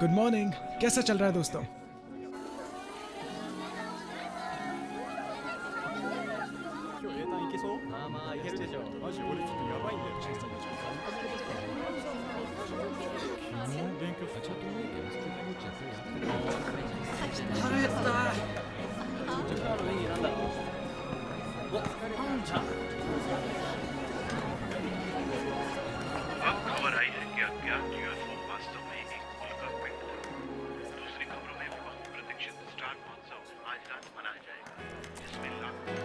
Good morning. कैसा चल रहा है दोस्तों? अब खबर आई है कि अज्ञात यूएफओ वास्तव में एक उल्का पिंड था। दूसरी खबरों में बहुप्रतीक्षित स्टार महोत्सव आज रात मनाया जाएगा, जिसमें लाखों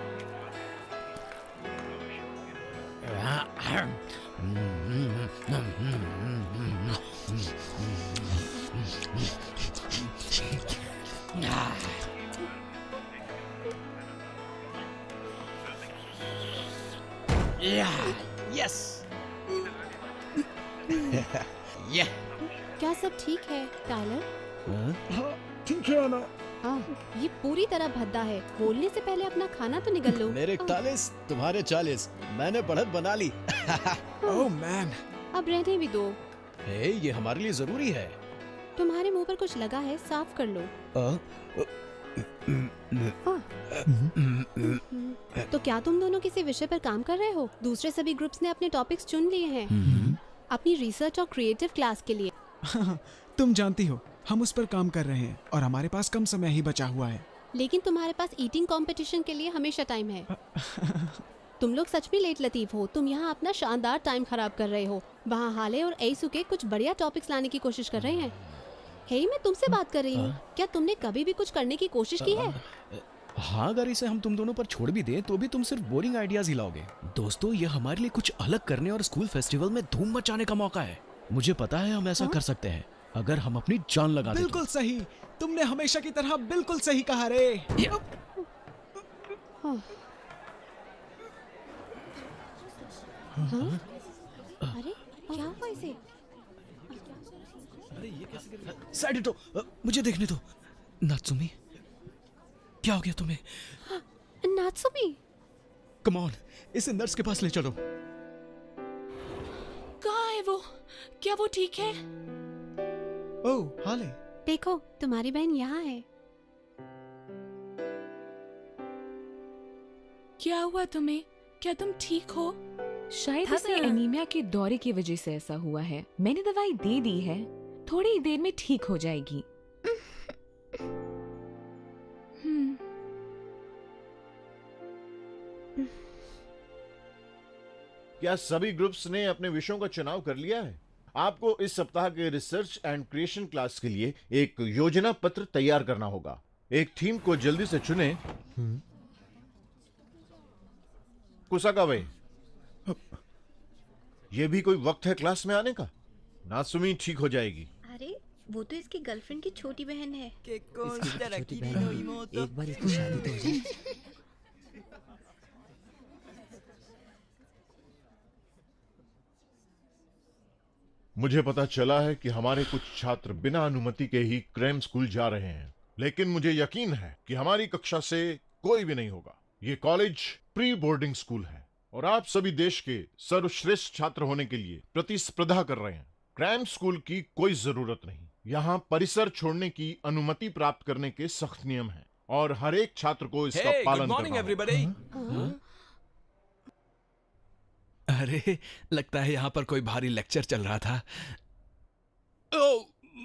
यस। ये क्या सब ठीक है टाइलर? हाँ ठीक है ना। ये पूरी तरह भद्दा है। बोलने से पहले अपना खाना तो निगल लो। मेरे 41 तुम्हारे 40, मैंने बढ़त बना ली। ओह मैन, अब रहने भी दो। हे, ये हमारे लिए जरूरी है। तुम्हारे मुंह पर कुछ लगा है, साफ कर लो। तो क्या तुम दोनों किसी विषय पर काम कर रहे हो? दूसरे सभी ग्रुप्स ने अपने टॉपिक्स चुन लिए हैं अपनी रिसर्च और क्रिएटिव क्लास के लिए। तुम जानती हो हम उस पर काम कर रहे हैं और हमारे पास कम समय ही बचा हुआ है। लेकिन तुम्हारे पास ईटिंग कंपटीशन के लिए हमेशा टाइम है। तुम लोग सच में लेट लतीफ हो। तुम यहाँ अपना शानदार टाइम खराब कर रहे हो। वहाँ हाले और एसुके कुछ बढ़िया टॉपिक्स लाने की कोशिश कर रहे हैं। हे, मैं तुमसे बात कर रही हूँ। क्या तुमने कभी भी कुछ करने की कोशिश की है? हाँ, अगर इसे हम तुम दोनों पर छोड़ भी दें तो भी तुम सिर्फ बोरिंग आइडियाज ही लाओगे। दोस्तों, ये हमारे लिए कुछ अलग करने और स्कूल फेस्टिवल में धूम मचाने का मौका है। मुझे पता है हम ऐसा कर सकते हैं अगर हम अपनी जान लगा दें। बिल्कुल सही। तुमने हमेशा की तरह बिल्कुल सही कहा रे। अरे क्या हुआ इसे? साइड हटो, मुझे देखने दो। नात्सुमी, क्या हो गया तुम्हें? नात्सुमी, कम ऑन, इसे नर्स के पास ले चलो। कहाँ है वो? क्या वो ठीक है? ओह हाले, देखो तुम्हारी बहन यहाँ है। क्या हुआ तुम्हें? क्या तुम ठीक हो? शायद उसे एनीमिया के दौरे की वजह से ऐसा हुआ है। मैंने दवाई दे दी है, थोड़ी ही देर में ठीक हो जाएगी। क्या सभी ग्रुप्स ने अपने विषयों का चुनाव कर लिया है? आपको इस सप्ताह के रिसर्च एंड क्रिएशन क्लास के लिए एक योजना पत्र तैयार करना होगा। एक थीम को जल्दी से चुने। कुसाकावे, ये भी कोई वक्त है क्लास में आने का? नात्सुमी ठीक हो जाएगी। अरे वो तो इसकी गर्लफ्रेंड की छोटी बहन है। एक बार इसकी शादी तो हो जाए। मुझे पता चला है कि हमारे कुछ छात्र बिना अनुमति के ही क्रैम स्कूल जा रहे हैं, लेकिन मुझे यकीन है कि हमारी कक्षा से कोई भी नहीं होगा। ये कॉलेज प्री बोर्डिंग स्कूल है और आप सभी देश के सर्वश्रेष्ठ छात्र होने के लिए प्रतिस्पर्धा कर रहे हैं। क्रैम स्कूल की कोई जरूरत नहीं। यहाँ परिसर छोड़ने की अनुमति प्राप्त करने के सख्त नियम हैं और हर एक छात्र को इसका Hey, पालन good morning करना होगा। everybody. अरे लगता है यहाँ पर कोई भारी लेक्चर चल रहा था।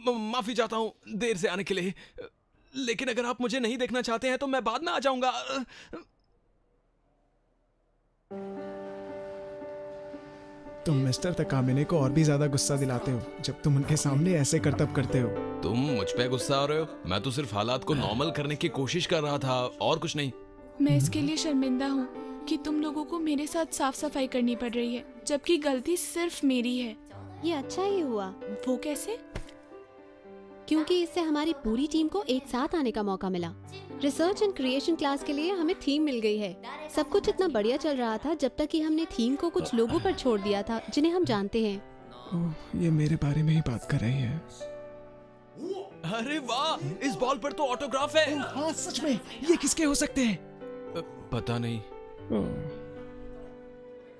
माफी चाहता हूँ देर से आने के लिए, लेकिन अगर आप मुझे नहीं देखना चाहते हैं तो मैं बाद में आ जाऊंगा। तुम मिस्टर तकामिने को और भी ज्यादा गुस्सा दिलाते हो जब तुम उनके सामने ऐसे करतब करते हो। तुम मुझ पे गुस्सा हो रहे हो? मैं तो सिर्फ हालात को नॉर्मल करने की कोशिश कर रहा था और कुछ नहीं। मैं इसके लिए शर्मिंदा हूँ कि तुम लोगों को मेरे साथ साफ सफाई करनी पड़ रही है, जबकि गलती सिर्फ मेरी है। ये अच्छा ही हुआ, वो कैसे? क्योंकि इससे हमारी पूरी टीम को एक साथ आने का मौका मिला। रिसर्च एंड क्रिएशन क्लास के लिए हमें थीम मिल गई है। सब कुछ इतना बढ़िया चल रहा था जब तक कि हमने थीम को कुछ लोगों पर छोड़ दिया था जिन्हें हम जानते हैं। ओह, ये मेरे बारे में ही बात कर रही है। अरे वाह, इस बॉल पर तो ऑटोग्राफ है। हाँ सच में, ये किसके हो सकते हैं? पता नहीं। अब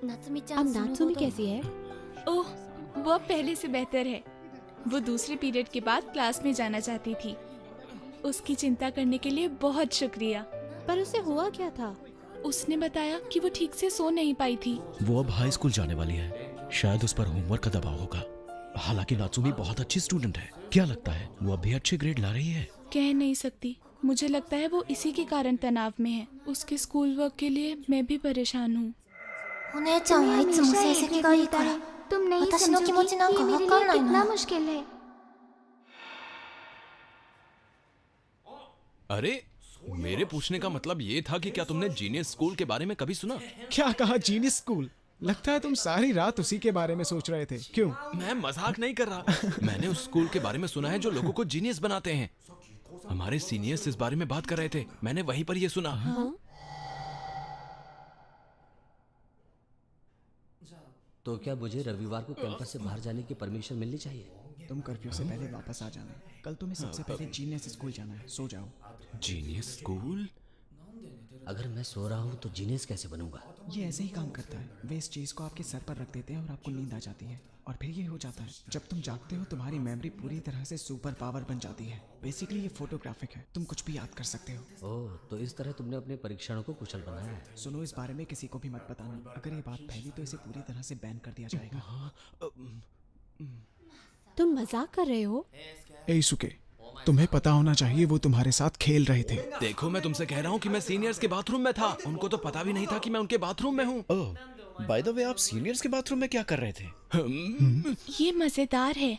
नात्सुमी कैसी है? ओह, वो अब पहले से बेहतर है। वो दूसरे पीरियड के बाद क्लास में जाना चाहती थी। उसकी चिंता करने के लिए बहुत शुक्रिया। पर उसे हुआ क्या था? उसने बताया कि वो ठीक से सो नहीं पाई थी। वो अब हाई स्कूल जाने वाली है, शायद उस पर होमवर्क का दबाव होगा। हालांकि नात्सुमी बहुत अच्छी स्टूडेंट है। क्या लगता है वो अभी अच्छे ग्रेड ला रही है? कह नहीं सकती, मुझे लगता है वो इसी के कारण तनाव में है। उसके स्कूल वर्क के लिए मैं भी परेशान हूँ। お姉ちゃんはいつも成績がいいから私の気持ちなんかわかんないの。 अरे मेरे पूछने का मतलब ये था कि क्या तुमने जीनियस स्कूल के बारे में कभी सुना? क्या कहा जीनियस स्कूल? लगता है तुम सारी रात उसी के बारे में सोच रहे थे। क्यों? मैं मजाक नहीं कर रहा। मैंने उस स्कूल के बारे में सुना है जो लोगों को जीनियस बनाते हैं। हमारे सीनियर्स इस बारे में बात कर रहे थे, मैंने वहीं पर ये सुना। तो क्या मुझे रविवार को कैंपस से बाहर जाने की परमिशन मिलनी चाहिए? तुम कर्फ्यू से पहले वापस आ जाना। कल तुम्हें सबसे पहले जीनियस स्कूल जाना है। सो जाओ। Genius school? अगर मैं सो रहा हूँ तो जीनियस कैसे बनूंगा? ये ऐसे ही काम करता है। वे इस चीज को आपके सर पर रख देते हैं और आपको नींद आ जाती है। और फिर ये हो जाता है, जब तुम जागते हो तुम्हारी मेमोरी पूरी तरह से सुपर पावर बन जाती है। बेसिकली ये फोटोग्राफिक है, तुम कुछ भी याद कर सकते हो। ओह, तो इस तरह तुमने अपने परीक्षणों को कुशल बनाया है। सुनो, इस बारे में किसी को भी मत बताना। अगर ये बात फैली तो इसे पूरी तरह से बैन कर दिया जाएगा। तुम मजाक कर रहे हो? एisuke, तुम्हें पता होना चाहिए वो तुम्हारे साथ खेल रहे थे। देखो, मैं तुमसे कह रहा हूँ कि मैं सीनियर्स के बाथरूम में था। उनको तो पता भी नहीं था कि मैं उनके बाथरूम में हूँ। ओह, बाय द वे, आप सीनियर्स के बाथरूम में क्या कर रहे थे? ये मजेदार है।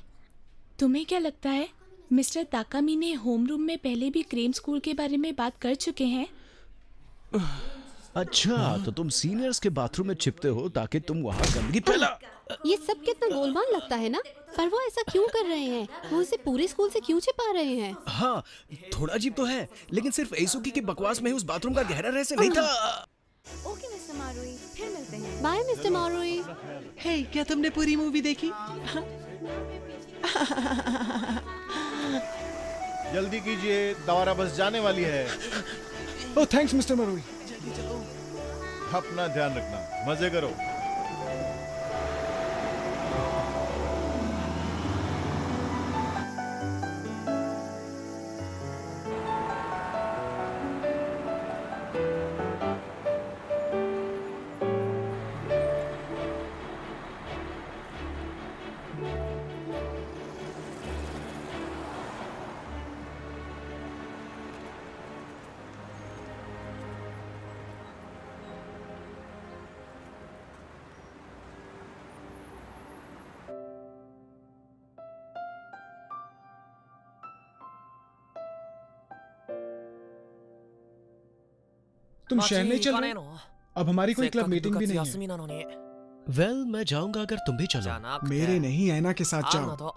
तुम्हें क्या लगता है मिस्टर ताकामिने होमरूम में पहले भी क्रेम स्कूल के बारे में बात कर चुके हैं? अच्छा, तो तुम सीनियर्स के बाथरूम में छिपते हो ताकि तुम वहाँ गंदगी फैला। ये सब कितना गोलमाल लगता है ना। पर वो ऐसा क्यों कर रहे हैं? वो उसे पूरे स्कूल से क्यों छिपा रहे हैं? हाँ, थोड़ा अजीब तो है, लेकिन सिर्फ एisuke की बकवास में ही उस बाथरूम का गहरा रहस्य नहीं था। ओके मिस्टर मारुई, फिर मिलते हैं। Bye mister मारुई। हे, क्या तुमने पूरी मूवी देखी? जल्दी कीजिए, दवारा बस जाने वाली है। Oh thanks mister Marui. अपना ध्यान रखना, मजे करो। तुम शहर नहीं चल रहे? अब हमारी कोई क्लब मीटिंग भी नहीं है। वेल, मैं जाऊंगा अगर तुम भी चलो। मेरे नहीं, ऐना के साथ जाओ।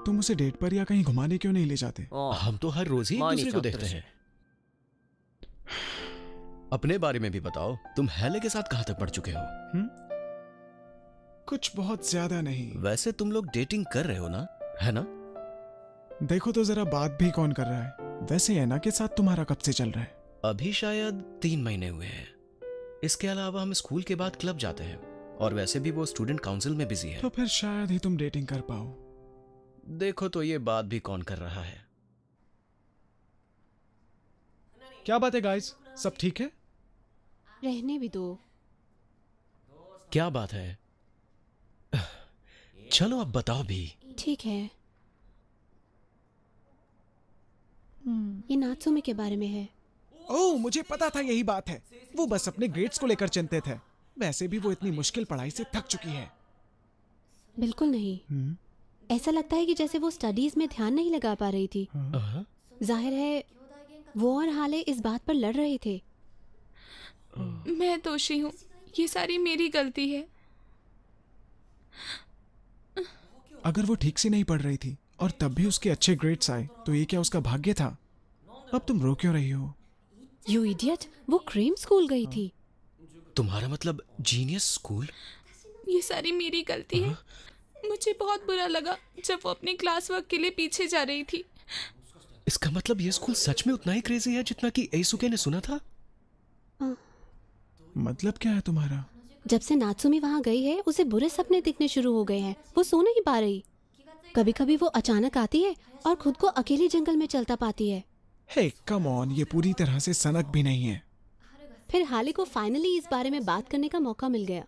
तुम उसे डेट पर या कहीं घुमाने क्यों नहीं ले जाते? हम तो हर रोज ही एक दूसरे को देखते हैं। अपने बारे में भी बताओ, तुम हेले के साथ कहाँ तक पढ़ चुके हो? कुछ बहुत ज्यादा नहीं। वैसे तुम लोग डेटिंग कर रहे हो ना, है ना? देखो तो जरा, बात भी कौन कर रहा है? वैसे ऐना के साथ तुम्हारा कब से चल रहा है? अभी शायद 3 महीने हुए हैं। इसके अलावा हम स्कूल के बाद क्लब जाते हैं, और वैसे भी वो स्टूडेंट काउंसिल में बिजी है। तो फिर शायद ही तुम डेटिंग कर पाओ। देखो तो ये बात भी कौन कर रहा है? क्या बात है गाइस, सब ठीक है? रहने भी दो। क्या बात है? चलो अब बताओ भी। ठीक है, ये नात्सुमी के बारे में है। ओह, मुझे पता था यही बात है। वो बस अपने ग्रेड्स को लेकर चिंतित है। वैसे भी वो इतनी मुश्किल पढ़ाई से थक चुकी है। बिल्कुल नहीं। ऐसा लगता है कि जैसे वो स्टडीज में ध्यान नहीं लगा पा रही थी। जाहिर है वो और हाले इस बात पर लड़ रहे थे। मैं दोषी हूँ, ये सारी मेरी गलती है। अगर वो ठीक से नहीं पढ़ रही थी और तब भी उसके अच्छे ग्रेड्स आए तो ये क्या उसका भाग्य था? अब तुम रो क्यों रही हो? यू इडियट, वो क्रेम स्कूल गई थी। तुम्हारा मतलब जीनियस स्कूल? ये सारी मेरी गलती है। मुझे बहुत बुरा लगा जब वो अपने क्लास वर्क के लिए पीछे जा रही थी। इसका मतलब ये स्कूल सच में उतना ही क्रेजी है जितना कि एisuke ने सुना था? मतलब क्या है तुम्हारा? जब से नात्सुमी वहाँ गई है उसे बुरे सपने दिखने शुरू हो गए हैं। वो सो नहीं पा रही। कभी कभी वो अचानक आती है और खुद को अकेले जंगल में चलता पाती है। हे कम ऑन, ये पूरी तरह से सनक भी नहीं है। फिर हाले को फाइनली इस बारे में बात करने का मौका मिल गया।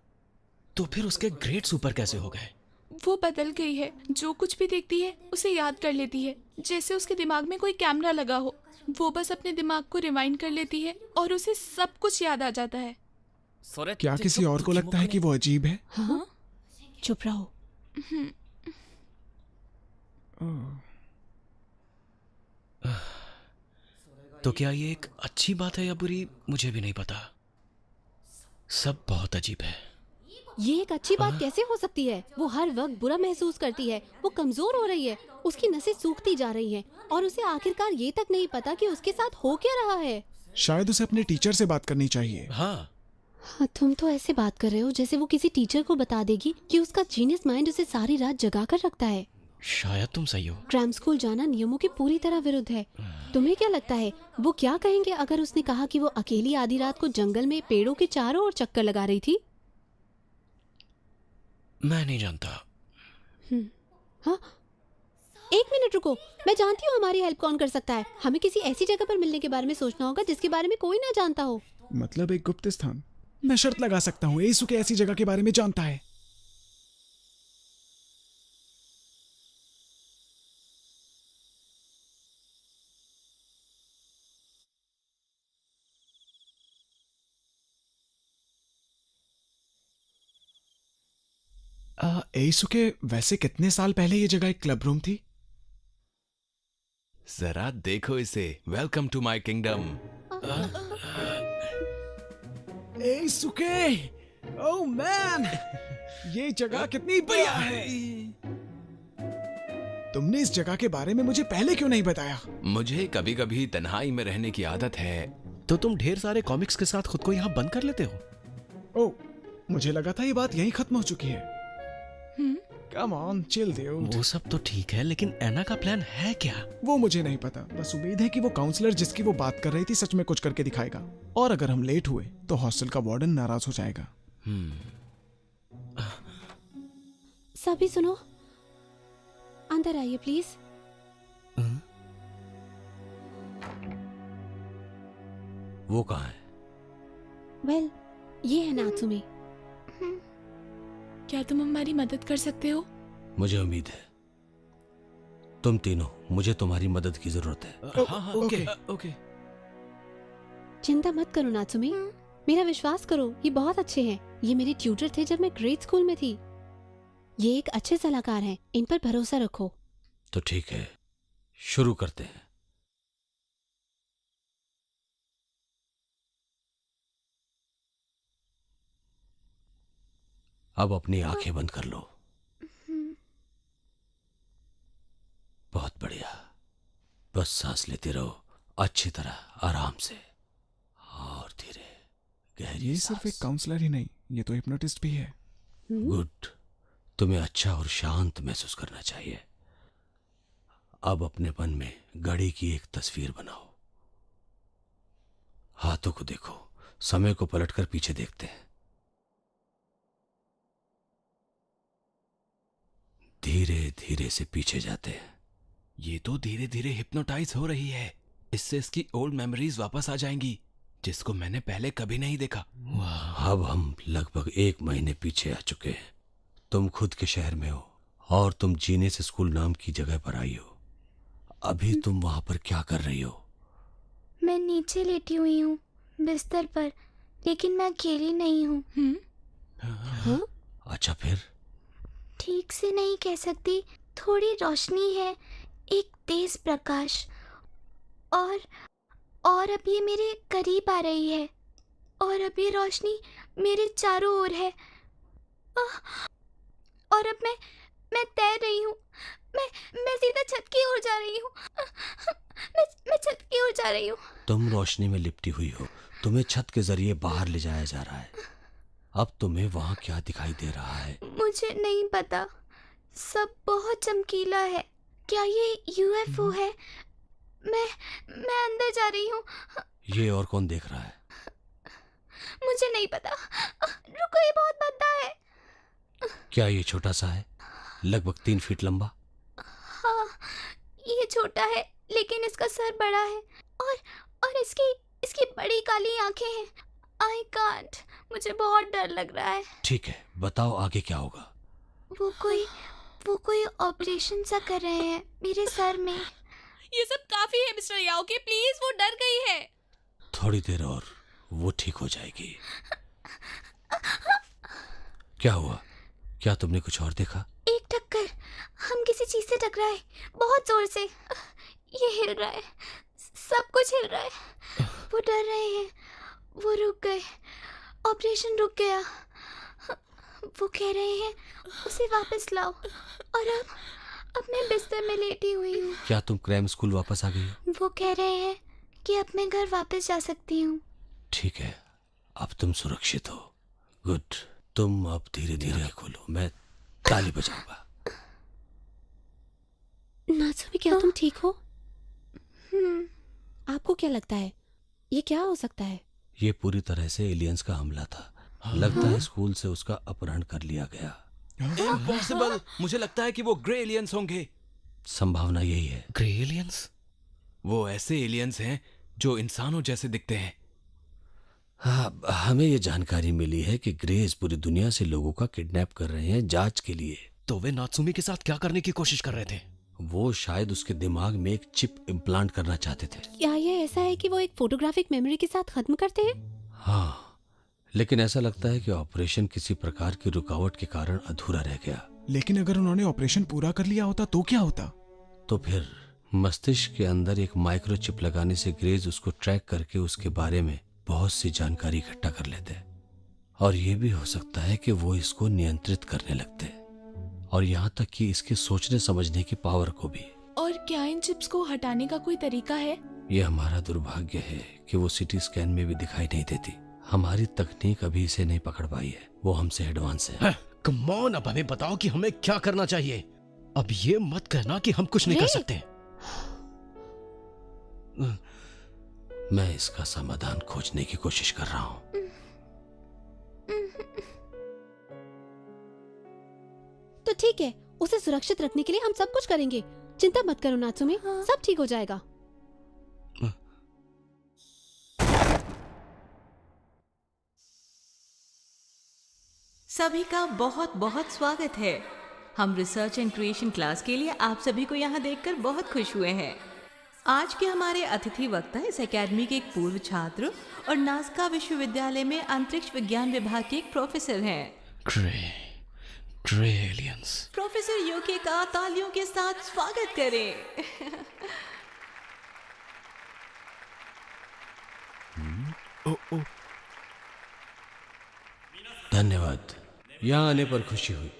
तो फिर उसके ग्रेड्स ऊपर कैसे हो गए? वो बदल गई है। जो कुछ भी देखती है उसे याद कर लेती है, जैसे उसके दिमाग में कोई कैमरा लगा हो। वो बस अपने दिमाग को रिवाइंड कर लेती है और उसे सब कुछ याद आ जाता है। क्या किसी और को लगता है कि वो अजीब है? हाँ? चुप रहो। तो क्या ये एक अच्छी बात है या बुरी, मुझे भी नहीं पता। सब बहुत अजीब है। ये एक अच्छी बात कैसे हो सकती है? वो हर वक्त बुरा महसूस करती है। वो कमजोर हो रही है, उसकी नसें सूखती जा रही हैं और उसे आखिरकार ये तक नहीं पता कि उसके साथ हो क्या रहा है। शायद उसे अपने टीचर से बात करनी चाहिए। हाँ, तुम तो ऐसे बात कर रहे हो जैसे वो किसी टीचर को बता देगी कि उसका जीनियस माइंड उसे सारी रात जगा कर रखता है। शायद तुम सही हो। क्राइम स्कूल जाना नियमों की पूरी तरह विरुद्ध है। तुम्हें क्या लगता है वो क्या कहेंगे अगर उसने कहा कि वो अकेली आधी रात को जंगल में पेड़ों के चारों ओर चक्कर लगा रही थी? मैं नहीं जानता। हाँ, एक मिनट रुको, मैं जानती हूँ हमारी हेल्प कौन कर सकता है। हमें किसी ऐसी जगह पर मिलने के बारे में सोचना होगा जिसके बारे में कोई ना जानता हो। मतलब एक गुप्त स्थान? मैं शर्त लगा सकता हूँ एisuke ऐसी जगह के बारे में जानता है। एisuke, वैसे कितने साल पहले ये जगह एक क्लब रूम थी? जरा देखो इसे। Welcome to my kingdom. Eisuke, oh man, ये जगह कितनी बढ़िया है। तुमने इस जगह के बारे में मुझे पहले क्यों नहीं बताया? मुझे कभी कभी तन्हाई में रहने की आदत है। तो तुम ढेर सारे कॉमिक्स के साथ खुद को यहाँ बंद कर लेते हो? ओह, मुझे लगा था ये बात यहीं खत्म हो चुकी है। Come on, chill dude. वो सब तो ठीक है, लेकिन एना का प्लान है क्या? वो मुझे नहीं पता। बस उम्मीद है कि वो काउंसलर जिसकी वो बात कर रही थी सच में कुछ करके दिखाएगा। और अगर हम लेट हुए तो हॉस्टल का वार्डन नाराज हो जाएगा। सभी सुनो, अंदर आइए प्लीज। वो कहाँ है? वेल, ये है नात्सुमी। क्या तुम हमारी मदद कर सकते हो? मुझे उम्मीद है। तुम तीनों, मुझे तुम्हारी मदद की जरूरत है। हाँ, ओके। ओके। चिंता मत करो नात्सुमी, मेरा विश्वास करो, ये बहुत अच्छे हैं। ये मेरे ट्यूटर थे जब मैं ग्रेड स्कूल में थी। ये एक अच्छे सलाहकार हैं, इन पर भरोसा रखो। तो ठीक है, शुरू करते हैं। अब अपनी आंखें बंद कर लो। बहुत बढ़िया। बस सांस लेते रहो, अच्छी तरह, आराम से और धीरे गहरी ये सिर्फ एक काउंसलर ही नहीं, ये तो हिप्नोटिस्ट भी है। गुड। तुम्हें अच्छा और शांत महसूस करना चाहिए। अब अपने मन में घड़ी की एक तस्वीर बनाओ। हाथों को देखो, समय को पलटकर पीछे देखते हैं। धीरे धीरे से पीछे जाते हैं। ये तो धीरे धीरे हिप्नोटाइज हो रही है। इससे इसकी ओल्ड मेमोरीज वापस आ जाएंगी, जिसको मैंने पहले कभी नहीं देखा। अब हम लगभग 1 महीने पीछे आ चुके हैं। तुम खुद के शहर में हो और तुम जीनियस स्कूल नाम की जगह पर आई हो। अभी तुम वहां पर क्या कर रही हो? मैं नीचे लेटी हुई हूँ बिस्तर पर, लेकिन मैं अकेली नहीं हूँ। अच्छा, फिर? ठीक से नहीं कह सकती। थोड़ी रोशनी है, एक तेज प्रकाश, और अब ये मेरे करीब आ रही है, और अब ये रोशनी मेरे चारों ओर है। और अब मैं तैर रही हूँ। मैं सीधा छत की ओर जा रही हूँ। मैं छत की ओर जा रही हूँ। तुम रोशनी में लिपटी हुई हो, तुम्हें छत के जरिए बाहर ले जाया जा रहा है। अब तुम्हें वहां क्या दिखाई दे रहा है? मुझे नहीं पता, सब बहुत चमकीला है। क्या ये यूएफओ है? मैं अंदर जा रही हूँ। ये और कौन देख रहा है? मुझे नहीं पता। रुको, ये बहुत बड़ा है। क्या ये छोटा सा है, लगभग 3 फीट लंबा? हाँ, ये छोटा है, लेकिन इसका सर बड़ा है, और इसकी बड़ी काली आंखें हैं। आई कांट, मुझे बहुत डर लग रहा है। ठीक है, बताओ आगे क्या होगा? वो कोई ऑपरेशन सा कर रहे हैं मेरे सर में। ये सब काफी है मिस्टर याओके, प्लीज, वो डर गई है। थोड़ी देर और वो ठीक हो जाएगी। क्या हुआ? क्या तुमने कुछ और देखा? एक टक्कर, हम किसी चीज से टकराए, बहुत जोर से। ये हिल रहा है, सब कुछ हिल रहा है। वो डर रहे हैं, वो रुक गए, ऑपरेशन रुक गया। वो कह रहे हैं उसे वापस लाओ, और अब मैं बिस्तर में लेटी हुई हूँ। क्या तुम क्रैम स्कूल वापस आ गई हो? वो कह रहे हैं कि अब मैं घर वापस जा सकती हूँ। ठीक है, अब तुम सुरक्षित हो। गुड। तुम अब धीरे धीरे खोलो, मैं ताली बजाऊंगा। नात्सुमी, क्या तुम ठीक हो? आपको क्या लगता है ये क्या हो सकता है? ये पूरी तरह से एलियंस का हमला था। लगता है स्कूल से उसका अपहरण कर लिया गया। इम्पॉसिबल, मुझे लगता है कि वो ग्रे एलियंस होंगे। संभावना यही है। Grey aliens? वो ऐसे एलियंस हैं जो इंसानों जैसे दिखते हैं। हाँ, हमें ये जानकारी मिली है कि ग्रेज पूरी दुनिया से लोगों का किडनैप कर रहे हैं जांच के लिए। तो वे नात्सुमी के साथ क्या करने की कोशिश कर रहे थे? वो शायद उसके दिमाग में एक चिप इम्प्लांट करना चाहते थे। क्या ये ऐसा है कि वो एक फोटोग्राफिक मेमोरी के साथ खत्म करते हैं? हाँ, लेकिन ऐसा लगता है कि ऑपरेशन किसी प्रकार की रुकावट के कारण अधूरा रह गया। लेकिन अगर उन्होंने ऑपरेशन पूरा कर लिया होता तो क्या होता? तो फिर मस्तिष्क के अंदर एक माइक्रोचिप लगाने से ग्रेज उसको ट्रैक करके उसके बारे में बहुत सी जानकारी इकट्ठा कर लेते। और ये भी हो सकता है कि वो इसको नियंत्रित करने लगते, और यहाँ तक कि इसके सोचने समझने की पावर को भी। और क्या इन चिप्स को हटाने का कोई तरीका है? ये हमारा दुर्भाग्य है कि वो सिटी स्कैन में भी दिखाई नहीं देती। हमारी तकनीक अभी इसे नहीं पकड़ पाई है, वो हमसे एडवांस है। कम ऑन, अब हमें बताओ कि हमें क्या करना चाहिए। अब ये मत कहना कि हम कुछ नहीं कर सकते। मैं इसका समाधान खोजने की कोशिश कर रहा हूँ। तो ठीक है, उसे सुरक्षित रखने के लिए हम सब कुछ करेंगे। चिंता मत करो नात्सुमी, सब ठीक हो जाएगा। सभी का बहुत बहुत स्वागत है। हम रिसर्च एंड क्रिएशन क्लास के लिए आप सभी को यहाँ देखकर बहुत खुश हुए हैं। आज के हमारे अतिथि वक्ता इस एकेडमी के एक पूर्व छात्र और नासका विश्वविद्यालय में अंतरिक्ष विज्ञान विभाग के एक प्रोफेसर हैं। Grey aliens. प्रोफेसर योके का तालियों के साथ स्वागत करें। धन्यवाद, यहाँ आने पर खुशी हुई।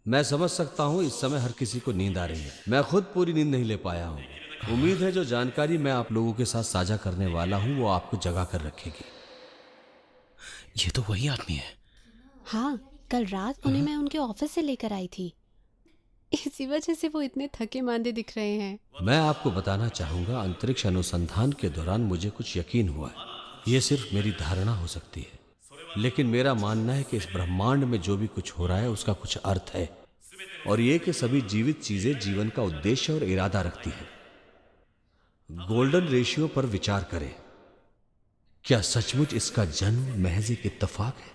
मैं समझ सकता हूँ इस समय हर किसी को नींद आ रही है। मैं खुद पूरी नींद नहीं ले पाया हूँ। उम्मीद है जो जानकारी मैं आप लोगों के साथ साझा करने वाला हूँ वो आपको जगा कर रखेगी। ये तो वही आदमी है। हाँ, कल रात उन्हें मैं उनके ऑफिस से लेकर आई थी, इसी वजह से वो इतने थके मांदे दिख रहे हैं। मैं आपको बताना चाहूंगा, अंतरिक्ष अनुसंधान के दौरान मुझे कुछ यकीन हुआ है। ये सिर्फ मेरी धारणा हो सकती है, लेकिन मेरा मानना है कि इस ब्रह्मांड में जो भी कुछ हो रहा है उसका कुछ अर्थ है, और ये कि सभी जीवित चीजें जीवन का उद्देश्य और इरादा रखती है। गोल्डन रेशियो पर विचार करें। क्या सचमुच इसका जन्म महज एक इत्तेफाक है?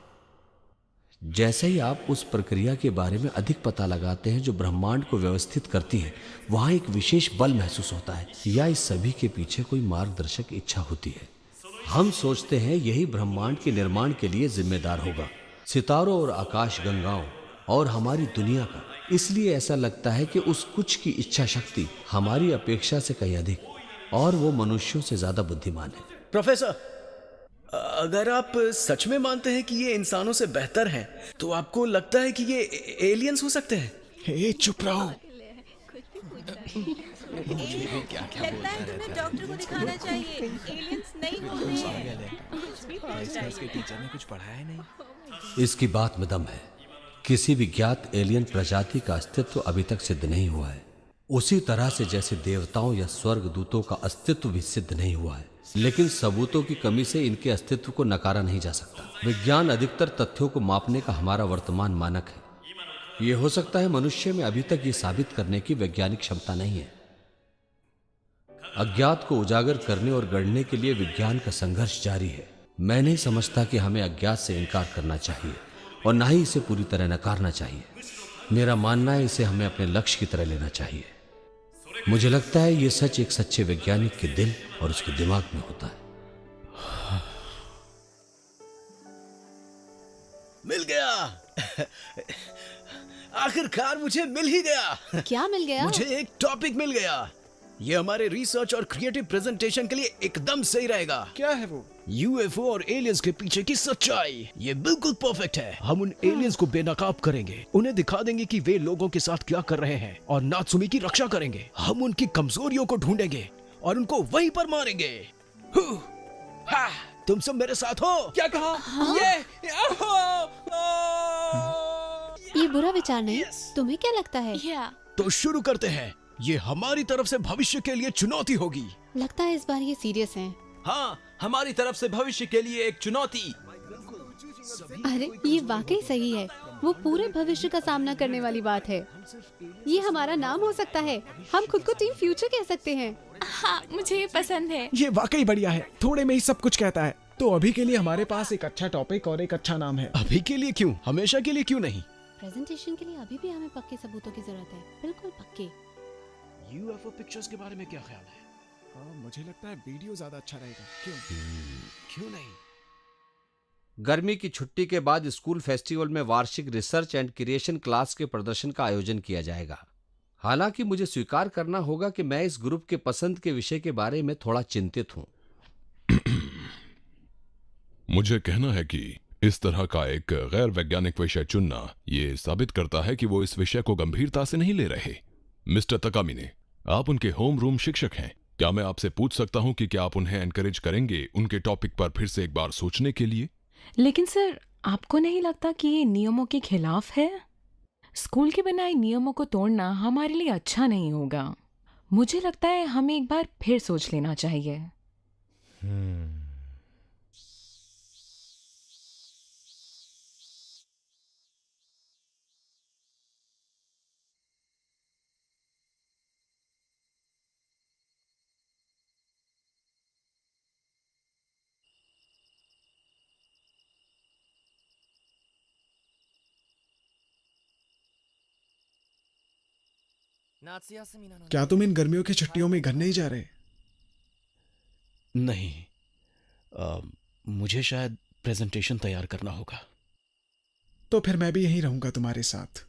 जैसे ही आप उस प्रक्रिया के बारे में अधिक पता लगाते हैं जो ब्रह्मांड को व्यवस्थित करती है, वहां एक विशेष बल महसूस होता है, या इस सभी के पीछे कोई मार्गदर्शक इच्छा होती है। हम सोचते हैं यही ब्रह्मांड के निर्माण के लिए जिम्मेदार होगा, सितारों और आकाश गंगाओं और हमारी दुनिया का। इसलिए ऐसा लगता है कि उस कुछ की इच्छा शक्ति हमारी अपेक्षा से कहीं अधिक, और वो मनुष्यों से ज्यादा बुद्धिमान है। प्रोफेसर, अगर आप सच में मानते हैं कि ये इंसानों से बेहतर हैं, तो आपको लगता है कि ये एलियंस हो सकते हैं? हे चुप रहो। लगता है तुम्हें डॉक्टर को दिखाना चाहिए। एलियंस नहीं इसके टीचर ने कुछ पढ़ाया नहीं। इसकी बात में दम है। किसी भी ज्ञात एलियन प्रजाति का अस्तित्व अभी तक सिद्ध नहीं हुआ है, उसी तरह से जैसे देवताओं या स्वर्ग दूतों का अस्तित्व भी सिद्ध नहीं हुआ है। लेकिन सबूतों की कमी से इनके अस्तित्व को नकारा नहीं जा सकता। विज्ञान अधिकतर तथ्यों को मापने का हमारा वर्तमान मानक है। यह हो सकता है मनुष्य में अभी तक ये साबित करने की वैज्ञानिक क्षमता नहीं है। अज्ञात को उजागर करने और गढ़ने के लिए विज्ञान का संघर्ष जारी है। मैं नहीं समझता कि हमें अज्ञात से इनकार करना चाहिए और ना ही इसे पूरी तरह नकारना चाहिए। मेरा मानना है इसे हमें अपने लक्ष्य की तरह लेना चाहिए। मुझे लगता है यह सच एक सच्चे वैज्ञानिक के दिल और उसके दिमाग में होता है। मिल गया। आखिरकार मुझे मिल ही गया। क्या मिल गया? मुझे एक टॉपिक मिल गया। ये हमारे रिसर्च और क्रिएटिव प्रेजेंटेशन के लिए एकदम सही रहेगा। क्या है वो? यूएफओ और एलियंस के पीछे की सच्चाई। ये बिल्कुल परफेक्ट है। हम उन एलियंस को बेनकाब करेंगे, उन्हें दिखा देंगे कि वे लोगों के साथ क्या कर रहे हैं और नात्सुमी की रक्षा करेंगे। हम उनकी कमजोरियों को ढूंढेंगे और उनको वहीं पर मारेंगे। हा, तुम सब मेरे साथ हो? क्या कहा? हाँ? ये बुरा विचार नहीं। तुम्हें क्या लगता है? तो शुरू करते हैं। ये हमारी तरफ से भविष्य के लिए चुनौती होगी। लगता है इस बार ये सीरियस है। हाँ, हमारी तरफ से भविष्य के लिए एक चुनौती। अरे ये वाकई सही है। वो पूरे भविष्य का सामना करने वाली बात है। ये हमारा नाम हो सकता है। हम खुद को टीम फ्यूचर कह सकते हैं। हाँ, मुझे ये पसंद है। ये वाकई बढ़िया है। थोड़े में ही सब कुछ कहता है। तो अभी के लिए हमारे पास एक अच्छा टॉपिक और एक अच्छा नाम है। अभी के लिए क्यों? हमेशा के लिए क्यों नहीं? प्रेजेंटेशन के लिए अभी भी हमें पक्के सबूतों की जरूरत है। बिल्कुल पक्के। यूएफओ पिक्चर्स के बारे में क्या ख्याल है? मुझे लगता है वीडियो ज्यादा अच्छा रहेगा। क्यों नहीं? गर्मी की छुट्टी के बाद स्कूल फेस्टिवल में वार्षिक रिसर्च एंड क्रिएशन क्लास के प्रदर्शन का आयोजन किया जाएगा। हालांकि मुझे स्वीकार करना होगा कि मैं इस ग्रुप के पसंद के विषय के बारे में थोड़ा चिंतित हूं। मुझे कहना है कि इस तरह का एक गैर वैज्ञानिक विषय चुनना ये साबित करता है कि वो इस विषय को गंभीरता से नहीं ले रहे। मिस्टर तकामिने, आप उनके होम रूम शिक्षक हैं। क्या मैं आपसे पूछ सकता हूं कि क्या आप उन्हें एनकरेज करेंगे उनके टॉपिक पर फिर से एक बार सोचने के लिए? लेकिन सर, आपको नहीं लगता कि ये नियमों के खिलाफ है? स्कूल के बनाए नियमों को तोड़ना हमारे लिए अच्छा नहीं होगा। मुझे लगता है हमें एक बार फिर सोच लेना चाहिए। क्या तुम इन गर्मियों की छुट्टियों में घर नहीं जा रहे? नहीं, मुझे शायद प्रेजेंटेशन तैयार करना होगा। तो फिर मैं भी यहीं रहूंगा तुम्हारे साथ।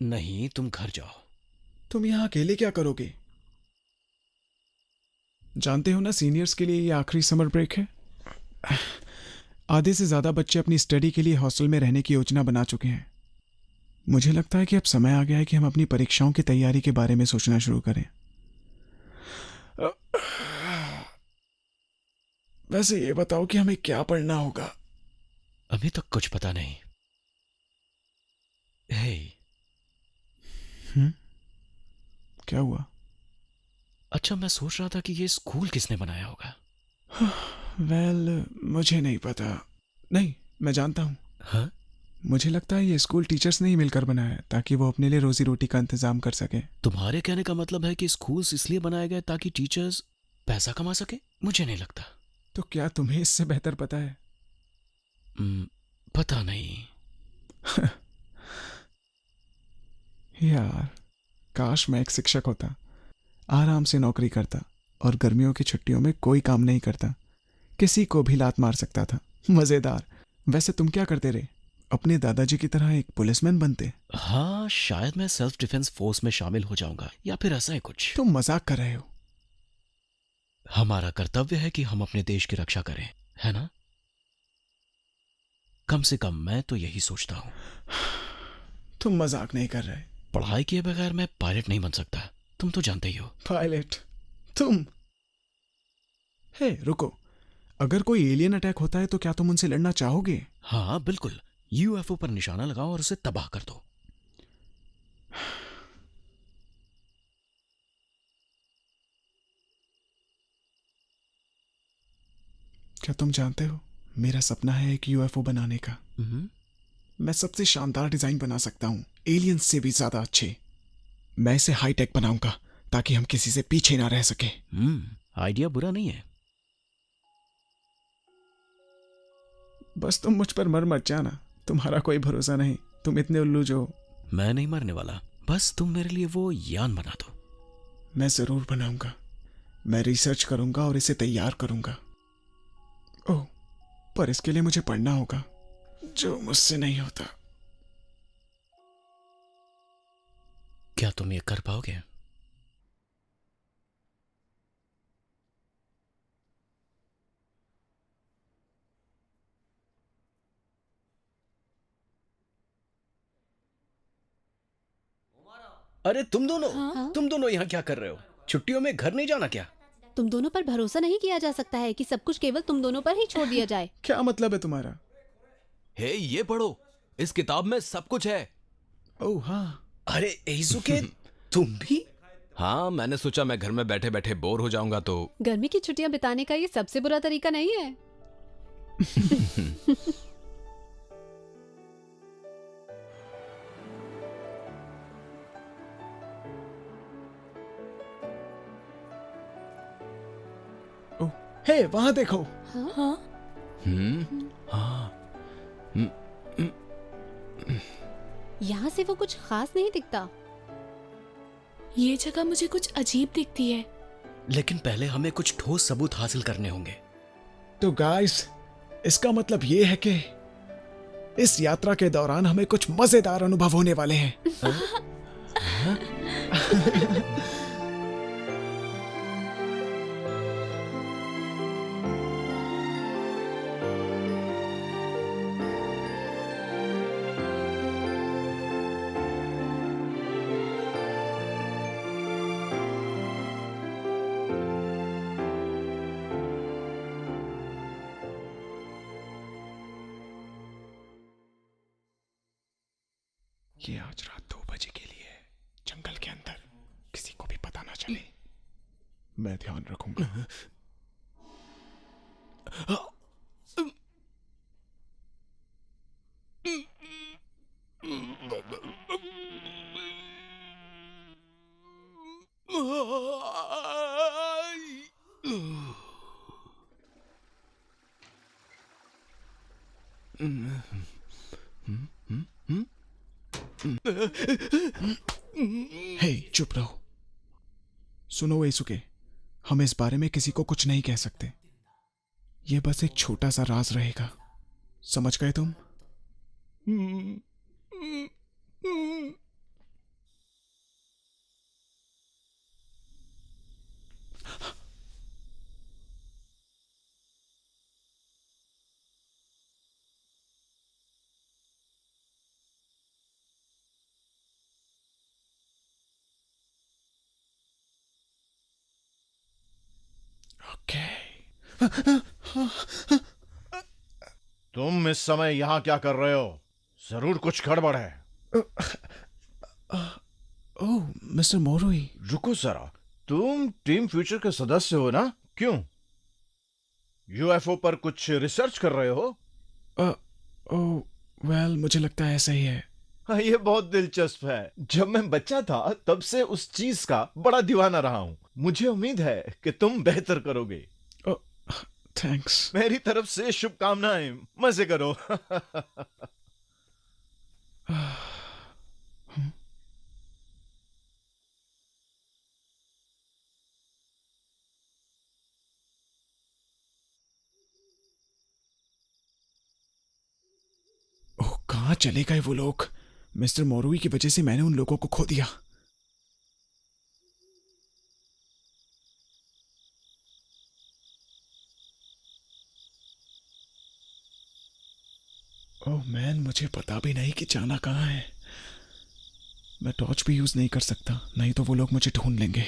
नहीं, तुम घर जाओ। तुम यहाँ अकेले क्या करोगे? जानते हो ना, सीनियर्स के लिए ये आखिरी समर ब्रेक है। आधे से ज्यादा बच्चे अपनी स्टडी के लिए हॉस्टल में रहने की योजना बना चुके हैं। मुझे लगता है कि अब समय आ गया है कि हम अपनी परीक्षाओं की तैयारी के बारे में सोचना शुरू करें। वैसे ये बताओ कि हमें क्या पढ़ना होगा? अभी तक कुछ पता नहीं। हे, क्या हुआ? अच्छा, मैं सोच रहा था कि ये स्कूल किसने बनाया होगा। वेल, मुझे नहीं पता। नहीं, मैं जानता हूँ। हाँ? मुझे लगता है ये स्कूल टीचर्स ने ही मिलकर बनाया है ताकि वो अपने लिए रोजी रोटी का इंतजाम कर सके। तुम्हारे कहने का मतलब है कि स्कूल्स इसलिए बनाए गए ताकि टीचर्स पैसा कमा सके? मुझे नहीं लगता। तो क्या तुम्हें इससे बेहतर पता है? पता नहीं। यार, काश मैं एक शिक्षक होता, आराम से नौकरी करता और गर्मियों की छुट्टियों में कोई काम नहीं करता, किसी को भी लात मार सकता था। मजेदार। वैसे तुम क्या करते रहे? अपने दादाजी की तरह एक पुलिसमैन बनते? हाँ, शायद मैं सेल्फ डिफेंस फोर्स में शामिल हो जाऊंगा या फिर ऐसा ही कुछ। तुम मजाक कर रहे हो। हमारा कर्तव्य है कि हम अपने देश की रक्षा करें, है ना? कम से कम मैं तो यही सोचता हूं। तुम मजाक नहीं कर रहे। पढ़ाई किए बगैर मैं पायलट नहीं बन सकता, तुम तो जानते ही हो। पायलट? तुम? हे, रुको। अगर कोई एलियन अटैक होता है तो क्या तुम उनसे लड़ना चाहोगे? हाँ बिल्कुल। यूएफओ पर निशाना लगाओ और उसे तबाह कर दो। क्या तुम जानते हो, मेरा सपना है एक यूएफओ बनाने का। मैं सबसे शानदार डिजाइन बना सकता हूं, एलियंस से भी ज्यादा अच्छे। मैं इसे हाईटेक बनाऊंगा ताकि हम किसी से पीछे ना रह सके। आइडिया बुरा नहीं है। बस तुम मुझ पर मर मत जाना, तुम्हारा कोई भरोसा नहीं। तुम इतने उल्लू जो। मैं नहीं मरने वाला, बस तुम मेरे लिए वो यान बना दो। मैं जरूर बनाऊंगा। मैं रिसर्च करूंगा और इसे तैयार करूंगा। ओह, पर इसके लिए मुझे पढ़ना होगा, जो मुझसे नहीं होता। क्या तुम ये कर पाओगे? अरे तुम दोनों यहाँ क्या कर रहे हो? छुट्टियों में घर नहीं जाना क्या? तुम दोनों पर भरोसा नहीं किया जा सकता है कि सब कुछ केवल तुम दोनों पर ही छोड़ दिया जाए। क्या मतलब है तुम्हारा? हे, ये पढ़ो, इस किताब में सब कुछ है। ओह हाँ। अरे एइजुके, तुम भी? हाँ, मैंने सोचा मैं घर में बैठे बैठे बोर हो जाऊंगा तो। गर्मी की छुट्टियां बिताने का ये सबसे बुरा तरीका नहीं है। हे, वहां देखो। हाँ? यहाँ से वो कुछ खास नहीं दिखता। ये जगह मुझे कुछ अजीब दिखती है। लेकिन पहले हमें कुछ ठोस सबूत हासिल करने होंगे। तो गाइस, इसका मतलब ये है कि इस यात्रा के दौरान हमें कुछ मजेदार अनुभव होने वाले हैं। ये आज रात 2 बजे के लिए है, जंगल के अंदर, किसी को भी पता ना चले। मैं ध्यान रखूंगा। हे, चुप रहो। सुनो एइजुके, हम इस बारे में किसी को कुछ नहीं कह सकते। यह बस एक छोटा सा राज रहेगा, समझ गए तुम? तुम इस समय यहां क्या कर रहे हो? जरूर कुछ गड़बड़ है। ओह, मिस्टर मोरोई। रुको जरा, तुम टीम फ्यूचर के सदस्य हो ना? क्यों? यूएफओ पर कुछ रिसर्च कर रहे हो? ओह, वेल, मुझे लगता है ऐसा ही है। हाँ, ये बहुत दिलचस्प है। जब मैं बच्चा था तब से उस चीज का बड़ा दीवाना रहा हूँ। मुझे उम्मीद है कि तुम बेहतर करोगे। थैंक्स। मेरी तरफ से शुभकामनाएं। मजे करो। ओह, कहाँ चले गए वो लोग? मिस्टर मोरुई की वजह से मैंने उन लोगों को खो दिया। ओह मैन, मुझे पता भी नहीं कि जाना कहाँ है। मैं टॉर्च भी यूज नहीं कर सकता, नहीं तो वो लोग मुझे ढूंढ लेंगे।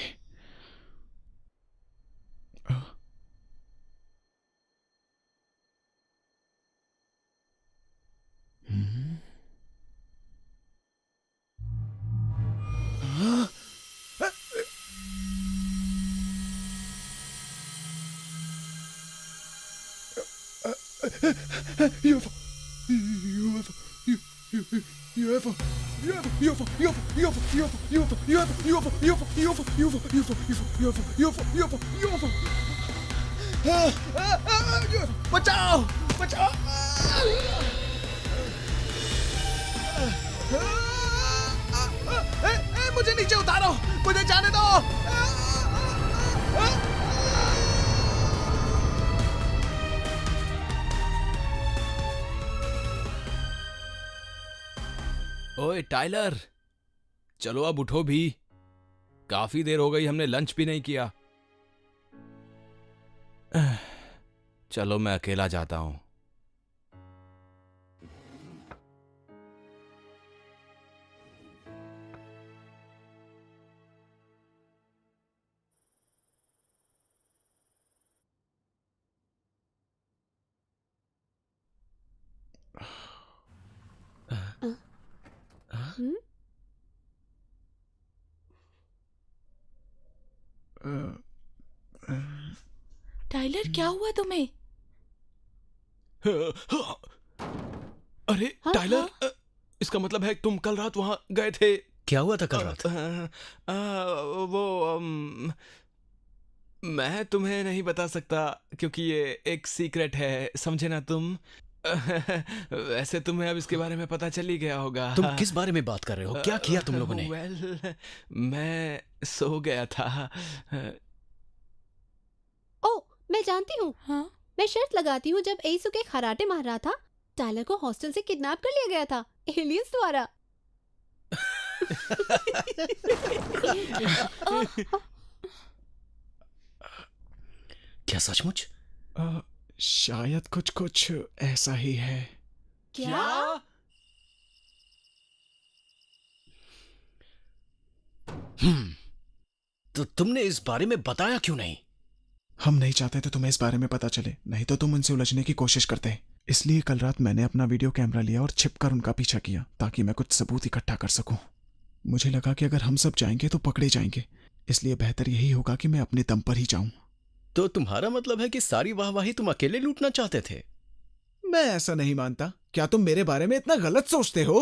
बचाओ बचाओ। मुझे नीचे उतारो, मुझे जाने दो। ओए टाइलर, चलो अब उठो भी। काफी देर हो गई, हमने लंच भी नहीं किया। चलो मैं अकेला जाता हूं। टाइलर, क्या हुआ तुम्हें? अरे टाइलर, इसका मतलब है तुम कल रात वहां गए थे। क्या हुआ था कल रात? मैं तुम्हें नहीं बता सकता क्योंकि ये एक सीक्रेट है, समझे ना तुम। वैसे तुम्हें अब इसके बारे में पता चल ही गया होगा। तुम किस बारे में बात कर रहे हो? क्या किया तुम लोगों ने? वेल, मैं सो गया था। ओ, मैं जानती हूँ। हाँ? मैं शर्त लगाती हूँ, जब एसुके खराटे मार रहा था, टाइलर को हॉस्टल से किडनैप कर लिया गया था एलियंस द्वारा। क्या सचमुच? शायद कुछ कुछ ऐसा ही है। क्या? तो तुमने इस बारे में बताया क्यों नहीं? हम नहीं चाहते थे तुम्हें इस बारे में पता चले, नहीं तो तुम उनसे उलझने की कोशिश करते। इसलिए कल रात मैंने अपना वीडियो कैमरा लिया और छिपकर उनका पीछा किया ताकि मैं कुछ सबूत इकट्ठा कर सकूं। मुझे लगा कि अगर हम सब जाएंगे तो पकड़े जाएंगे, इसलिए बेहतर यही होगा कि मैं अपने दम पर ही जाऊं। तो तुम्हारा मतलब है कि सारी वाहवाही तुम अकेले लूटना चाहते थे? मैं ऐसा नहीं मानता। क्या तुम मेरे बारे में इतना गलत सोचते हो?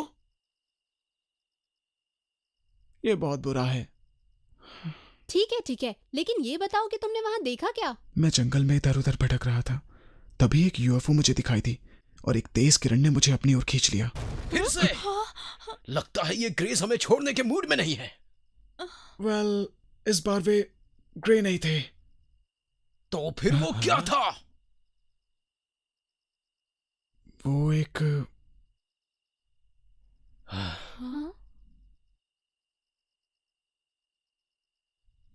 ये बहुत बुरा है। ठीक है, लेकिन ये बताओ कि तुमने वहां देखा क्या? मैं जंगल में इधर उधर भटक रहा था, तभी एक यूएफओ मुझे दिखाई दी और एक तेज किरण ने मुझे अपनी ओर खींच लिया। फिर से? लगता है ये ग्रेस हमें छोड़ने के मूड में नहीं है। वेल, इस बार वे ग्रे नहीं थे। तो फिर वो क्या था? वो एक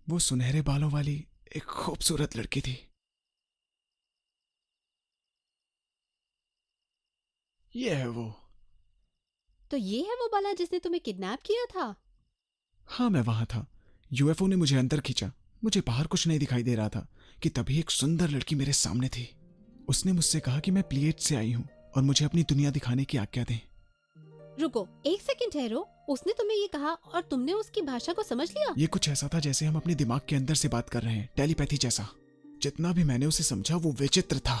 वो सुनहरे बालों वाली एक खूबसूरत लड़की थी। ये है वो। तो ये है वो बाला जिसने तुम्हें किडनैप किया था? हाँ, मैं वहां था। यूएफओ ने मुझे अंदर खींचा। मुझे बाहर कुछ नहीं दिखाई दे रहा था कि तभी एक सुंदर लड़की मेरे सामने थी। उसने मुझसे कहा कि मैं प्लेट से आई हूं और मुझे अपनी दुनिया दिखाने की आज्ञा दें। रुको, एक सेकंड ठहरो। उसने तुम्हें ये कहा और तुमने उसकी भाषा को समझ लिया? ये कुछ ऐसा था जैसे हम अपने दिमाग के अंदर से बात कर रहे हैं, टेलीपैथी जैसा। जितना भी मैंने उसे समझा वो विचित्र था।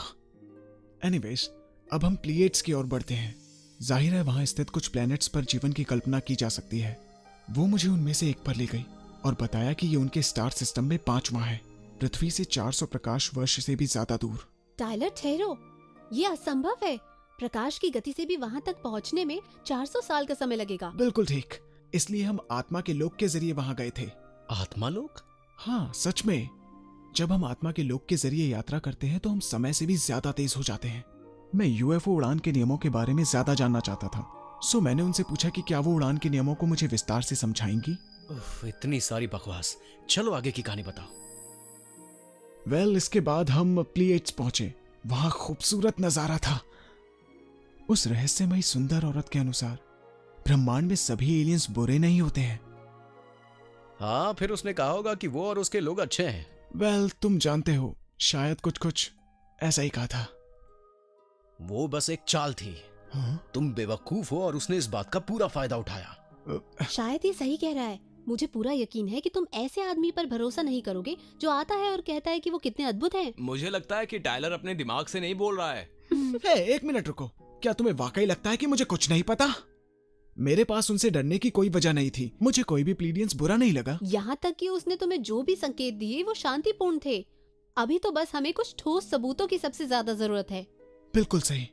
एनीवेज, अब हम प्लेट्स की ओर बढ़ते हैं। जाहिर है वहां स्थित कुछ प्लैनेट्स पर जीवन की कल्पना की जा सकती है। वो मुझे उनमें से एक पर ले गई और बताया कि ये उनके स्टार सिस्टम में 5वां है, पृथ्वी से 400 प्रकाश वर्ष से भी ज्यादा दूर। टाइलर ठहरो, ये असंभव है। प्रकाश की गति से भी वहाँ तक पहुँचने में 400 साल का समय लगेगा। बिल्कुल ठीक, इसलिए हम आत्मा के लोक के जरिए वहां गए थे। आत्मा लोक? हाँ सच में, जब हम आत्मा के लोक के जरिए यात्रा करते हैं तो हम समय से भी ज्यादा तेज हो जाते हैं। मैं यूएफओ उड़ान के नियमों के बारे में ज्यादा जानना चाहता था, सो मैंने उनसे पूछा कि क्या वो उड़ान के नियमों को मुझे विस्तार से समझाएंगी। इतनी सारी बकवास, चलो आगे की कहानी बताओ। वेल, इसके बाद हम प्लीएड्स पहुंचे। वहां खूबसूरत नजारा था। उस रहस्यमयी सुंदर औरत के अनुसार ब्रह्मांड में सभी एलियंस बुरे नहीं होते हैं। हाँ, फिर उसने कहा होगा कि वो और उसके लोग अच्छे हैं। वेल, तुम जानते हो, शायद कुछ ऐसा ही कहा था। वो बस एक चाल थी। हाँ? तुम बेवकूफ हो और उसने इस बात का पूरा फायदा उठाया। शायद ये सही कह रहा है। मुझे पूरा यकीन है कि तुम ऐसे आदमी पर भरोसा नहीं करोगे जो आता है और कहता है कि वो कितने अद्भुत हैं। मुझे लगता है कि टाइलर अपने दिमाग से नहीं बोल रहा है। एक मिनट रुको, क्या तुम्हें वाकई लगता है कि मुझे कुछ नहीं पता? मेरे पास उनसे डरने की कोई वजह नहीं थी। मुझे कोई भी प्लीडियंस बुरा नहीं लगा। यहाँ तक कि उसने तुम्हें जो भी संकेत दिए वो शांतिपूर्ण थे। अभी तो बस हमें कुछ ठोस सबूतों की सबसे ज्यादा जरूरत है। बिल्कुल सही।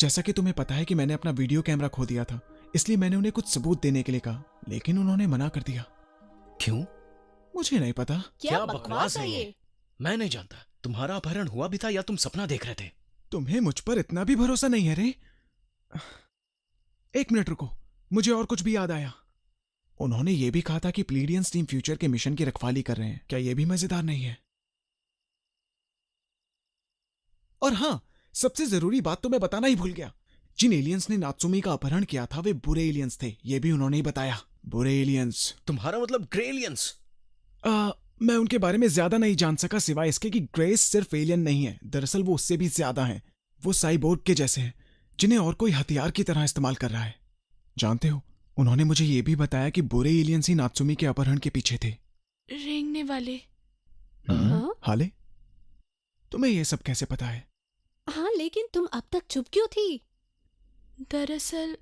जैसा कि तुम्हें पता है कि मैंने अपना वीडियो कैमरा खो दिया था, इसलिए मैंने उन्हें कुछ सबूत देने के लिए कहा, लेकिन उन्होंने मना कर दिया। क्यों? मुझे नहीं पता। क्या बकवास है ये? मैं नहीं जानता। तुम्हारा अपहरण हुआ भी था या तुम सपना देख रहे थे? तुम्हें मुझ पर इतना भी भरोसा नहीं है रे? एक मिनट रुको, मुझे और कुछ भी याद आया। उन्होंने ये भी कहा था कि प्लीडियंस टीम फ्यूचर के मिशन की रखवाली कर रहे हैं। क्या ये भी मजेदार नहीं है? और हाँ, सबसे जरूरी बात तो मैं बताना ही भूल गया। जिन एलियंस ने नात्सुमी का अपहरण किया था वे बुरे एलियंस थे। ये भी उन्होंने ही बताया। बुरे एलियंस? तुम्हारा मतलब ग्रे एलियंस? मैं उनके बारे में ज्यादा नहीं जान सका, सिवाय इसके कि ग्रेस सिर्फ एलियन नहीं है। दरअसल वो उससे भी ज्यादा हैं। वो साइबोर्ग के जैसे हैं, जिन्हें और कोई हथियार की तरह इस्तेमाल कर रहा है। जानते हो, उन्होंने मुझे ये भी बताया कि बुरे एलियंस ही नात्सुमी के अपहरण के पीछे थे। रेंगने वाले। हाले, तुम्हें ये सब कैसे पता है? हाँ, लेकिन तुम अब तक चुप क्यों थी? दरअसल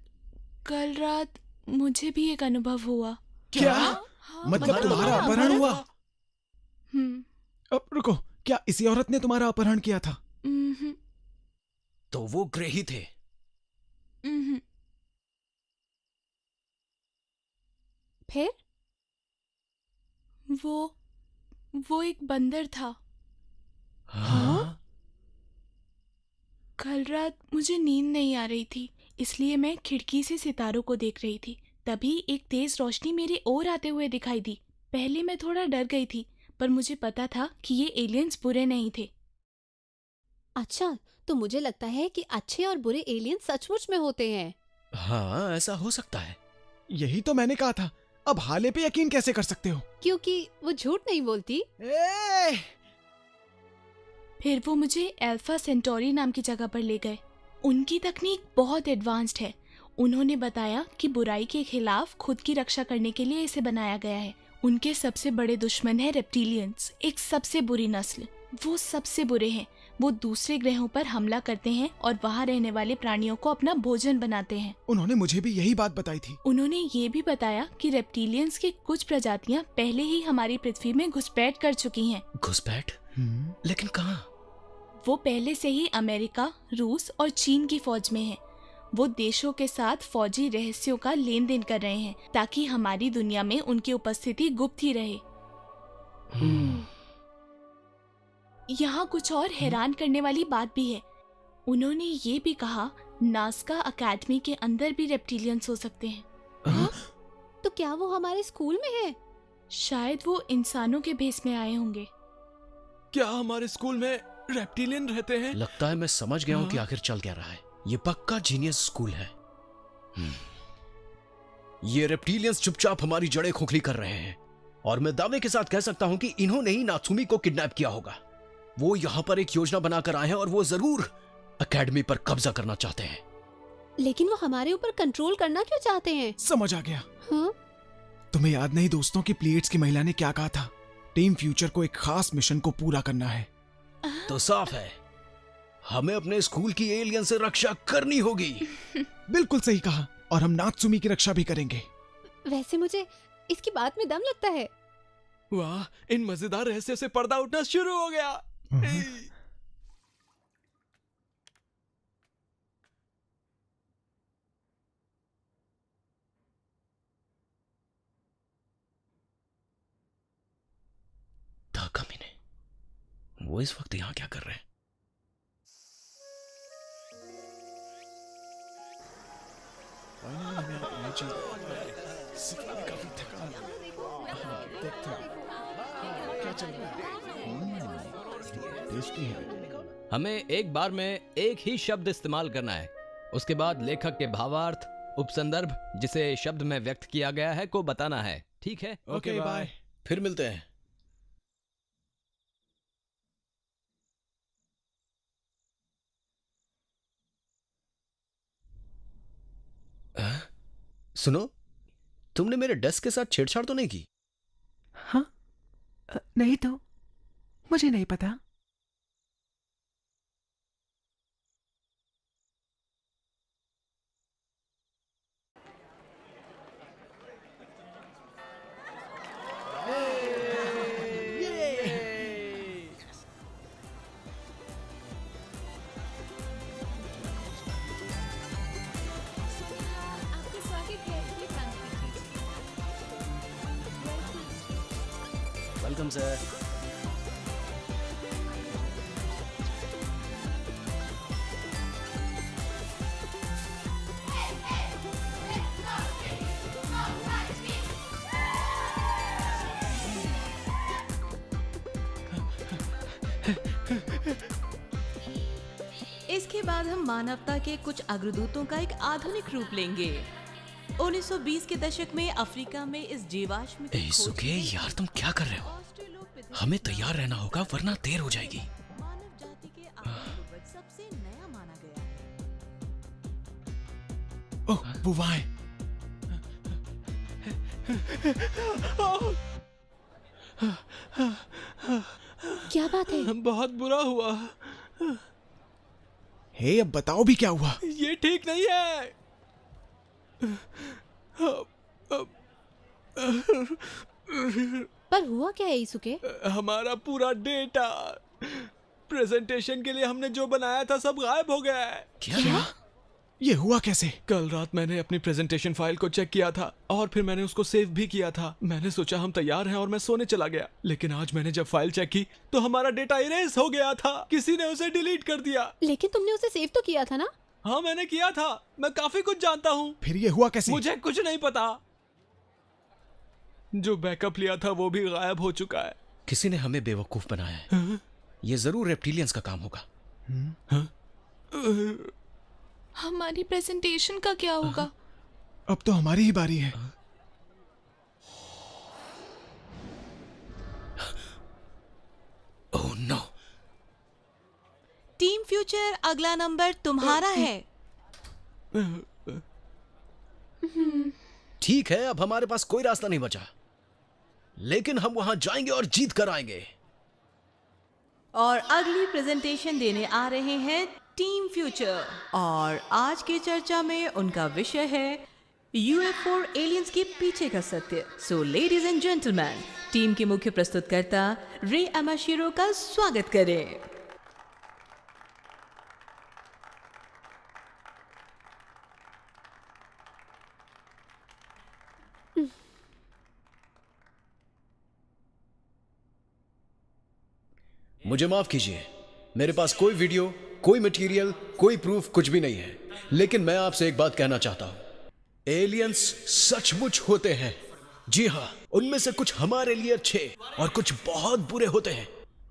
कल रात मुझे भी एक अनुभव हुआ। क्या? मतलब तुम्हारा अपहरण हुआ? अब रुको, क्या इसी औरत ने तुम्हारा अपहरण किया था? तो वो ग्रे ही थे। फिर? वो एक बंदर था। हाँ? कल रात मुझे नींद नहीं आ रही थी, इसलिए मैं खिड़की से सितारों को देख रही थी। तभी एक तेज रोशनी मेरी ओर आते हुए दिखाई दी। पहले मैं थोड़ा डर गई थी, पर मुझे पता था कि ये एलियंस बुरे नहीं थे। अच्छा, तो मुझे लगता है कि अच्छे और बुरे एलियंस सचमुच में होते हैं। हाँ, ऐसा हो सकता है। यही तो मैंने कहा था। अब हाले पे यकीन कैसे कर सकते हो? क्योंकि वो झूठ नहीं बोलती। फिर वो मुझे अल्फा सेंटोरी नाम की जगह पर ले गए। उनकी तकनीक बहुत एडवांस्ड है। उन्होंने बताया कि बुराई के खिलाफ खुद की रक्षा करने के लिए इसे बनाया गया है। उनके सबसे बड़े दुश्मन है रेप्टिलियंस, एक सबसे बुरी नस्ल। वो सबसे बुरे हैं। वो दूसरे ग्रहों पर हमला करते हैं और वहाँ रहने वाले प्राणियों को अपना भोजन बनाते हैं। उन्होंने मुझे भी यही बात बताई थी। उन्होंने ये भी बताया कि रेप्टिलियंस की कुछ प्रजातियां पहले ही हमारी पृथ्वी में घुसपैठ कर चुकी हैं। घुसपैठ? लेकिन कहाँ? वो पहले से ही अमेरिका, रूस और चीन की फौज में हैं। वो देशों के साथ फौजी रहस्यों का लेन देन कर रहे हैं ताकि हमारी दुनिया में उनकी उपस्थिति गुप्त ही रहे। यहाँ कुछ और हैरान करने वाली बात भी है। उन्होंने ये भी कहा नास्का अकेडमी के अंदर भी रेप्टिलियंस हो सकते हैं। तो क्या वो हमारे स्कूल में है? शायद वो इंसानों के भेस में आए होंगे। क्या हमारे स्कूल में रेप्टिलियन रहते हैं? लगता है मैं समझ गया हूँ कि आखिर चल क्या रहा है। ये पक्का जीनियस स्कूल है। ये रेप्टिलियंस चुपचाप हमारी जड़ें खोखली कर रहे हैं और मैं दावे के साथ कह सकता हूँ कि इन्होंने ही नात्सुमी को किडनैप किया होगा। वो यहाँ पर एक योजना बनाकर आए हैं और वो जरूर एकेडमी पर कब्जा करना चाहते हैं। लेकिन वो हमारे ऊपर कंट्रोल करना क्यों चाहते हैं? समझ आ गया। हाँ? तुम्हें याद नहीं दोस्तों की प्लीड्स की महिला ने क्या कहा था? टीम फ्यूचर को एक खास मिशन को पूरा करना है। तो साफ है, हमें अपने स्कूल की एलियन से रक्षा करनी होगी। बिल्कुल सही कहा। और हम नात्सुमी की रक्षा भी करेंगे। वैसे मुझे इसकी बात में दम लगता है। वाह, इन मजेदार रहस्यों से पर्दा उठना शुरू हो गया। ताकामिने, वो इस वक्त यहाँ क्या कर रहे हैं? हमें एक बार में एक ही शब्द इस्तेमाल करना है। उसके बाद लेखक के भावार्थ, उपसंदर्भ जिसे शब्द में व्यक्त किया गया है को बताना है। ठीक है? Okay, bye. फिर मिलते हैं। सुनो, तुमने मेरे डेस्क के साथ छेड़छाड़ तो नहीं की? हाँ, नहीं तो मुझे नहीं पता। Welcome sir. इसके बाद हम मानवता के कुछ अग्रदूतों का एक आधुनिक रूप लेंगे। 1920 के दशक में अफ्रीका में इस जीवाश्म की खोज सुके, यार तुम क्या कर रहे हो? हमें तैयार रहना होगा वरना देर हो जाएगी। मानव जाति के आदिपूर्वज सबसे नया माना गया है। ओह, वो वहाँ है। क्या बात है? बहुत बुरा हुआ। हे, अब बताओ भी क्या हुआ? ये ठीक नहीं है। पर हुआ क्या है ईसुके? हमारा पूरा डेटा, प्रेजेंटेशन के लिए हमने जो बनाया था सब गायब हो गया है। क्या? ये हुआ कैसे? कल रात मैंने अपनी प्रेजेंटेशन फाइल को चेक किया था और फिर मैंने उसको सेव भी किया था। मैंने सोचा हम तैयार हैं और मैं सोने चला गया, लेकिन आज मैंने जब फाइल चेक की तो हमारा डेटा इरेज हो गया था। किसी ने उसे डिलीट कर दिया। लेकिन तुमने उसे सेव तो किया था ना? हाँ, मैंने किया था। मैं काफी कुछ जानता हूँ। फिर ये हुआ कैसे? मुझे कुछ नहीं पता। जो बैकअप लिया था वो भी गायब हो चुका है। किसी ने हमें बेवकूफ बनाया है। ये जरूर रेप्टिलियंस का काम होगा। हमारी प्रेजेंटेशन का क्या होगा? अब तो हमारी ही बारी है। Oh no. टीम फ्यूचर, अगला नंबर तुम्हारा है। ठीक है, अब हमारे पास कोई रास्ता नहीं बचा, लेकिन हम वहां जाएंगे और जीत कर आएंगे। और अगली प्रेजेंटेशन देने आ रहे हैं टीम फ्यूचर, और आज की चर्चा में उनका विषय है यूएफओ एलियंस के पीछे का सत्य। So ladies and gentleman, team के मुख्य प्रस्तुतकर्ता रे अमाशिरो का स्वागत करें। मुझे माफ कीजिए, मेरे पास कोई वीडियो, कोई मटेरियल, कोई प्रूफ कुछ भी नहीं है, लेकिन मैं आपसे एक बात कहना चाहता हूं। एलियंस सचमुच होते हैं। जी हाँ, उनमें से कुछ हमारे लिए अच्छे और कुछ बहुत बुरे होते हैं।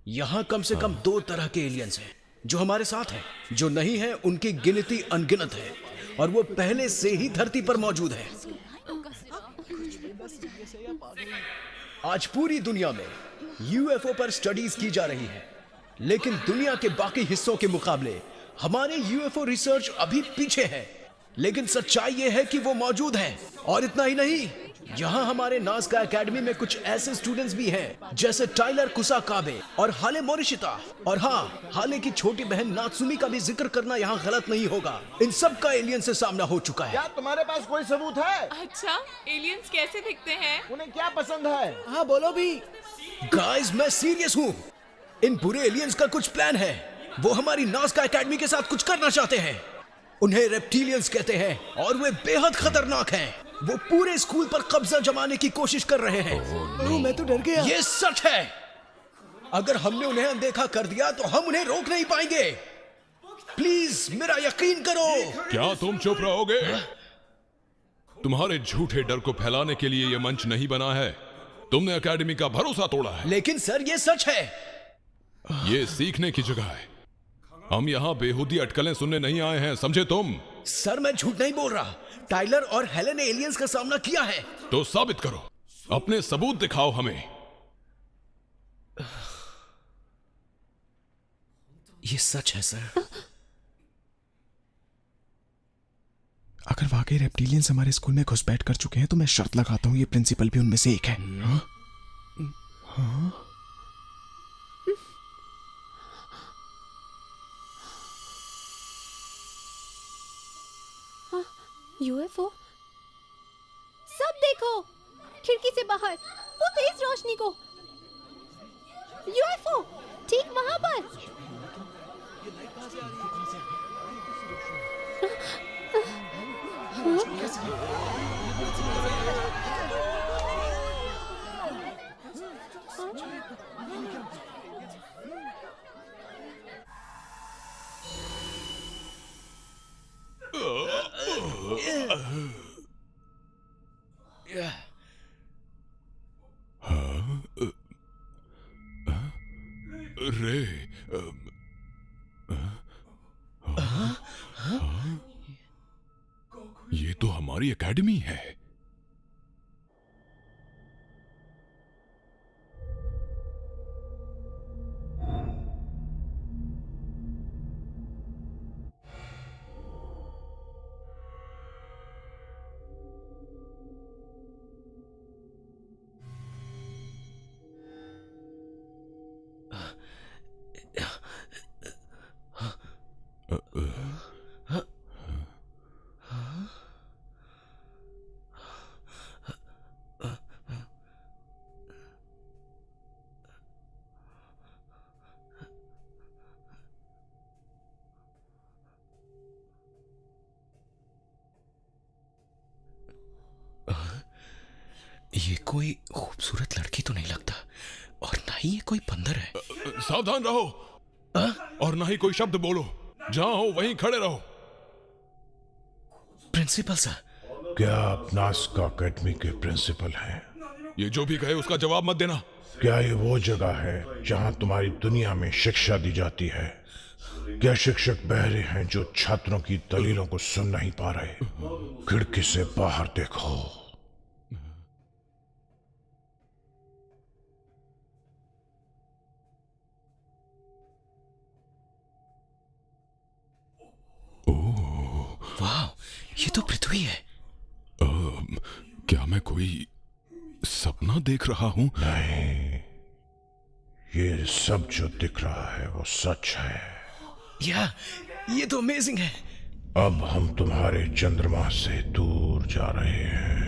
यहाँ कम से कम 2 तरह के एलियंस हैं जो हमारे साथ हैं। जो नहीं है उनकी गिनती अनगिनत है और वो पहले से ही धरती पर मौजूद है। आज पूरी दुनिया में यूएफओ पर स्टडीज की जा रही है, लेकिन दुनिया के बाकी हिस्सों के मुकाबले हमारे यूएफओ रिसर्च अभी पीछे है। लेकिन सच्चाई यह है कि वो मौजूद है, और इतना ही नहीं, यहाँ हमारे नाज़का एकेडमी में कुछ ऐसे स्टूडेंट्स भी हैं जैसे टाइलर कुसाकाबे और हाले मोरिशिता, और हाँ, हाले की छोटी बहन नात्सुमी का भी जिक्र करना यहाँ गलत नहीं होगा। इन सब का एलियन से सामना हो चुका है। क्या तुम्हारे पास कोई सबूत है? अच्छा, एलियंस कैसे दिखते हैं? उन्हें क्या पसंद है? हाँ बोलो भी। गाइस, मैं सीरियस हूँ। इन बुरे एलियंस का कुछ प्लान है। वो हमारी नाज़का एकेडमी के साथ कुछ करना चाहते हैं। उन्हें रेप्टिलियंस कहते हैं और वे बेहद खतरनाक हैं। वो पूरे स्कूल पर कब्जा जमाने की कोशिश कर रहे हैं। मैं तो डर गया। ये सच है। अगर हमने उन्हें अनदेखा कर दिया तो हम उन्हें रोक नहीं पाएंगे। प्लीज मेरा यकीन करो। क्या तुम चुप रहोगे? तुम्हारे झूठे डर को फैलाने के लिए यह मंच नहीं बना है। तुमने एकेडमी का भरोसा तोड़ा है। लेकिन सर, ये सच है। ये सीखने की जगह है। हम यहाँ बेहुदी अटकलें सुनने नहीं आए हैं, समझे तुम? सर, मैं झूठ नहीं बोल रहा। टाइलर और हेलेन ने एलियंस का सामना किया है। तो साबित करो, अपने सबूत दिखाओ हमें। ये सच है सर। अगर वाकई रेप्टिलियंस हमारे स्कूल में घुसपैठ कर चुके हैं तो मैं शर्त लगाता हूँ ये प्रिंसिपल भी उनमें से एक है। हाँ? हाँ? यूएफओ, सब देखो, खिड़की से बाहर वो तेज रोशनी को। यूएफओ ठीक वहां पर। रे, ये तो हमारी एकेडमी है। ये कोई खूबसूरत लड़की तो नहीं लगता, और ना ही ये कोई बंदर है। सावधान रहो। और ना ही कोई शब्द बोलो। जहां हो वहीं खड़े रहो। Principal sir. क्या आप नाज़का एकेडमी के प्रिंसिपल हैं? ये जो भी कहे उसका जवाब मत देना। क्या ये वो जगह है जहां तुम्हारी दुनिया में शिक्षा दी जाती है? क्या शिक्षक बहरे हैं जो छात्रों की दलीलों को सुन नहीं पा रहे? खिड़की से बाहर देखो। वाह, ये तो पृथ्वी है। क्या मैं कोई सपना देख रहा हूं? नहीं, ये सब जो दिख रहा है वो सच है। ये तो अमेजिंग है। अब हम तुम्हारे चंद्रमा से दूर जा रहे हैं।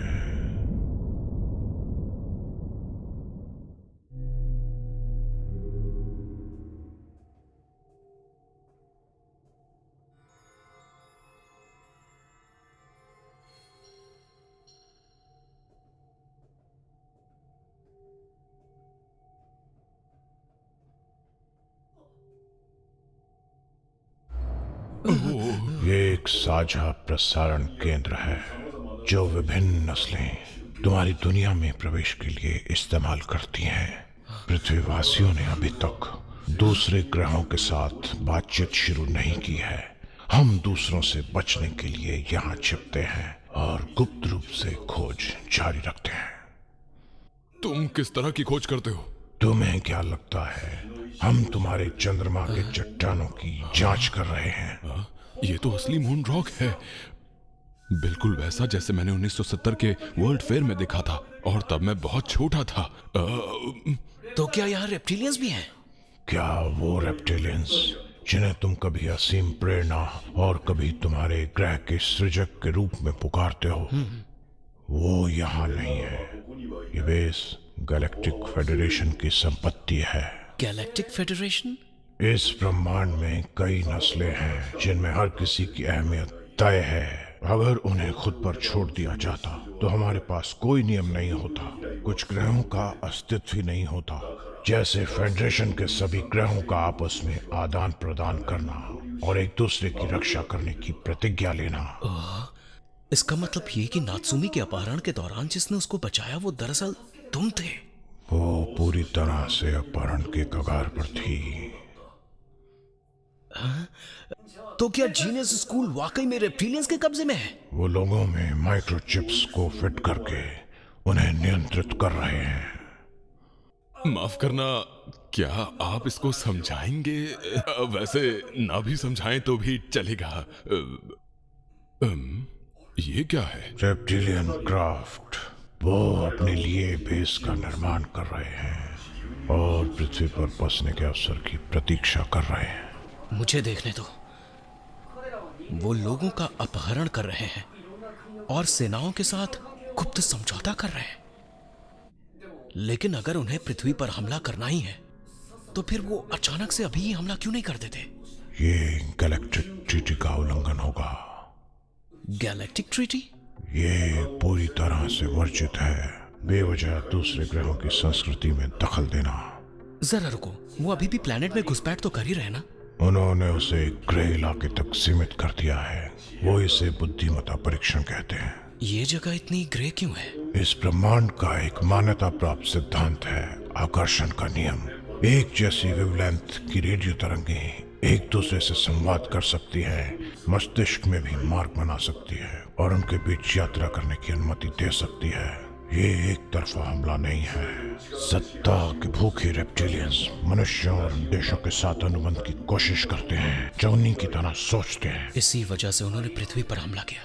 ये एक साझा प्रसारण केंद्र है जो विभिन्न नस्लें तुम्हारी दुनिया में प्रवेश के लिए इस्तेमाल करती हैं। पृथ्वीवासियों ने अभी तक दूसरे ग्रहों के साथ बातचीत शुरू नहीं की है। हम दूसरों से बचने के लिए यहाँ छिपते हैं और गुप्त रूप से खोज जारी रखते हैं। तुम किस तरह की खोज करते हो? तुम्हें क्या लगता है हम तुम्हारे चंद्रमा के चट्टानों की जांच कर रहे हैं? ये तो असली मून रॉक है। बिल्कुल वैसा जैसे मैंने 1970 के वर्ल्ड फेयर में देखा था, और तब मैं बहुत छोटा था। तो क्या यहाँ रेप्टिलियंस भी हैं? क्या वो रेप्टिलियंस जिन्हें तुम कभी असीम प्रेरणा और कभी तुम्हारे ग्रह के सृजक के रूप में पुकारते हो, वो यहाँ नहीं है। ये बेस गैलेक्टिक फेडरेशन की संपत्ति है। Galactic federation? इस ब्रह्मांड में कई नस्लें हैं जिनमें हर किसी की अहमियत तय है। अगर उन्हें खुद पर छोड़ दिया जाता तो हमारे पास कोई नियम नहीं होता, कुछ ग्रहों का अस्तित्व ही नहीं होता। जैसे फेडरेशन के सभी ग्रहों का आपस में आदान प्रदान करना और एक दूसरे की रक्षा करने की प्रतिज्ञा लेना। इसका मतलब ये कि नात्सुमी के अपहरण के दौरान जिसने उसको बचाया वो दरअसल तुम थे। वो पूरी तरह से अपहरण के कगार पर थी। तो क्या जीनियस स्कूल वाकई में रेप्टिलियंस के कब्जे में है? वो लोगों में माइक्रोचिप्स को फिट करके उन्हें नियंत्रित कर रहे हैं। माफ करना, क्या आप इसको समझाएंगे? वैसे ना भी समझाएं तो भी चलेगा। ये क्या है? Reptilian craft. वो अपने लिए बेस का निर्माण कर रहे हैं और पृथ्वी पर बसने के अवसर की प्रतीक्षा कर रहे हैं। मुझे देखने दो। वो लोगों का अपहरण कर रहे हैं और सेनाओं के साथ गुप्त समझौता कर रहे हैं। लेकिन अगर उन्हें पृथ्वी पर हमला करना ही है तो फिर वो अचानक से अभी ही हमला क्यों नहीं कर देते? ये गैलेक्टिक ट्रीटी का उल्लंघन होगा। Galactic treaty? ये पूरी तरह से वर्जित है। बेवजह दूसरे ग्रहों की संस्कृति में दखल देना। जरा रुको, वो अभी भी प्लेनेट में घुसपैठ तो कर ही रहे ना? उन्होंने उसे ग्रे इलाके तक सीमित कर दिया है। वो इसे बुद्धिमत्ता परीक्षण कहते हैं। ये जगह इतनी ग्रे क्यों है? इस ब्रह्मांड का एक मान्यता प्राप्त सिद्धांत है, आकर्षण का नियम। एक जैसी वेवलेंथ की रेडियो तरंगें एक दूसरे से संवाद कर सकती है, मस्तिष्क में भी मार्ग बना सकती है और उनके बीच यात्रा करने की अनुमति दे सकती है। ये एक तरफा हमला नहीं है। सत्ता के भूखे रेप्टिलियंस मनुष्यों और देशों के साथ अनुबंध की कोशिश करते हैं जो उन्हीं की तरह सोचते हैं। इसी वजह से उन्होंने पृथ्वी पर हमला किया।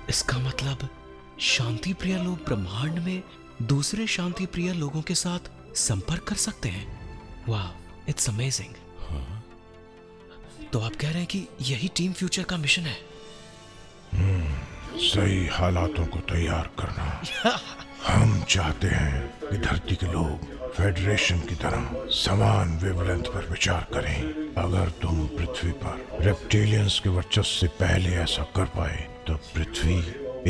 इसका मतलब शांति प्रिय लोग ब्रह्मांड में दूसरे शांति प्रिय लोगों के साथ संपर्क कर सकते हैं। वाह, इट्स अमेजिंग। तो आप कह रहे हैं कि यही टीम फ्यूचर का मिशन है? सही हालातों को तैयार करना। हम चाहते हैं कि धरती के लोग फेडरेशन की तरह समान वेवलेंथ पर विचार करें। अगर तुम पृथ्वी पर रेप्टिलियंस के वर्चस्व से पहले ऐसा कर पाए तो पृथ्वी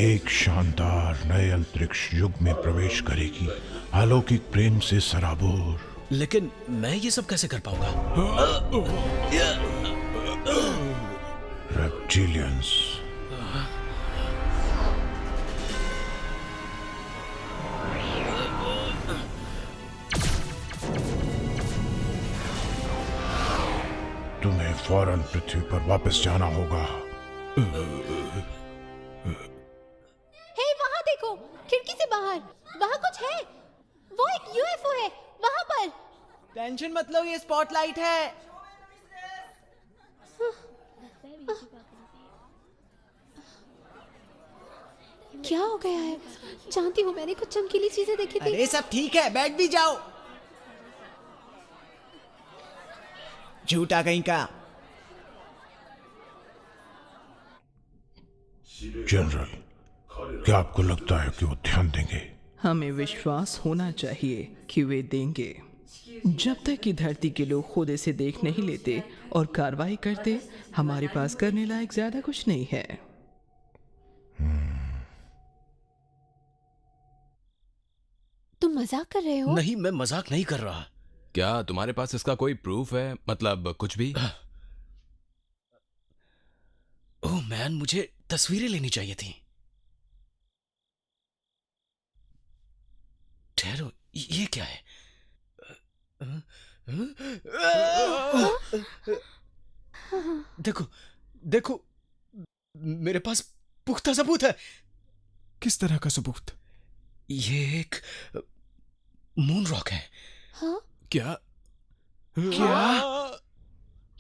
एक शानदार नए अंतरिक्ष युग में प्रवेश करेगी, अलौकिक प्रेम से सराबोर। लेकिन मैं ये सब कैसे कर पाऊंगा? रेप्टिलियंस तुम्हें फौरन पृथ्वी पर वापस जाना होगा। हे, वहाँ देखो, खिड़की से बाहर, वहाँ कुछ है। वो एक यूएफओ है, वहाँ पर। टेंशन मत लो, ये स्पॉटलाइट है। क्या हो गया है? जानती हूँ, मैंने कुछ चमकीली चीजें देखी थी। अरे सब ठीक है, बैठ भी जाओ। झूठा कहीं का। जनरल, क्या आपको लगता है कि वो ध्यान देंगे? हमें विश्वास होना चाहिए कि वे देंगे। जब तक कि धरती के लोग खुद इसे देख नहीं लेते और कार्रवाई करते, हमारे पास करने लायक ज्यादा कुछ नहीं है। तुम मजाक कर रहे हो? नहीं, मैं मजाक नहीं कर रहा। क्या तुम्हारे पास इसका कोई प्रूफ है? मतलब कुछ भी? ओह मैन, मुझे तस्वीरें लेनी चाहिए थी। ठहरो, ये क्या है? देखो देखो, मेरे पास पुख्ता सबूत है। किस तरह का सबूत? ये एक मून रॉक है। हाँ? क्या?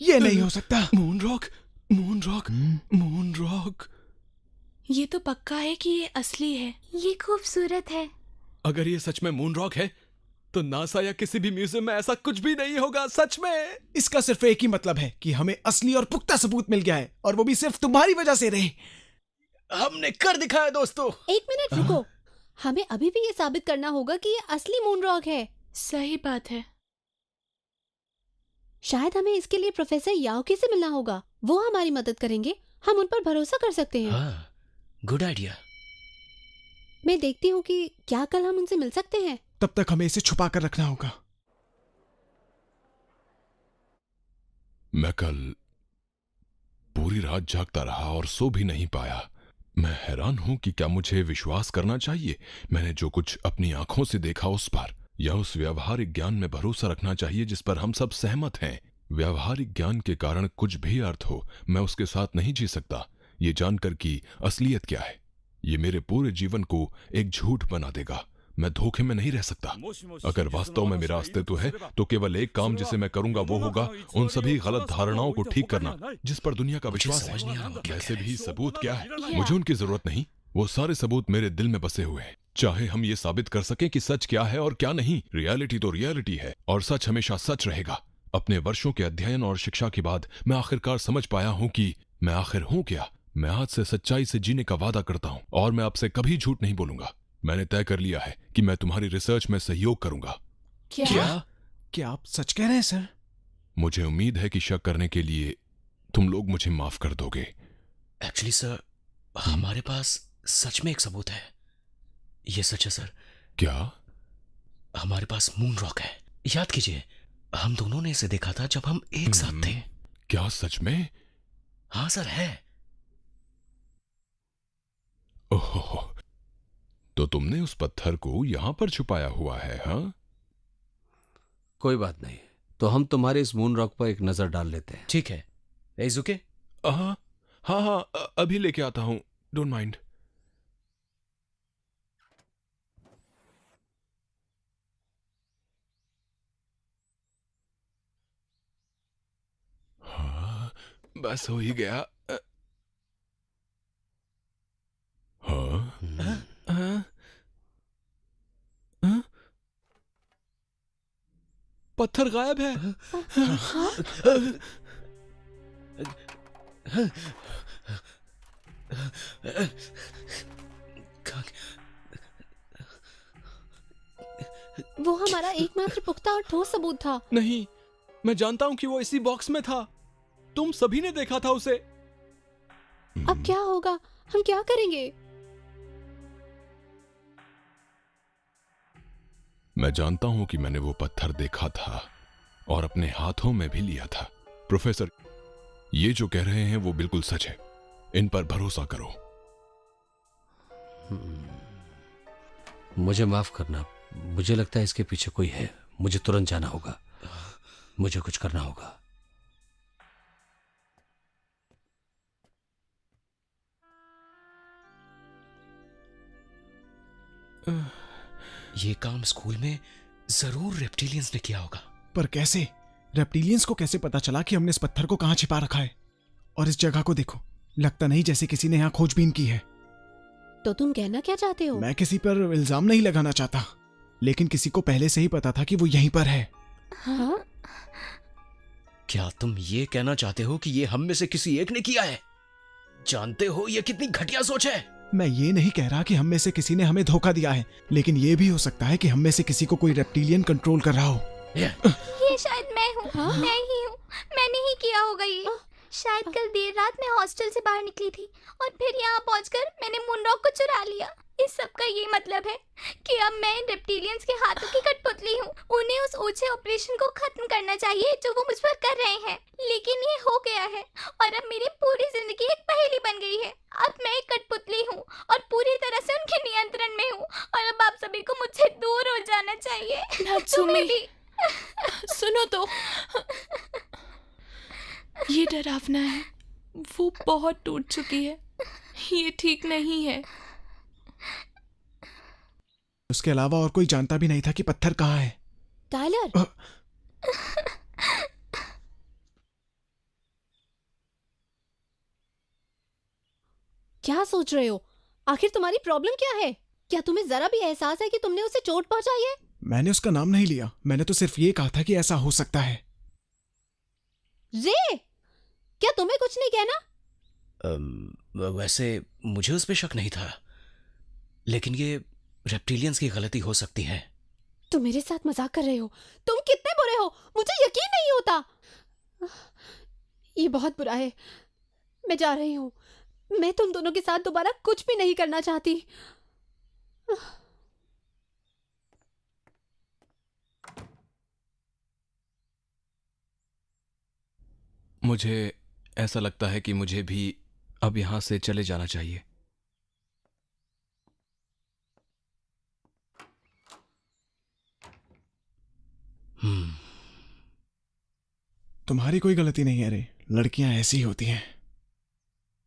ये नहीं हो सकता। Moon rock, moon rock, moon rock. ये तो पक्का है कि ये असली है। ये खूबसूरत है। अगर ये सच में मून रॉक है तो नासा या किसी भी म्यूजियम में ऐसा कुछ भी नहीं होगा, सच में। इसका सिर्फ एक ही मतलब है कि हमें असली और पुख्ता सबूत मिल गया है, और वो भी सिर्फ तुम्हारी वजह से रहे। हमने कर दिखाया दोस्तों। एक मिनट रुको, हमें अभी भी ये साबित करना होगा कि ये असली मून रॉक है। सही बात है। शायद हमें इसके लिए प्रोफेसर याओकी से मिलना होगा, वो हमारी मदद करेंगे। हम उन पर भरोसा कर सकते हैं। हाँ, गुड आइडिया। मैं देखती हूँ कि क्या कल हम उनसे मिल सकते हैं। तब तक हमें इसे छुपा कर रखना होगा। मैं कल पूरी रात जागता रहा और सो भी नहीं पाया। मैं हैरान हूं कि क्या मुझे विश्वास करना चाहिए मैंने जो कुछ अपनी आंखों से देखा उस पर, या उस व्यावहारिक ज्ञान में भरोसा रखना चाहिए जिस पर हम सब सहमत हैं। व्यावहारिक ज्ञान के कारण कुछ भी अर्थ हो, मैं उसके साथ नहीं जी सकता, ये जानकर कि असलियत क्या है। ये मेरे पूरे जीवन को एक झूठ बना देगा। मैं धोखे में नहीं रह सकता। अगर वास्तव में मेरा अस्तित्व है तो केवल एक काम जिसे मैं करूंगा वो होगा उन सभी गलत धारणाओं को ठीक करना जिस पर दुनिया का विश्वास है। वैसे भी सबूत क्या है, मुझे उनकी जरूरत नहीं। वो सारे सबूत मेरे दिल में बसे हुए हैं। चाहे हम ये साबित कर सकें कि सच क्या है और क्या नहीं, रियलिटी तो रियलिटी है और सच हमेशा सच रहेगा। अपने वर्षों के अध्ययन और शिक्षा के बाद मैं आखिरकार समझ पाया हूं कि मैं आखिर हूं क्या। मैं आज से सच्चाई से जीने का वादा करता हूं और मैं आपसे कभी झूठ नहीं बोलूंगा। मैंने तय कर लिया है कि मैं तुम्हारी रिसर्च में सहयोग करूंगा। क्या आप सच कह रहे हैं सर? मुझे उम्मीद है कि शक करने के लिए तुम लोग मुझे माफ कर दोगे। एक्चुअली सर, हमारे पास सच में एक सबूत है। ये सच है सर। क्या? हमारे पास मून रॉक है। याद कीजिए, हम दोनों ने इसे देखा था जब हम एक साथ थे। क्या सच में? हाँ सर, है। ओहो, तो तुमने उस पत्थर को यहां पर छुपाया हुआ है? हाँ, कोई बात नहीं, तो हम तुम्हारे इस मून रॉक पर एक नजर डाल लेते हैं। ठीक है एजुके। हाँ हाँ हाँ, अभी लेके आता हूं, डोंट माइंड। हाँ, बस हो ही गया। हाँ, पत्थर गायब है। वो हमारा एकमात्र पुख्ता और ठोस सबूत था। नहीं, मैं जानता हूं कि वो इसी बॉक्स में था। तुम सभी ने देखा था उसे। अब क्या होगा? हम क्या करेंगे? मैं जानता हूं कि मैंने वो पत्थर देखा था और अपने हाथों में भी लिया था। प्रोफेसर, ये जो कह रहे हैं वो बिल्कुल सच है। इन पर भरोसा करो। मुझे माफ करना, मुझे लगता है इसके पीछे कोई है। मुझे तुरंत जाना होगा, मुझे कुछ करना होगा। ये काम स्कूल में जरूर रेप्टिलियंस ने किया होगा। पर कैसे? रेप्टिलियंस को कैसे पता चला कि हमने इस पत्थर को कहां छिपा रखा है? और इस जगह को देखो, लगता नहीं जैसे किसी ने यहाँ खोजबीन की है। तो तुम कहना क्या चाहते हो? मैं किसी पर इल्जाम नहीं लगाना चाहता, लेकिन किसी को पहले से ही पता था कि वो यहीं पर है। हाँ? क्या तुम ये कहना चाहते हो कि ये हम में से किसी एक ने किया है? जानते हो ये कितनी घटिया सोच है। मैं ये नहीं कह रहा कि हम में से किसी ने हमें धोखा दिया है, लेकिन ये भी हो सकता है कि हम में से किसी को कोई रेप्टिलियन कंट्रोल कर रहा हो। ये शायद मैं हूँ। मैं ही हूँ। मैंने ही किया होगा ये। शायद कल देर रात मैं हॉस्टल से बाहर निकली थी और फिर यहाँ पहुँचकर मैंने मून रॉक को चुरा लिया। इस सब का ये मतलब है कि अब मैं रेप्टिलियंस के हाथों की कठपुतली हूँ। उन्हें उस ओछे ऑपरेशन को खत्म करना चाहिए जो वो मुझ पर कर रहे हैं, लेकिन ये हो गया है और अब मेरी पूरी जिंदगी एक पहेली बन गई है। अब मैं एक कठपुतली हूँ और पूरी तरह से उनके नियंत्रण में हूँ और अब आप सभी को मुझसे दूर हो जाना चाहिए। तुम्हें भी। सुनो तो, ये डरावना है। वो बहुत टूट चुकी है। ये ठीक नहीं है। उसके अलावा और कोई जानता भी नहीं था कि पत्थर कहाँ है। टाइलर, क्या सोच रहे हो? आखिर तुम्हारी प्रॉब्लम क्या है? क्या तुम्हें जरा भी एहसास है कि तुमने उसे चोट पहुंचाई है? मैंने उसका नाम नहीं लिया, मैंने तो सिर्फ ये कहा था कि ऐसा हो सकता है। रे, क्या तुम्हें कुछ नहीं कहना? वैसे मुझे उस पे शक नहीं था, लेकिन ये रेप्टिलियंस की गलती हो सकती है। तुम मेरे साथ मजाक कर रहे हो? तुम कितने बुरे हो, मुझे यकीन नहीं होता। ये बहुत बुरा है। मैं जा रही हूँ। मैं तुम दोनों के साथ दोबारा कुछ भी नहीं करना चाहती। मुझे ऐसा लगता है कि मुझे भी अब यहाँ से चले जाना चाहिए। तुम्हारी कोई गलती नहीं है रे, लड़कियां ऐसी ही होती हैं।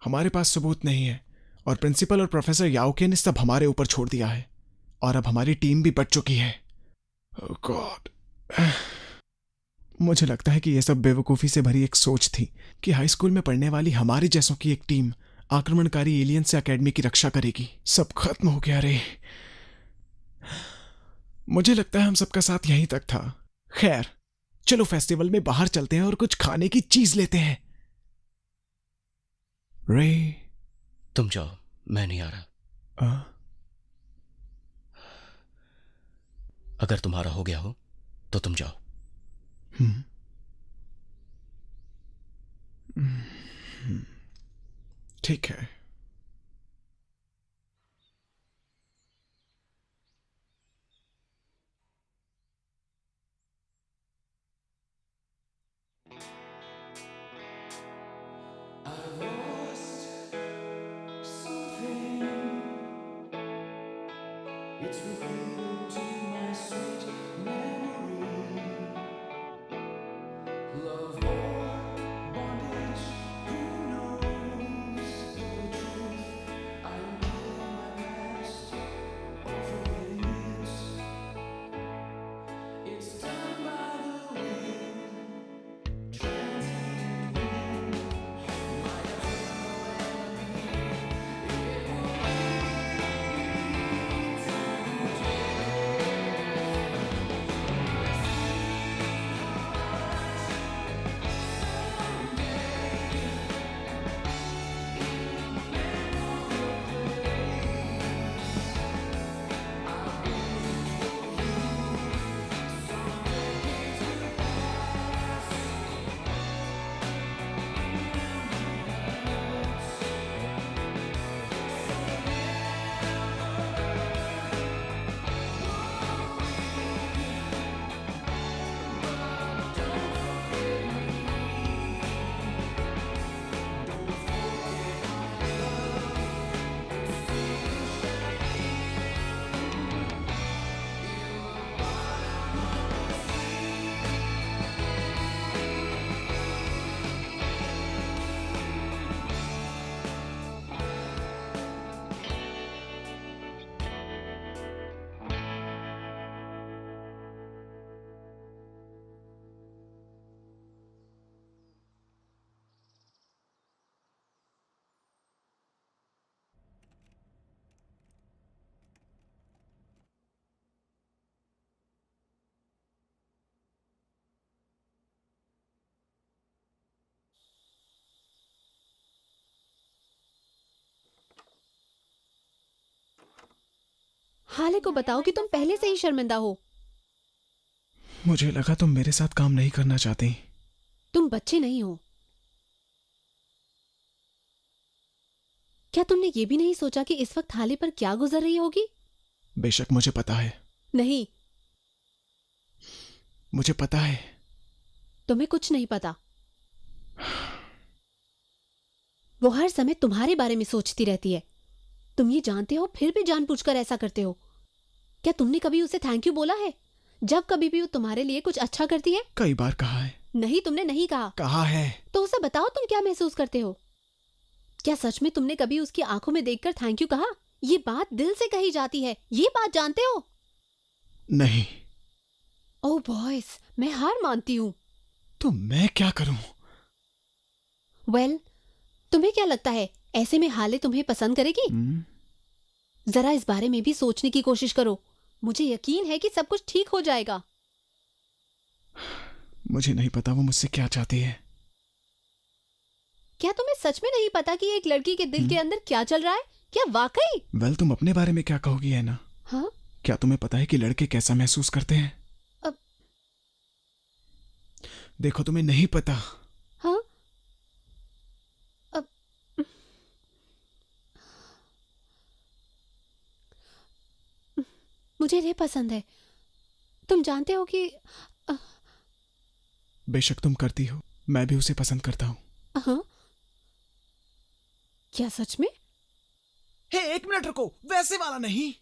हमारे पास सबूत नहीं है और प्रिंसिपल और प्रोफेसर याओके ने सब हमारे ऊपर छोड़ दिया है और अब हमारी टीम भी बच चुकी है। ओह गॉड, मुझे लगता है कि यह सब बेवकूफ़ी से भरी एक सोच थी कि हाई स्कूल में पढ़ने वाली हमारे जैसों की एक टीम आक्रमणकारी एलियन से एकेडमी की रक्षा करेगी। सब खत्म हो गया रे। मुझे लगता है हम सबका साथ यहीं तक था। खैर, चलो फेस्टिवल में बाहर चलते हैं और कुछ खाने की चीज लेते हैं। रे, तुम जाओ, मैं नहीं आ रहा। अगर तुम्हारा हो गया हो तो तुम जाओ। ठीक है। हाले को बताओ कि तुम पहले से ही शर्मिंदा हो। मुझे लगा तुम मेरे साथ काम नहीं करना चाहती। तुम बच्चे नहीं हो। क्या तुमने ये भी नहीं सोचा कि इस वक्त हाले पर क्या गुजर रही होगी? बेशक मुझे पता है। नहीं, मुझे पता है। तुम्हें कुछ नहीं पता। वो हर समय तुम्हारे बारे में सोचती रहती है। तुम ये जानते हो फिर भी जानबूझकर ऐसा करते हो। क्या तुमने कभी उसे थैंक यू बोला है जब कभी भी वो तुम्हारे लिए कुछ अच्छा करती है? कई बार कहा है। नहीं, तुमने नहीं कहा। कहा है। तो उसे बताओ तुम क्या महसूस करते हो। क्या सच में तुमने कभी उसकी आंखों में देखकर थैंक यू कहा? ये बात दिल से कही जाती है, ये बात जानते हो? नहीं। ओह बॉयज, मैं हार मानती हूँ। तो मैं क्या करूं? वेल, तुम्हें क्या लगता है ऐसे में हाले तुम्हें पसंद करेगी? जरा इस बारे में भी सोचने की कोशिश करो। मुझे यकीन है कि सब कुछ ठीक हो जाएगा। मुझे नहीं पता वो मुझसे क्या चाहती है। क्या तुम्हें सच में नहीं पता कि एक लड़की के दिल के अंदर क्या चल रहा है? क्या वाकई? वेल, तुम अपने बारे में क्या कहोगी है ना? हाँ? क्या तुम्हें पता है कि लड़के कैसा महसूस करते हैं? अब देखो, तुम्हें नहीं पता। हाँ? अब मुझे रे पसंद है। तुम जानते हो कि बेशक तुम करती हो, मैं भी उसे पसंद करता हूँ। हाँ? क्या सच में? हे, एक मिनट रुको, वैसे वाला नहीं।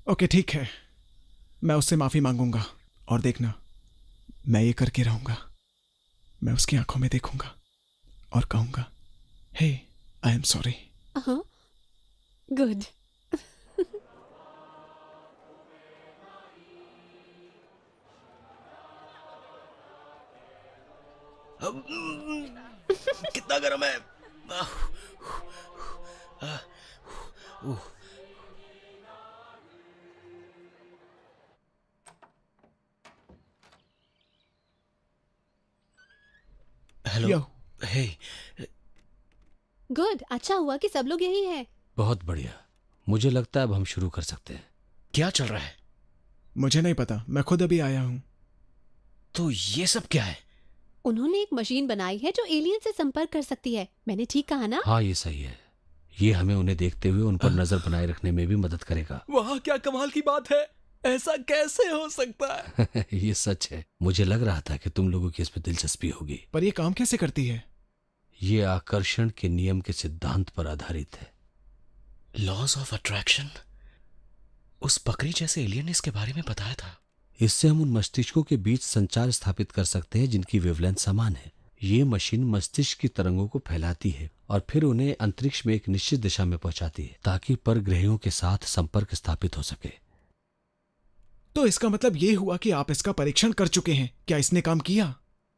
ओके, ठीक है, मैं उससे माफी मांगूंगा और देखना, मैं ये करके रहूंगा। मैं उसकी आंखों में देखूंगा और कहूंगा, हे, आई एम सॉरी। गुड। कितना गर्म है। हेलो। हे। गुड, अच्छा हुआ कि सब लोग यही हैं। बहुत बढ़िया, मुझे लगता है अब हम शुरू कर सकते हैं। क्या चल रहा है? मुझे नहीं पता, मैं खुद अभी आया हूं। तो ये सब क्या है? उन्होंने एक मशीन बनाई है जो एलियन से संपर्क कर सकती है। मैंने ठीक कहा ना? हाँ, ये सही है। ये हमें उन्हें देखते हुए उन पर नजर बनाए रखने में भी मदद करेगा। वाह, क्या कमाल की बात है। ऐसा कैसे हो सकता है? ये सच है। मुझे लग रहा था कि तुम लोगों की इसमें दिलचस्पी होगी। पर ये काम कैसे करती है? ये आकर्षण के नियम के सिद्धांत पर आधारित है। Laws of attraction. उस बकरी जैसे एलियन ने इसके बारे में बताया था। इससे हम उन मस्तिष्कों के बीच संचार स्थापित कर सकते हैं जिनकी वेवलेंथ समान है। ये मशीन मस्तिष्क की तरंगों को फैलाती है और फिर उन्हें अंतरिक्ष में एक निश्चित दिशा में पहुंचाती है ताकि परग्रहियों के साथ संपर्क स्थापित हो सके। तो इसका मतलब ये हुआ कि आप इसका परीक्षण कर चुके हैं। क्या इसने काम किया?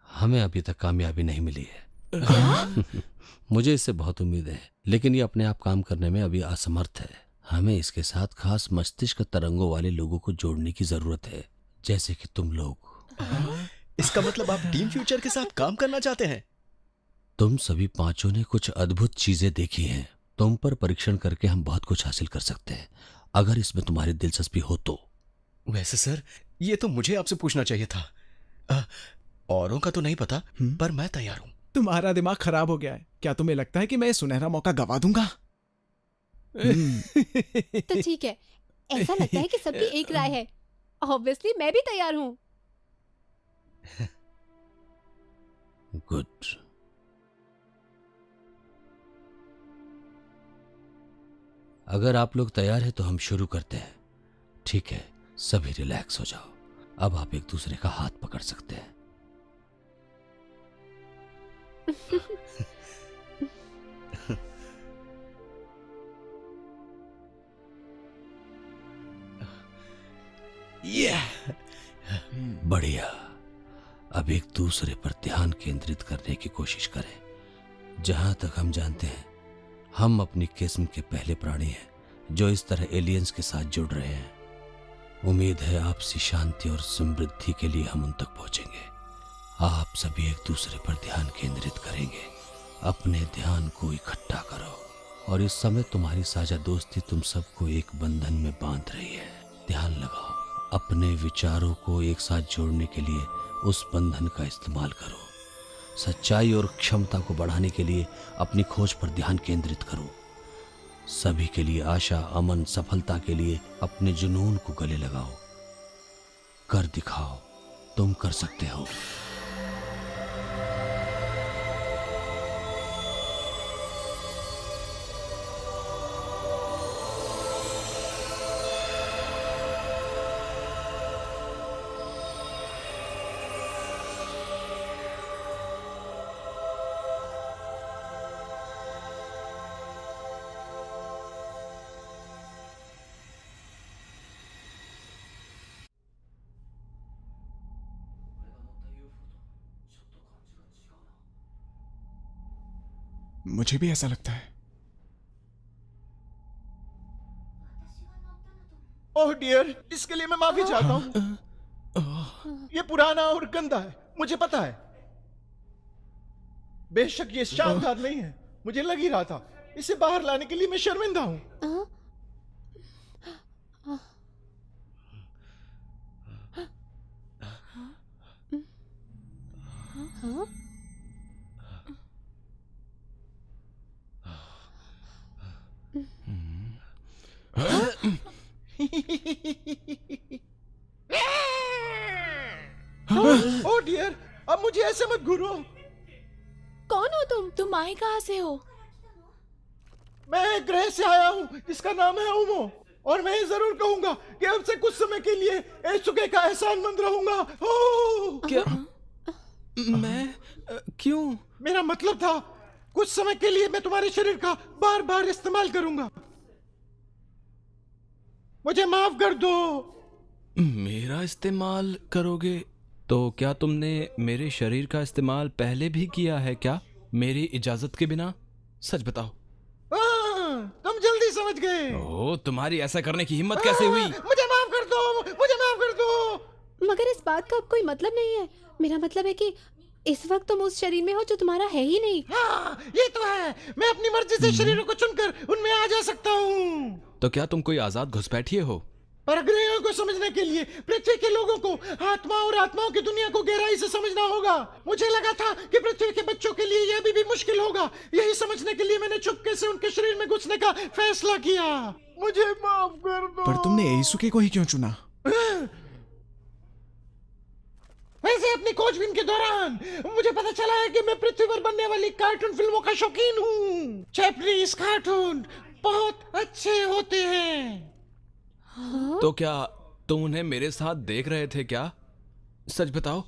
हमें अभी तक कामयाबी नहीं मिली है। मुझे इससे बहुत उम्मीद है, लेकिन ये अपने आप काम करने में अभी असमर्थ है। हमें इसके साथ खास मस्तिष्क तरंगों वाले लोगों को जोड़ने की जरूरत है, जैसे कि तुम लोग। इसका मतलब आप टीम फ्यूचर के साथ काम करना चाहते हैं? तुम सभी पांचों ने कुछ अद्भुत चीजें देखी हैं। तुम पर परीक्षण करके हम बहुत कुछ हासिल कर सकते हैं, अगर इसमें तुम्हारी दिलचस्पी हो तो। वैसे सर, ये तो मुझे आपसे पूछना चाहिए था। औरों का तो नहीं पता, पर मैं तैयार हूं। तुम्हारा दिमाग खराब हो गया है। क्या तुम्हें लगता है कि मैं ये सुनहरा मौका गवा दूंगा? तो ठीक है, ऐसा लगता है कि सबकी एक राय है। ऑब्वियसली मैं भी तैयार हूँ। गुड। अगर आप लोग तैयार हैं तो हम शुरू करते हैं। ठीक है, सभी रिलैक्स हो जाओ। अब आप एक दूसरे का हाथ पकड़ सकते हैं। बढ़िया। अब एक दूसरे पर ध्यान केंद्रित करने की कोशिश करें। जहां तक हम जानते हैं, हम अपनी किस्म के पहले प्राणी हैं जो इस तरह एलियंस के साथ जुड़ रहे हैं। उम्मीद है आपसी शांति और समृद्धि के लिए हम उन तक पहुंचेंगे। आप सभी एक दूसरे पर ध्यान केंद्रित करेंगे। अपने ध्यान को इकट्ठा करो और इस समय तुम्हारी साझा दोस्ती तुम सबको एक बंधन में बांध रही है। ध्यान लगाओ। अपने विचारों को एक साथ जोड़ने के लिए उस बंधन का इस्तेमाल करो। सच्चाई और क्षमता को बढ़ाने के लिए अपनी खोज पर ध्यान केंद्रित करो। सभी के लिए आशा, अमन, सफलता के लिए अपने जुनून को गले लगाओ। कर दिखाओ, तुम कर सकते हो। मुझे भी ऐसा लगता है। ओह डियर, इसके लिए मैं माफी चाहता हूँ। ये पुराना और गंदा है, मुझे पता है। बेशक ये शानदार नहीं है, मुझे लग ही रहा था। इसे बाहर लाने के लिए मैं शर्मिंदा हूँ। ओह डियर, अब मुझे ऐसे मत घूरो। कौन हो तुम आए कहाँ से हो? मैं एक ग्रह से आया हूँ जिसका नाम है ओमो, और मैं ये जरूर कहूंगा कि अब से कुछ समय के लिए एसुके का एहसानमंद रहूंगा। क्या? मैं क्यों? मेरा मतलब था कुछ समय के लिए मैं तुम्हारे शरीर का बार बार इस्तेमाल करूंगा। मुझे माफ कर दो। मेरा इस्तेमाल करोगे? तो क्या तुमने मेरे शरीर का इस्तेमाल पहले भी किया है क्या, मेरी इजाजत के बिना? सच बताओ। तुम जल्दी समझ गए। ओह, तुम्हारी ऐसा करने की हिम्मत कैसे हुई? मुझे माफ कर दो, मुझे माफ कर दो। मगर इस बात का अब कोई मतलब नहीं है। मेरा मतलब है कि इस वक्त तुम उस शरीर में हो जो तुम्हारा है ही नहीं। हाँ, ये तो है। मैं अपनी मर्जी से शरीरों को चुनकर उनमें आ जा सकता हूँ। तो क्या तुम कोई आजाद घुसपैठिए हो? परग्रहियों को समझने के लिए पृथ्वी के लोगों को आत्मा और आत्माओं की दुनिया को गहराई से समझना होगा। मुझे लगा था कि पृथ्वी के बच्चों के लिए यह भी मुश्किल होगा। यही समझने के लिए मैंने चुपके से उनके शरीर में घुसने का फैसला किया। मुझे माफ कर दो। पर तुमने एसुके को ही क्यों चुना? वैसे अपनी खोजबीन के दौरान मुझे पता चला है कि मैं पृथ्वी पर बनने वाली कार्टून फिल्मों का शौकीन हूँ। जैपनीज कार्टून बहुत अच्छे होते हैं। तो क्या तुम उन्हें मेरे साथ देख रहे थे क्या? सच बताओ।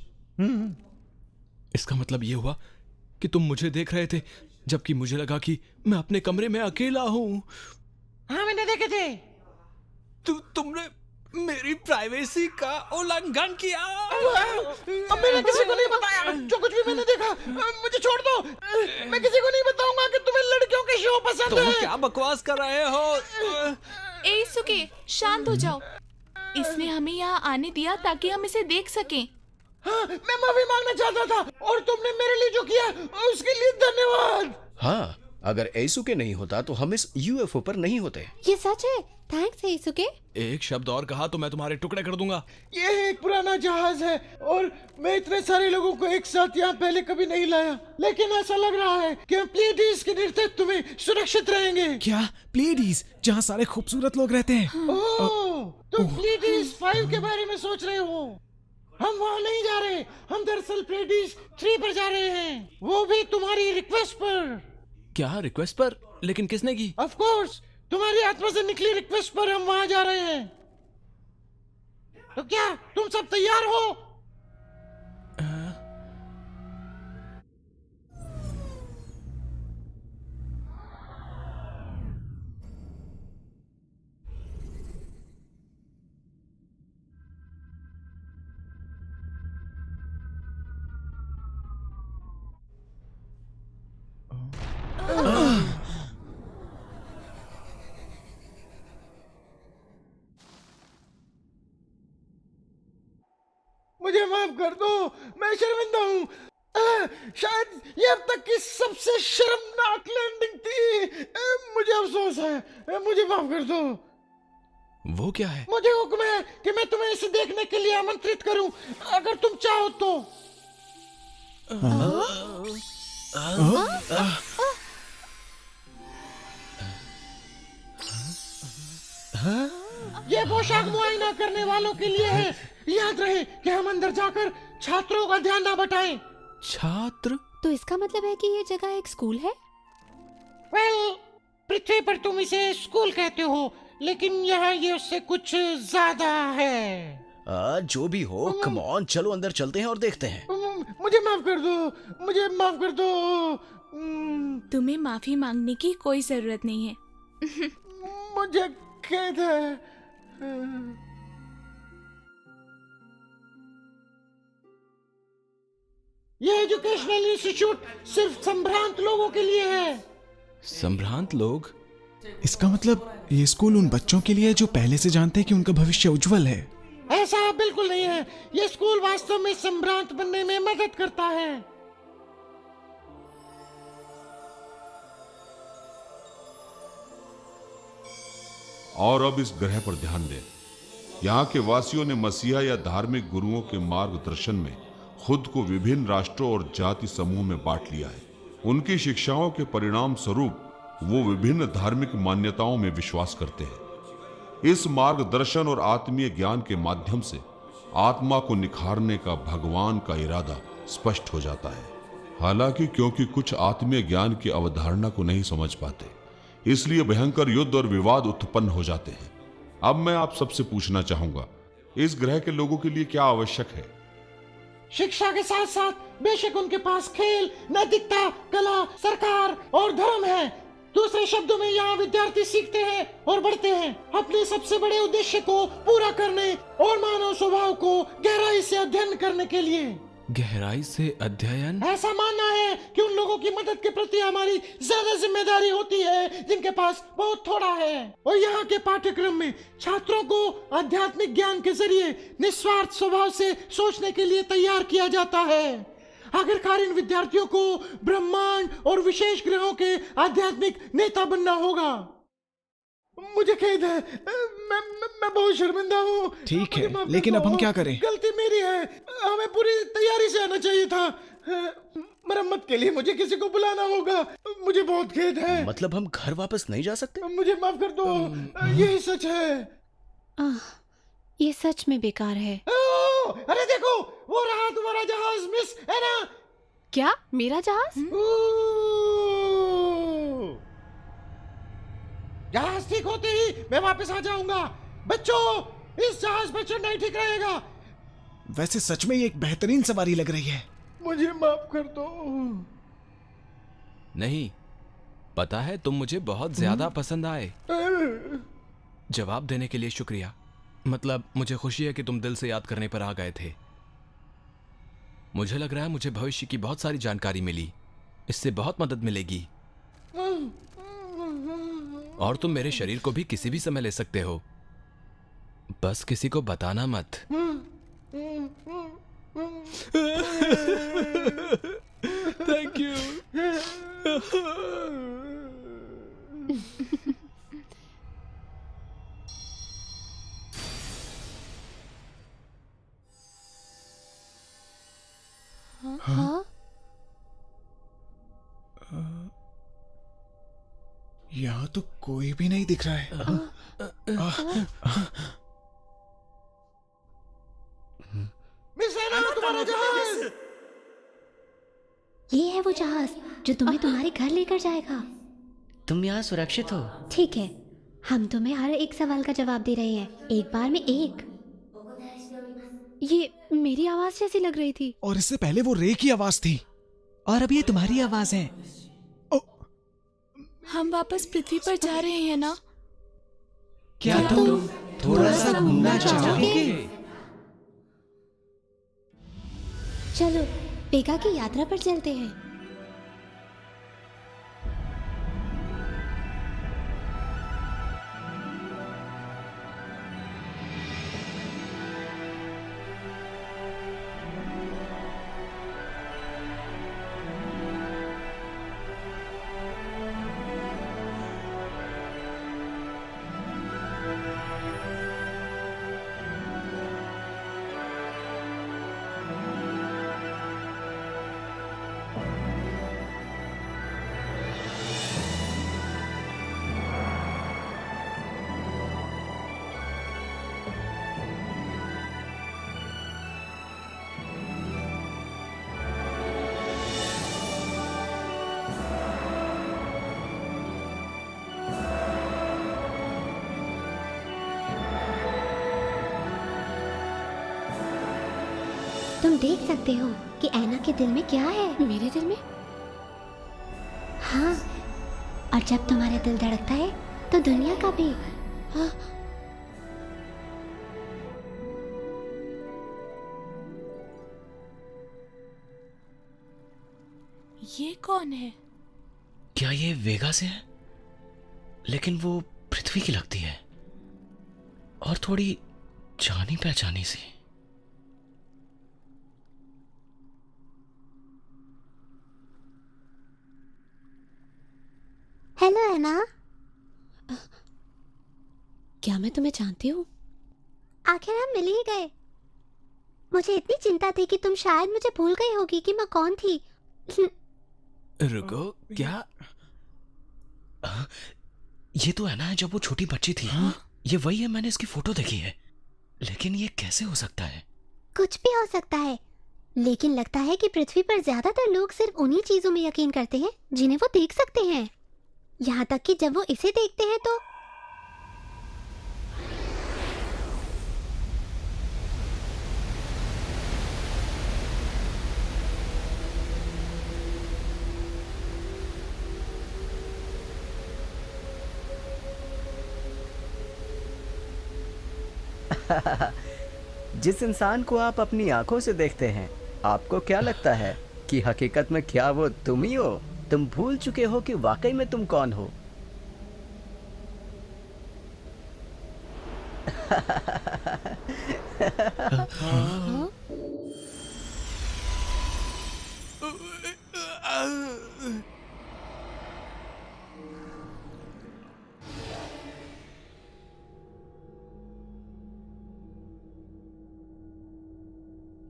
इसका मतलब ये हुआ कि तुम मुझे देख रहे थे जबकि मुझे लगा कि मैं अपने कमरे में अकेला हूँ। हाँ, मैंने देखे थे। तुमने मेरी प्राइवेसी का उल्लंघन किया। अब मैंने किसी को नहीं बताया जो कुछ भी मैंने देखा। मुझे छोड़ दो। मैं किसी को नहीं बताऊंगा कि तुम्हें लड़कियों के शो पसंद है। तुम क्या बकवास कर रहे हो? एसुके, शांत हो जाओ। इसने हमें यहाँ आने दिया ताकि हम इसे देख सकें। हाँ, मैं माफी मांगना चाहता था और तुमने मेरे लिए जो किया उसके लिए धन्यवाद। हाँ, अगर एसुके नहीं होता तो हम इस यूएफओ पर नहीं होते। ये सच है। थैंक्स एसुके। एक शब्द और कहा तो मैं तुम्हारे टुकड़े कर दूंगा। ये एक पुराना जहाज है और मैं इतने सारे लोगों को एक साथ यहाँ पहले कभी नहीं लाया, लेकिन ऐसा लग रहा है कि हम प्लेडीज के नेतृत्व में सुरक्षित रहेंगे। क्या प्लेडीज, जहाँ सारे खूबसूरत लोग रहते हैं? ओह, तुम प्लेडीज 5 के बारे में सोच रहे हो? हम वहाँ नहीं जा रहे। हम दरअसल प्लेडीज 3 पर जा रहे हैं, वो भी तुम्हारी रिक्वेस्ट पर। क्या रिक्वेस्ट पर? लेकिन किसने की? ऑफ कोर्स, तुम्हारी आत्मा से निकली रिक्वेस्ट पर हम वहां जा रहे हैं। तो क्या तुम सब तैयार हो? मुझे माफ कर दो, मैं शर्मिंदा हूँ। शायद ये अब तक की सबसे शर्मनाक लैंडिंग थी। मुझे अफसोस है, मुझे माफ कर दो। वो क्या है? मुझे हुक्म है कि मैं तुम्हें इसे देखने के लिए आमंत्रित करूं, अगर तुम चाहो तो। ये पोशाक मुआयना करने वालों के लिए है। याद रहे कि हम अंदर जाकर छात्रों का ध्यान ना बटाएं। छात्र? तो इसका मतलब है कि ये जगह एक स्कूल है? वेल, पृथ्वी पर तुम इसे स्कूल कहते हो, लेकिन यहाँ ये उससे कुछ ज्यादा है। जो भी हो, कम ऑन, चलो अंदर चलते हैं और देखते हैं। मुझे माफ कर दो, मुझे माफ कर दो। तुम्हें माफी मांगने की कोई जरूरत नहीं है। मुझे खेद है। ये एजुकेशनल इंस्टीट्यूट सिर्फ संभ्रांत लोगों के लिए है। संभ्रांत लोग? इसका मतलब ये स्कूल उन बच्चों के लिए है जो पहले से जानते हैं कि उनका भविष्य उज्जवल है। ऐसा बिल्कुल नहीं है। ये स्कूल वास्तव में संभ्रांत बनने में मदद करता है। और अब इस ग्रह पर ध्यान दें। यहाँ के वासियों ने मसीहा या धार्मिक गुरुओं के मार्गदर्शन में खुद को विभिन्न राष्ट्रों और जाति समूह में बांट लिया है। उनकी शिक्षाओं के परिणाम स्वरूप वो विभिन्न धार्मिक मान्यताओं में विश्वास करते हैं। इस मार्गदर्शन और आत्मीय ज्ञान के माध्यम से आत्मा को निखारने का भगवान का इरादा स्पष्ट हो जाता है। हालांकि क्योंकि कुछ आत्मीय ज्ञान की अवधारणा को नहीं समझ पाते, इसलिए भयंकर युद्ध और विवाद उत्पन्न हो जाते हैं। अब मैं आप सबसे पूछना चाहूंगा, इस ग्रह के लोगों के लिए क्या आवश्यक है? शिक्षा के साथ साथ बेशक उनके पास खेल, नैतिकता, कला, सरकार और धर्म है। दूसरे शब्दों में यहाँ विद्यार्थी सीखते हैं और बढ़ते हैं अपने सबसे बड़े उद्देश्य को पूरा करने और मानव स्वभाव को गहराई से अध्ययन करने के लिए। गहराई से अध्ययन? ऐसा मानना है कि उन लोगों की मदद के प्रति हमारी ज्यादा जिम्मेदारी होती है जिनके पास बहुत थोड़ा है। और यहाँ के पाठ्यक्रम में छात्रों को आध्यात्मिक ज्ञान के जरिए निस्वार्थ स्वभाव से सोचने के लिए तैयार किया जाता है। आखिरकार इन विद्यार्थियों को ब्रह्मांड और विशेष ग्रहों के आध्यात्मिक नेता बनना होगा। मुझे खेद है, मैं बहुत शर्मिंदा हूँ। ठीक है, लेकिन अब हम क्या करें? गलती मेरी है, हमें पूरी तैयारी से आना चाहिए था। मरम्मत के लिए मुझे किसी को बुलाना होगा। मुझे बहुत खेद है। मतलब हम घर वापस नहीं जा सकते? मुझे माफ कर दो, यही सच है। ये सच में बेकार है। अरे देखो, वो रहा तुम्हारा जहाज, मिस एना। क्या? मेरा जहाज? जहाज ठीक होते ही मैं वापस आ जाऊंगा। बच्चों, इस जहाज पर चढ़ना ही ठीक रहेगा। वैसे सच में ये एक बेहतरीन सवारी लग रही है। मुझे माफ कर दो। नहीं, पता है तुम मुझे बहुत ज्यादा पसंद आए। जवाब देने के लिए शुक्रिया। मतलब मुझे खुशी है कि तुम दिल से याद करने पर आ गए थे। मुझे लग रहा है मुझे भविष्य की बहुत सारी जानकारी मिली। इससे बहुत मदद मिलेगी। और तुम मेरे शरीर को भी किसी भी समय ले सकते हो। बस किसी को बताना मत। Thank you. हाँ? यहाँ तो कोई भी नहीं दिख रहा है। मिस एना, तुम्हारा जहाज। ये है वो जहाज जो तुम्हें तुम्हारे घर लेकर जाएगा। तुम यहाँ सुरक्षित हो। ठीक है, हम तुम्हें हर एक सवाल का जवाब दे रहे हैं, एक बार में एक। ये मेरी आवाज जैसी लग रही थी। और इससे पहले वो रे की आवाज थी। और अब ये तुम्हारी आवाज है। हम वापस पृथ्वी पर जा रहे हैं ना? क्या तुम थोड़ा सा घूमना चाहोगे? चलो पेगा की यात्रा पर चलते हैं। तुम देख सकते हो कि ऐना के दिल में क्या है। मेरे दिल में? हाँ, और जब तुम्हारा दिल धड़कता है तो दुनिया का भी। हाँ? ये कौन है? क्या ये वेगा से है? लेकिन वो पृथ्वी की लगती है और थोड़ी जानी पहचानी सी। हेलो एना। क्या मैं तुम्हें जानती हूँ? आखिर हम मिल ही गए। मुझे इतनी चिंता थी कि तुम शायद मुझे भूल गई होगी कि मैं कौन थी। रुको, क्या ये तो है ना जब वो छोटी बच्ची थी? ये वही है, मैंने इसकी फोटो देखी है। लेकिन ये कैसे हो सकता है? कुछ भी हो सकता है, लेकिन लगता है कि पृथ्वी पर ज्यादातर लोग सिर्फ उन्हीं चीजों में यकीन करते हैं जिन्हें वो देख सकते हैं। यहाँ तक कि जब वो इसे देखते हैं तो जिस इंसान को आप अपनी आंखों से देखते हैं, आपको क्या लगता है कि हकीकत में क्या वो तुम ही हो? तुम भूल चुके हो कि वाकई में तुम कौन हो।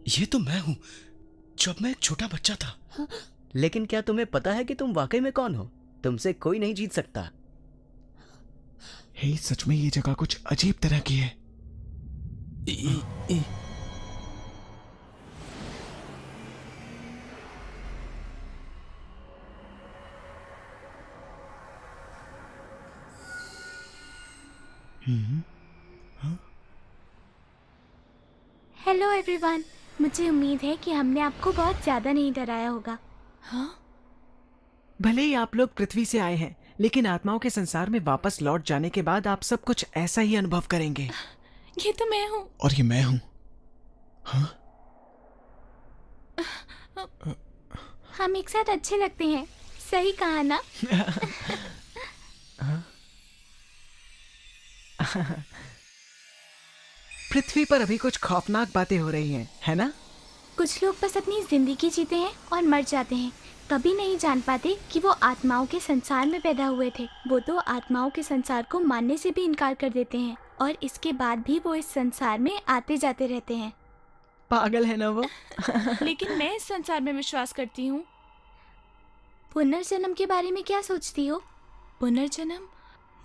ये तो मैं हूं जब मैं एक छोटा बच्चा था। लेकिन क्या तुम्हें पता है कि तुम वाकई में कौन हो? तुमसे कोई नहीं जीत सकता। हे, सच में ये जगह कुछ अजीब तरह की है। Hello everyone. मुझे उम्मीद है कि हमने आपको बहुत ज्यादा नहीं डराया होगा। हाँ? भले ही आप लोग पृथ्वी से आए हैं, लेकिन आत्माओं के संसार में वापस लौट जाने के बाद आप सब कुछ ऐसा ही अनुभव करेंगे। ये तो मैं हूँ। और ये मैं हूँ। हाँ? हम एक साथ अच्छे लगते हैं, सही कहा ना? पृथ्वी पर अभी कुछ खौफनाक बातें हो रही हैं, है ना? कुछ लोग बस अपनी जिंदगी जीते हैं और मर जाते हैं, कभी नहीं जान पाते कि वो आत्माओं के संसार में पैदा हुए थे। वो तो आत्माओं के संसार को मानने से भी इनकार कर देते हैं और इसके बाद भी वो इस संसार में आते जाते रहते हैं। पागल है ना वो? लेकिन मैं इस संसार में विश्वास करती हूँ। पुनर्जन्म के बारे में क्या सोचती हो? पुनर्जन्म?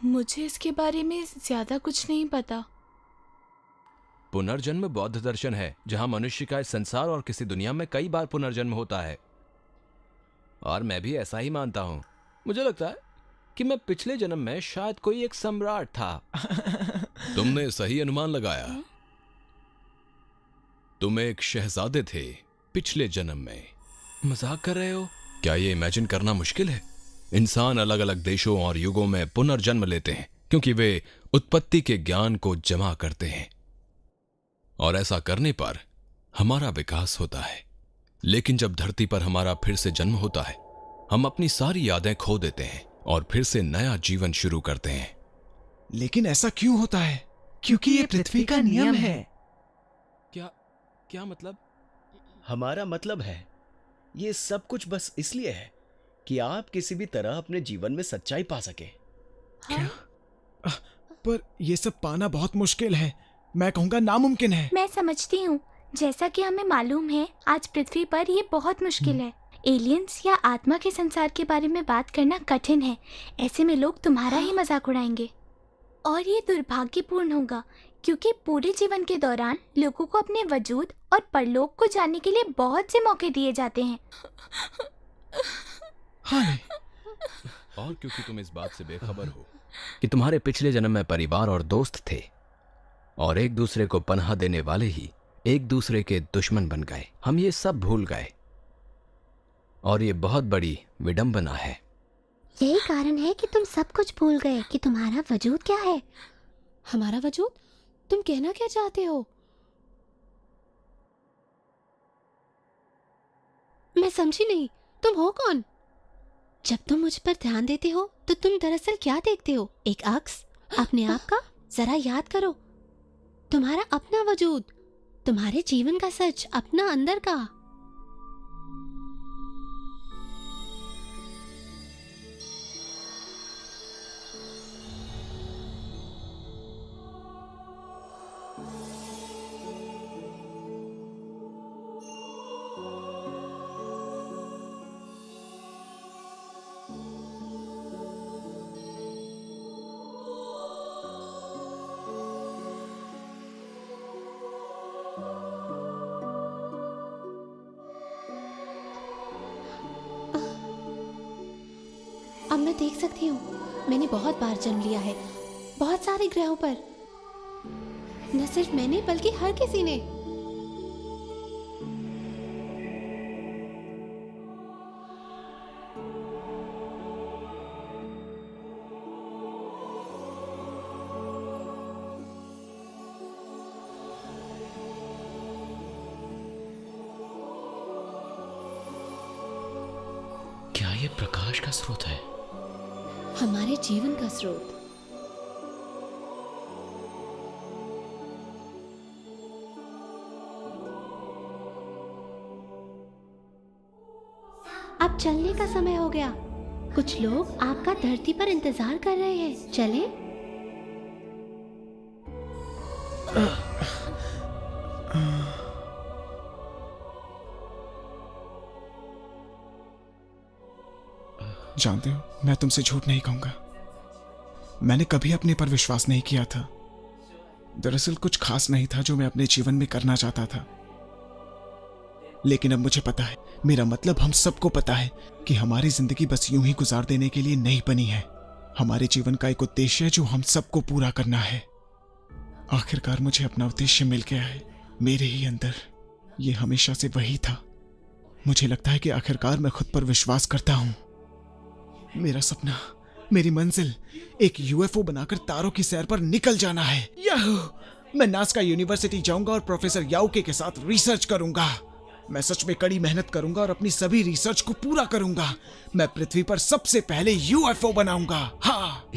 मुझे इसके बारे में ज्यादा कुछ नहीं पता। पुनर्जन्म बौद्ध दर्शन है जहां मनुष्य का इस संसार और किसी दुनिया में कई बार पुनर्जन्म होता है, और मैं भी ऐसा ही मानता हूं। मुझे लगता है कि मैं पिछले जन्म में शायद कोई एक सम्राट था। तुमने सही अनुमान लगाया। तुम एक शहजादे थे पिछले जन्म में। मजाक कर रहे हो? क्या ये इमेजिन करना मुश्किल है? इंसान अलग अलग देशों और युगों में पुनर्जन्म लेते हैं क्योंकि वे उत्पत्ति के ज्ञान को जमा करते हैं, और ऐसा करने पर हमारा विकास होता है। लेकिन जब धरती पर हमारा फिर से जन्म होता है, हम अपनी सारी यादें खो देते हैं और फिर से नया जीवन शुरू करते हैं। लेकिन ऐसा क्यों होता है? क्योंकि ये पृथ्वी का नियम है। क्या मतलब? हमारा मतलब है, ये सब कुछ बस इसलिए है कि आप किसी भी तरह अपने जीवन में सच्चाई पा सके। क्या? पर ये सब पाना बहुत मुश्किल है, मैं कहूँगा नामुमकिन है। मैं समझती हूँ, जैसा कि हमें मालूम है आज पृथ्वी पर ये बहुत मुश्किल है। एलियंस या आत्मा के संसार के बारे में बात करना कठिन है। ऐसे में लोग तुम्हारा ही मजाक उड़ाएंगे और ये दुर्भाग्यपूर्ण होगा, क्योंकि पूरे जीवन के दौरान लोगों को अपने वजूद और परलोक को जानने के लिए बहुत से मौके दिए जाते हैं। और क्योंकि तुम इस बात से बेखबर हो कि तुम्हारे पिछले जन्म में परिवार और दोस्त थे, और एक दूसरे को पनाह देने वाले ही एक दूसरे के दुश्मन बन गए। हम ये सब भूल गए, और ये बहुत बड़ी विडंबना है। यही कारण है कि तुम सब कुछ भूल गए कि तुम्हारा वजूद क्या है। हमारा वजूद? तुम कहना क्या चाहते हो? मैं समझी नहीं। तुम हो कौन? जब तुम मुझ पर ध्यान देते हो तो तुम दरअसल क्या देखते हो? एक अक्स अपने आप का? जरा याद करो, तुम्हारा अपना वजूद, तुम्हारे जीवन का सच, अपना अंदर का। अब मैं देख सकती हूँ, मैंने बहुत बार जन्म लिया है, बहुत सारे ग्रहों पर। न सिर्फ मैंने बल्कि हर किसी ने। क्या ये प्रकाश का स्रोत है? हमारे जीवन का स्रोत। अब चलने का समय हो गया। कुछ लोग आपका धरती पर इंतजार कर रहे हैं। चलें? जानते हो, मैं तुमसे झूठ नहीं कहूंगा, मैंने कभी अपने पर विश्वास नहीं किया था। दरअसल कुछ खास नहीं था जो मैं अपने जीवन में करना चाहता था, लेकिन अब मुझे पता है, मेरा मतलब हम सबको पता है कि हमारी जिंदगी बस यूं ही गुजार देने के लिए नहीं बनी है। हमारे जीवन का एक उद्देश्य है जो हम सबको पूरा करना है। आखिरकार मुझे अपना उद्देश्य मिल गया है, मेरे ही अंदर। ये हमेशा से वही था। मुझे लगता है कि आखिरकार मैं खुद पर विश्वास करता हूं। मेरा सपना, मेरी मंजिल एक यूएफओ बनाकर तारों की सैर पर निकल जाना है। याहू! मैं नासका यूनिवर्सिटी जाऊंगा और प्रोफेसर याओके के साथ रिसर्च करूंगा। मैं सच में कड़ी मेहनत करूंगा और अपनी सभी रिसर्च को पूरा करूंगा। मैं पृथ्वी पर सबसे पहले यूएफओ बनाऊंगा। हाँ।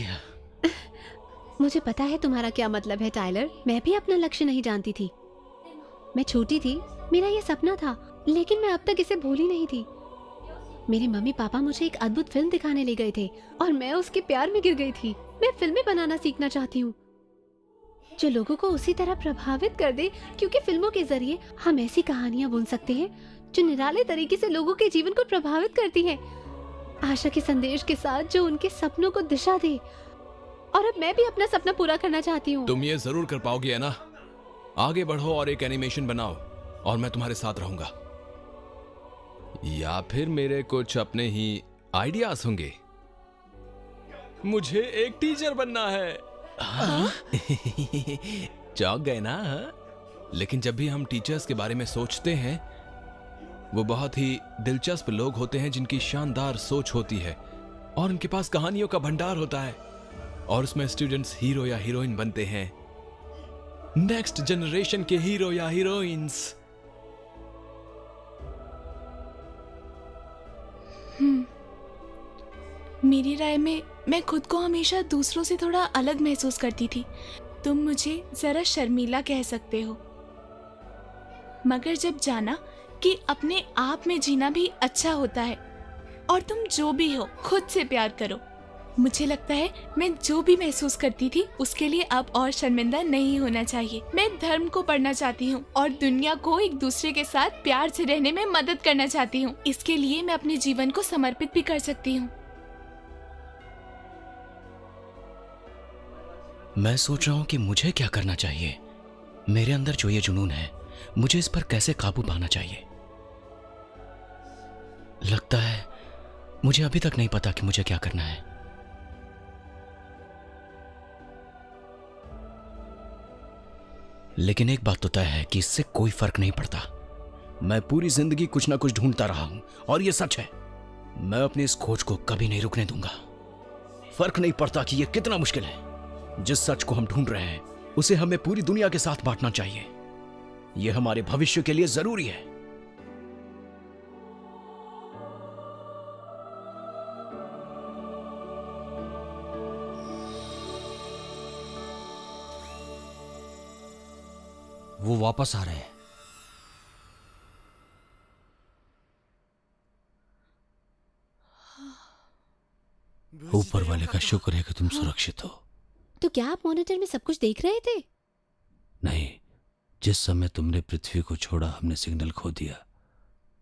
मुझे पता है तुम्हारा क्या मतलब है टाइलर। मैं भी अपना लक्ष्य नहीं जानती थी। मैं छोटी थी, मेरा ये सपना था, लेकिन मैं अब तक इसे भूली नहीं थी। मेरे मम्मी पापा मुझे एक अद्भुत फिल्म दिखाने ले गए थे और मैं उसके प्यार में गिर गई थी। मैं फिल्में बनाना सीखना चाहती हूँ जो लोगों को उसी तरह प्रभावित कर दे, क्योंकि फिल्मों के जरिए हम ऐसी कहानियां बुन सकते हैं जो निराले तरीके से लोगों के जीवन को प्रभावित करती है, आशा के संदेश के साथ जो उनके सपनों को दिशा दे। और अब मैं भी अपना सपना पूरा करना चाहती हूँ। तुम ये जरूर कर पाओगी, है ना? आगे बढ़ो और एक एनिमेशन बनाओ और मैं तुम्हारे साथ रहूंगा। या फिर मेरे कुछ अपने ही आइडियाज होंगे। मुझे एक टीचर बनना है। हाँ? चौंक गए ना? लेकिन जब भी हम टीचर्स के बारे में सोचते हैं, वो बहुत ही दिलचस्प लोग होते हैं जिनकी शानदार सोच होती है और उनके पास कहानियों का भंडार होता है और उसमें स्टूडेंट्स हीरो या हीरोइन बनते हैं, नेक्स्ट जनरेशन के हीरो या हीरोइंस। मेरी राय में मैं खुद को हमेशा दूसरों से थोड़ा अलग महसूस करती थी। तुम मुझे जरा शर्मीला कह सकते हो, मगर जब जाना कि अपने आप में जीना भी अच्छा होता है और तुम जो भी हो खुद से प्यार करो, मुझे लगता है मैं जो भी महसूस करती थी उसके लिए अब और शर्मिंदा नहीं होना चाहिए। मैं धर्म को पढ़ना चाहती हूँ और दुनिया को एक दूसरे के साथ प्यार से रहने में मदद करना चाहती हूँ। इसके लिए मैं अपने जीवन को समर्पित भी कर सकती हूँ। मैं सोच रहा हूं कि मुझे क्या करना चाहिए। मेरे अंदर जो ये जुनून है, मुझे इस पर कैसे काबू पाना चाहिए। लगता है मुझे अभी तक नहीं पता कि मुझे क्या करना है। लेकिन एक बात तो तय है कि इससे कोई फर्क नहीं पड़ता। मैं पूरी जिंदगी कुछ ना कुछ ढूंढता रहा हूं और ये सच है। मैं अपनी इस खोज को कभी नहीं रुकने दूंगा। फर्क नहीं पड़ता कि ये कितना मुश्किल है। जिस सच को हम ढूंढ रहे हैं उसे हमें पूरी दुनिया के साथ बांटना चाहिए। यह हमारे भविष्य के लिए जरूरी है। वो वापस आ रहे हैं। ऊपर वाले का शुक्र है कि तुम सुरक्षित हो। तो क्या आप मॉनिटर में सब कुछ देख रहे थे? नहीं, जिस समय तुमने पृथ्वी को छोड़ा हमने सिग्नल खो दिया।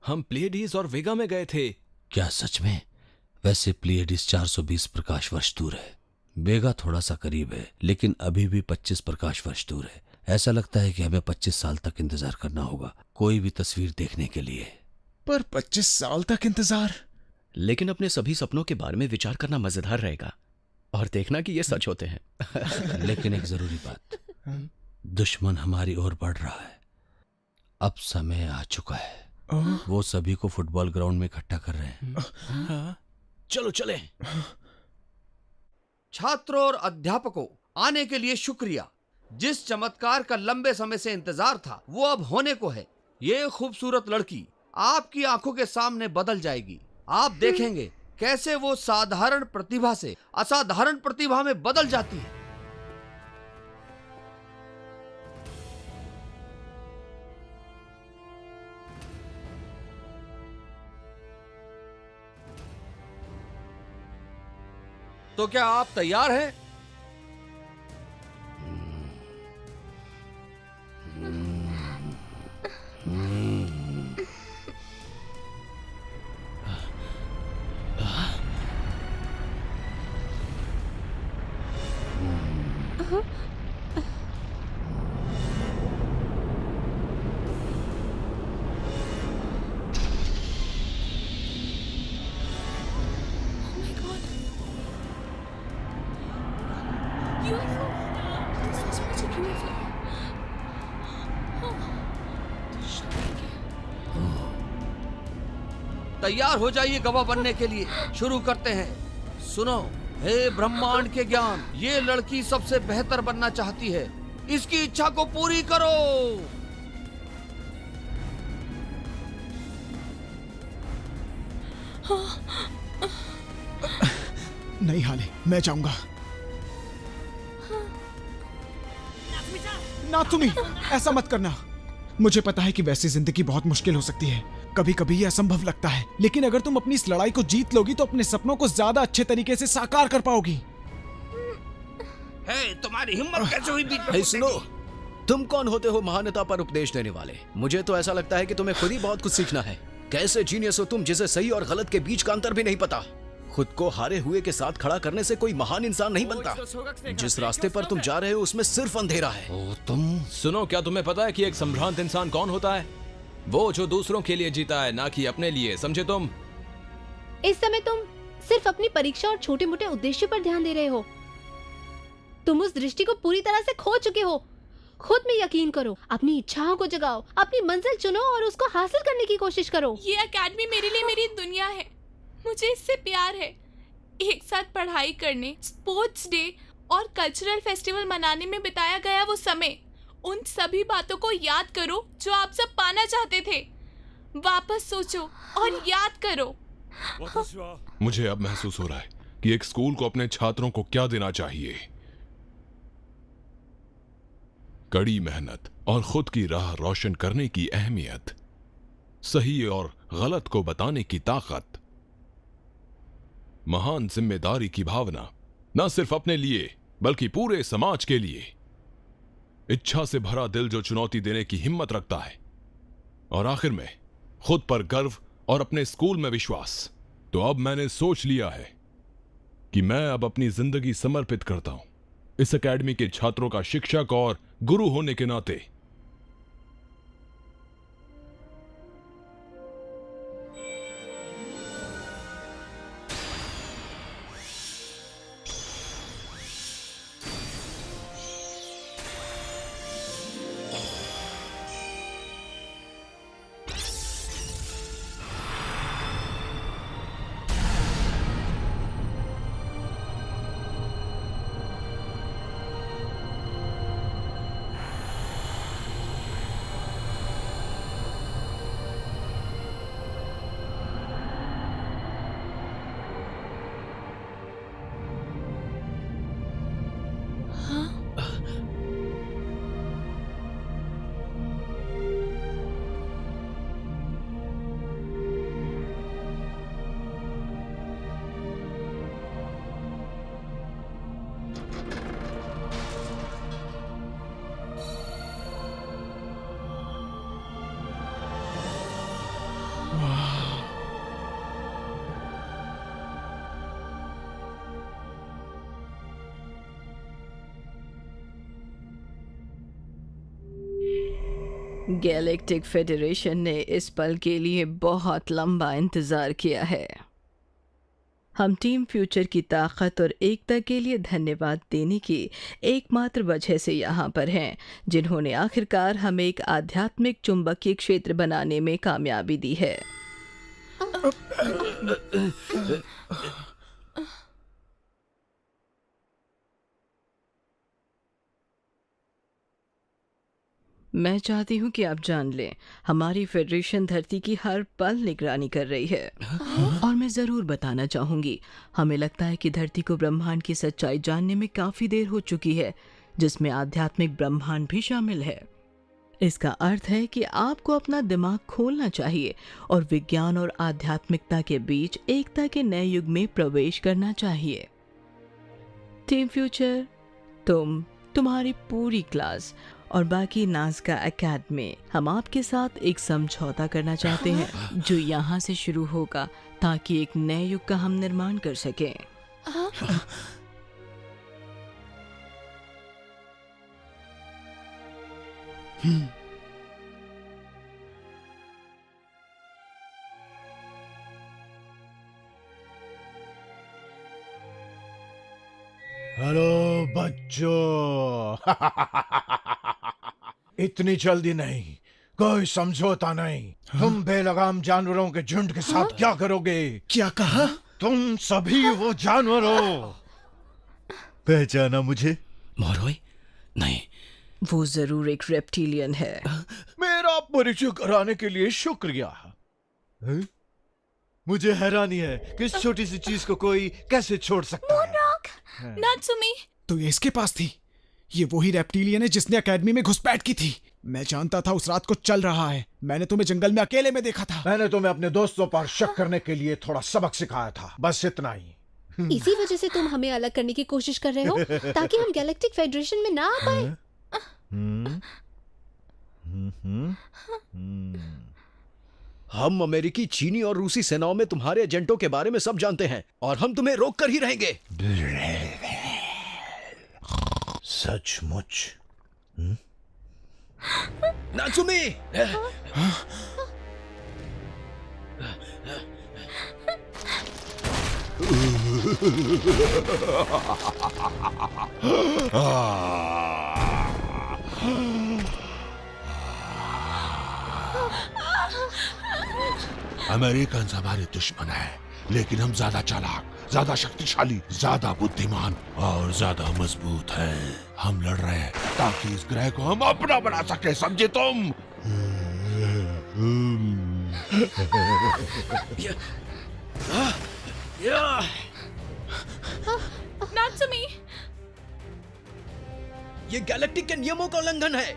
हम प्लेडिस और वेगा में गए थे। क्या सच में? वैसे प्लेडिस 420 प्रकाश वर्ष दूर है, वेगा थोड़ा सा करीब है, लेकिन अभी भी 25 प्रकाश वर्ष दूर है। ऐसा लगता है कि हमें 25 साल तक इंतजार करना होगा कोई भी तस्वीर देखने के लिए। पर 25 साल तक इंतजार? लेकिन अपने सभी सपनों के बारे में विचार करना मजेदार रहेगा और देखना कि ये सच होते हैं। लेकिन एक जरूरी बात, दुश्मन हमारी ओर बढ़ रहा है। अब समय आ चुका है। वो सभी को फुटबॉल ग्राउंड में इकट्ठा कर रहे हैं। चलो चले। छात्रों और अध्यापकों, आने के लिए शुक्रिया। जिस चमत्कार का लंबे समय से इंतजार था वो अब होने को है। ये खूबसूरत लड़की आपकी आंखों के सामने बदल जाएगी। आप देखेंगे कैसे वो साधारण प्रतिभा से असाधारण प्रतिभा में बदल जाती है। तो क्या आप तैयार हैं? तैयार हो जाइए गवाह बनने के लिए। शुरू करते हैं। सुनो, हे ब्रह्मांड के ज्ञान, ये लड़की सबसे बेहतर बनना चाहती है। इसकी इच्छा को पूरी करो। नहीं हाले, मैं जाऊंगा। ना तुम्ही, ऐसा मत करना। मुझे पता है कि वैसी जिंदगी बहुत मुश्किल हो सकती है, कभी कभी ये असंभव लगता है, लेकिन अगर तुम अपनी इस लड़ाई को जीत लोगी तो अपने सपनों को ज्यादा अच्छे तरीके से साकार कर पाओगी। तुम्हारी हिम्मत कैसे हुई बीच में? सुनो, तुम कौन होते हो महानता पर उपदेश देने वाले? मुझे तो ऐसा लगता है कि तुम्हें खुद ही बहुत कुछ सीखना है। कैसे जीनियस हो तुम, जिसे सही और गलत के बीच का अंतर भी नहीं पता। खुद को हारे हुए के साथ खड़ा करने से कोई महान इंसान नहीं बनता। जिस रास्ते पर तुम जा रहे हो उसमें सिर्फ अंधेरा है। तुम सुनो, क्या तुम्हें पता है कि एक संभ्रांत इंसान कौन होता है? वो जो दूसरों के लिए जीता है, ना कि अपने लिए, समझे तुम? इस समय तुम सिर्फ अपनी परीक्षा और छोटे मोटे उद्देश्य पर ध्यान दे रहे हो। तुम उस दृष्टि को पूरी तरह से खो चुके हो। खुद में यकीन करो, अपनी इच्छाओं को जगाओ, अपनी मंजिल चुनो और उसको हासिल करने की कोशिश करो। ये एकेडमी मेरे लिए मेरी दुनिया है। मुझे इससे प्यार है। एक साथ पढ़ाई करने, स्पोर्ट्स डे और कल्चरल फेस्टिवल मनाने में बिताया गया वो समय, उन सभी बातों को याद करो जो आप सब पाना चाहते थे। वापस सोचो और याद करो। मुझे अब महसूस हो रहा है कि एक स्कूल को अपने छात्रों को क्या देना चाहिए। कड़ी मेहनत और खुद की राह रोशन करने की अहमियत, सही और गलत को बताने की ताकत, महान जिम्मेदारी की भावना, न सिर्फ अपने लिए बल्कि पूरे समाज के लिए, इच्छा से भरा दिल जो चुनौती देने की हिम्मत रखता है, और आखिर में खुद पर गर्व और अपने स्कूल में विश्वास। तो अब मैंने सोच लिया है कि मैं अब अपनी जिंदगी समर्पित करता हूं इस एकेडमी के छात्रों का शिक्षक और गुरु होने के नाते। गैलेक्टिक फेडरेशन ने इस पल के लिए बहुत लंबा इंतज़ार किया है। हम टीम फ्यूचर की ताकत और एकता के लिए धन्यवाद देने की एकमात्र वजह से यहाँ पर हैं, जिन्होंने आखिरकार हमें एक आध्यात्मिक चुंबकीय क्षेत्र बनाने में कामयाबी दी है। मैं चाहती हूँ कि आप जान लें, हमारी फेडरेशन धरती की हर पल निगरानी कर रही है। और मैं ज़रूर बताना चाहूँगी, हमें लगता है कि धरती को ब्रह्मांड की सच्चाई जानने में काफ़ी देर हो चुकी है, जिसमें आध्यात्मिक ब्रह्मांड भी शामिल है। इसका अर्थ है कि आपको अपना दिमाग खोलना चाहिए और विज्ञान और आध्यात्मिकता के बीच एकता के नए युग में प्रवेश करना चाहिए। टीम फ्यूचर, तुम्हारी पूरी क्लास और बाकी नाज़का एकेडमी, हम आपके साथ एक समझौता करना चाहते हैं जो यहाँ से शुरू होगा, ताकि एक नए युग का हम निर्माण कर सकें। हेलो बच्चों। इतनी जल्दी नहीं, कोई समझौता नहीं। तुम बेलगाम जानवरों के झुंड के साथ क्या करोगे? क्या कहा? तुम सभी वो जानवर हो। पहचाना मुझे? मोरोई? नहीं। वो जरूर एक रेप्टिलियन है। मेरा परिचय कराने के लिए शुक्रिया। मुझे हैरानी है कि इस छोटी सी चीज को कोई कैसे छोड़ सकता है। नात्सुमी, तो ये इसके पास थी। ये वही रेप्टिलियन है जिसने एकेडमी में घुसपैठ की थी। मैं जानता था उस रात को चल रहा है। मैंने तुम्हें जंगल में अकेले में देखा था। मैंने तुम्हें अपने दोस्तों पर शक करने के लिए थोड़ा सबक सिखाया था, बस इतना ही। इसी वजह से तुम हमें अलग करने की कोशिश कर रहे हो, ताकि हम गैलेक्टिक फेडरेशन में ना आ पाए। हम अमेरिकी, चीनी और रूसी सेनाओं में तुम्हारे एजेंटों के बारे में सब जानते हैं और हम तुम्हें रोक कर ही रहेंगे। सचमुच? नात्सुमी! अमेरिकन हमारे दुश्मन है, लेकिन हम ज्यादा चालाक, ज्यादा शक्तिशाली, ज्यादा बुद्धिमान और ज्यादा मजबूत हैं। हम लड़ रहे हैं ताकि इस ग्रह को हम अपना बना सके, समझे तुम? नात्सुमी, ये गैलेक्टिक के नियमों का उल्लंघन है।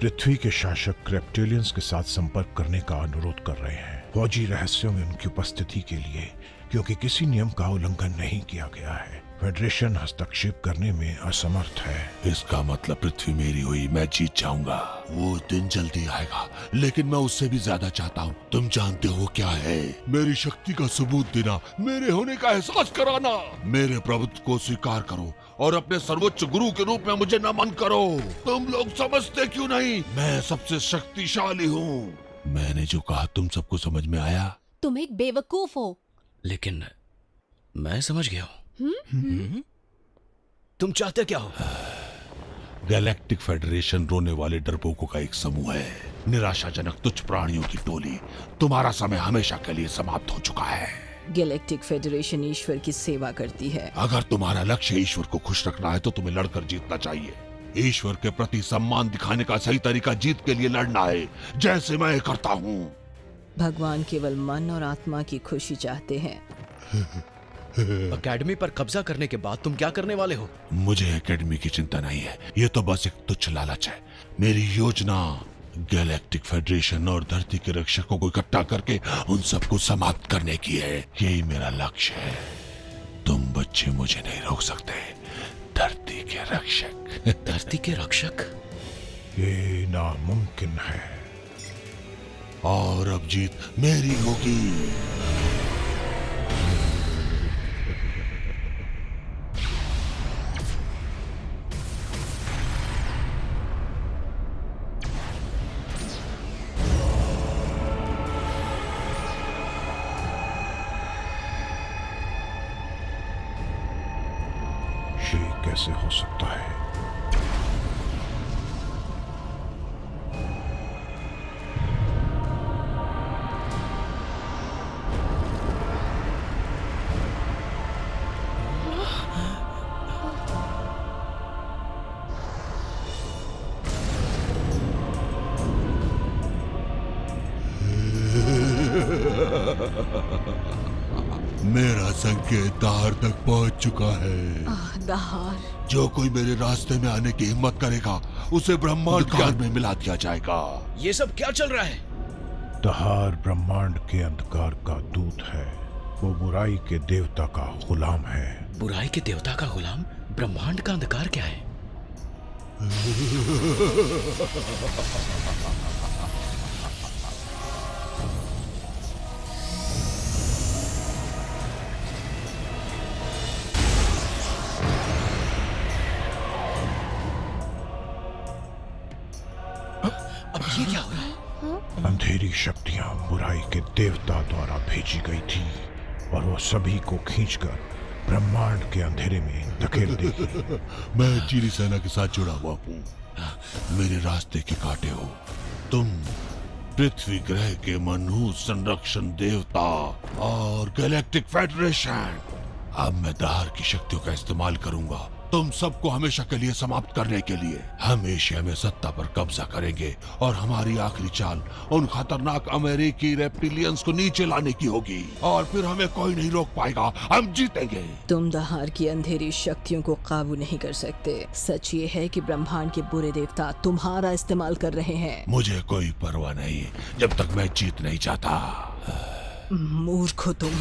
पृथ्वी के शासक रेप्टिलियंस के साथ संपर्क करने का अनुरोध कर रहे हैं, फौजी रहस्यों में उनकी उपस्थिति के लिए, क्योंकि किसी नियम का उल्लंघन नहीं किया गया है। फेडरेशन हस्तक्षेप करने में असमर्थ है। इसका मतलब पृथ्वी मेरी हुई, मैं जीत जाऊंगा। वो दिन जल्दी आएगा, लेकिन मैं उससे भी ज्यादा चाहता हूँ। तुम जानते हो क्या है? मेरी शक्ति का सबूत देना, मेरे होने का एहसास कराना। मेरे प्रभुत्व को स्वीकार करो और अपने सर्वोच्च गुरु के रूप में मुझे नमन करो। तुम लोग समझते क्यों नहीं? मैं सबसे शक्तिशाली हूँ। मैंने जो कहा तुम सबको समझ में आया? तुम एक बेवकूफ हो। लेकिन मैं समझ गया हूँ। तुम चाहते क्या हो? गैलेक्टिक फेडरेशन रोने वाले डरपोकों का एक समूह है, निराशाजनक तुच्छ प्राणियों की टोली। तुम्हारा समय हमेशा के लिए समाप्त हो चुका है। गैलेक्टिक फेडरेशन ईश्वर की सेवा करती है। अगर तुम्हारा लक्ष्य ईश्वर को खुश रखना है तो तुम्हें लड़कर जीतना चाहिए। ईश्वर के प्रति सम्मान दिखाने का सही तरीका जीत के लिए लड़ना है, जैसे मैं करता हूँ। भगवान केवल मन और आत्मा की खुशी चाहते हैं। एकेडमी पर कब्जा करने के बाद तुम क्या करने वाले हो? मुझे एकेडमी की चिंता नहीं है, ये तो बस एक तुच्छ लालच है। मेरी योजना गैलेक्टिक फेडरेशन और धरती के रक्षकों को इकट्ठा करके उन सबको समाप्त करने की है। यही मेरा लक्ष्य है। तुम बच्चे मुझे नहीं रोक सकते, धरती के रक्षक। धरती के रक्षक? ये नामुमकिन है। और अब जीत मेरी होगी। ये कैसे हो सकता है? मेरा संकेत दहार तक पहुंच चुका है। दहार, जो कोई मेरे रास्ते में आने की हिम्मत करेगा उसे ब्रह्मांड काल में मिला दिया जाएगा। ये सब क्या चल रहा है? दहार ब्रह्मांड के अंधकार का दूत है। वो बुराई के देवता का गुलाम है। बुराई के देवता का गुलाम? ब्रह्मांड का अंधकार क्या है? अब ये क्या हो रहा है? अंधेरी शक्तियां बुराई के देवता द्वारा भेजी गई थी और वो सभी को खींचकर ब्रह्मांड के अंधेरे में धकेल देगी। मैं चीनी सेना के साथ जुड़ा हुआ हूँ। मेरे रास्ते के कांटे हो तुम। पृथ्वी ग्रह के मनहूस संरक्षण देवता और गैलेक्टिक फेडरेशन। अब मैं दहार की शक्तियों का इस्तेमाल करूंगा तुम सबको हमेशा के लिए समाप्त करने के लिए। हम एशिया में सत्ता पर कब्जा करेंगे और हमारी आखिरी चाल उन खतरनाक अमेरिकी रेप्टिलियंस को नीचे लाने की होगी और फिर हमें कोई नहीं रोक पाएगा। हम जीतेंगे। तुम दहार की अंधेरी शक्तियों को काबू नहीं कर सकते। सच ये है कि ब्रह्मांड के बुरे देवता तुम्हारा इस्तेमाल कर रहे हैं। मुझे कोई परवाह नहीं जब तक मैं जीत नहीं जाता। मूर्ख हो तुम।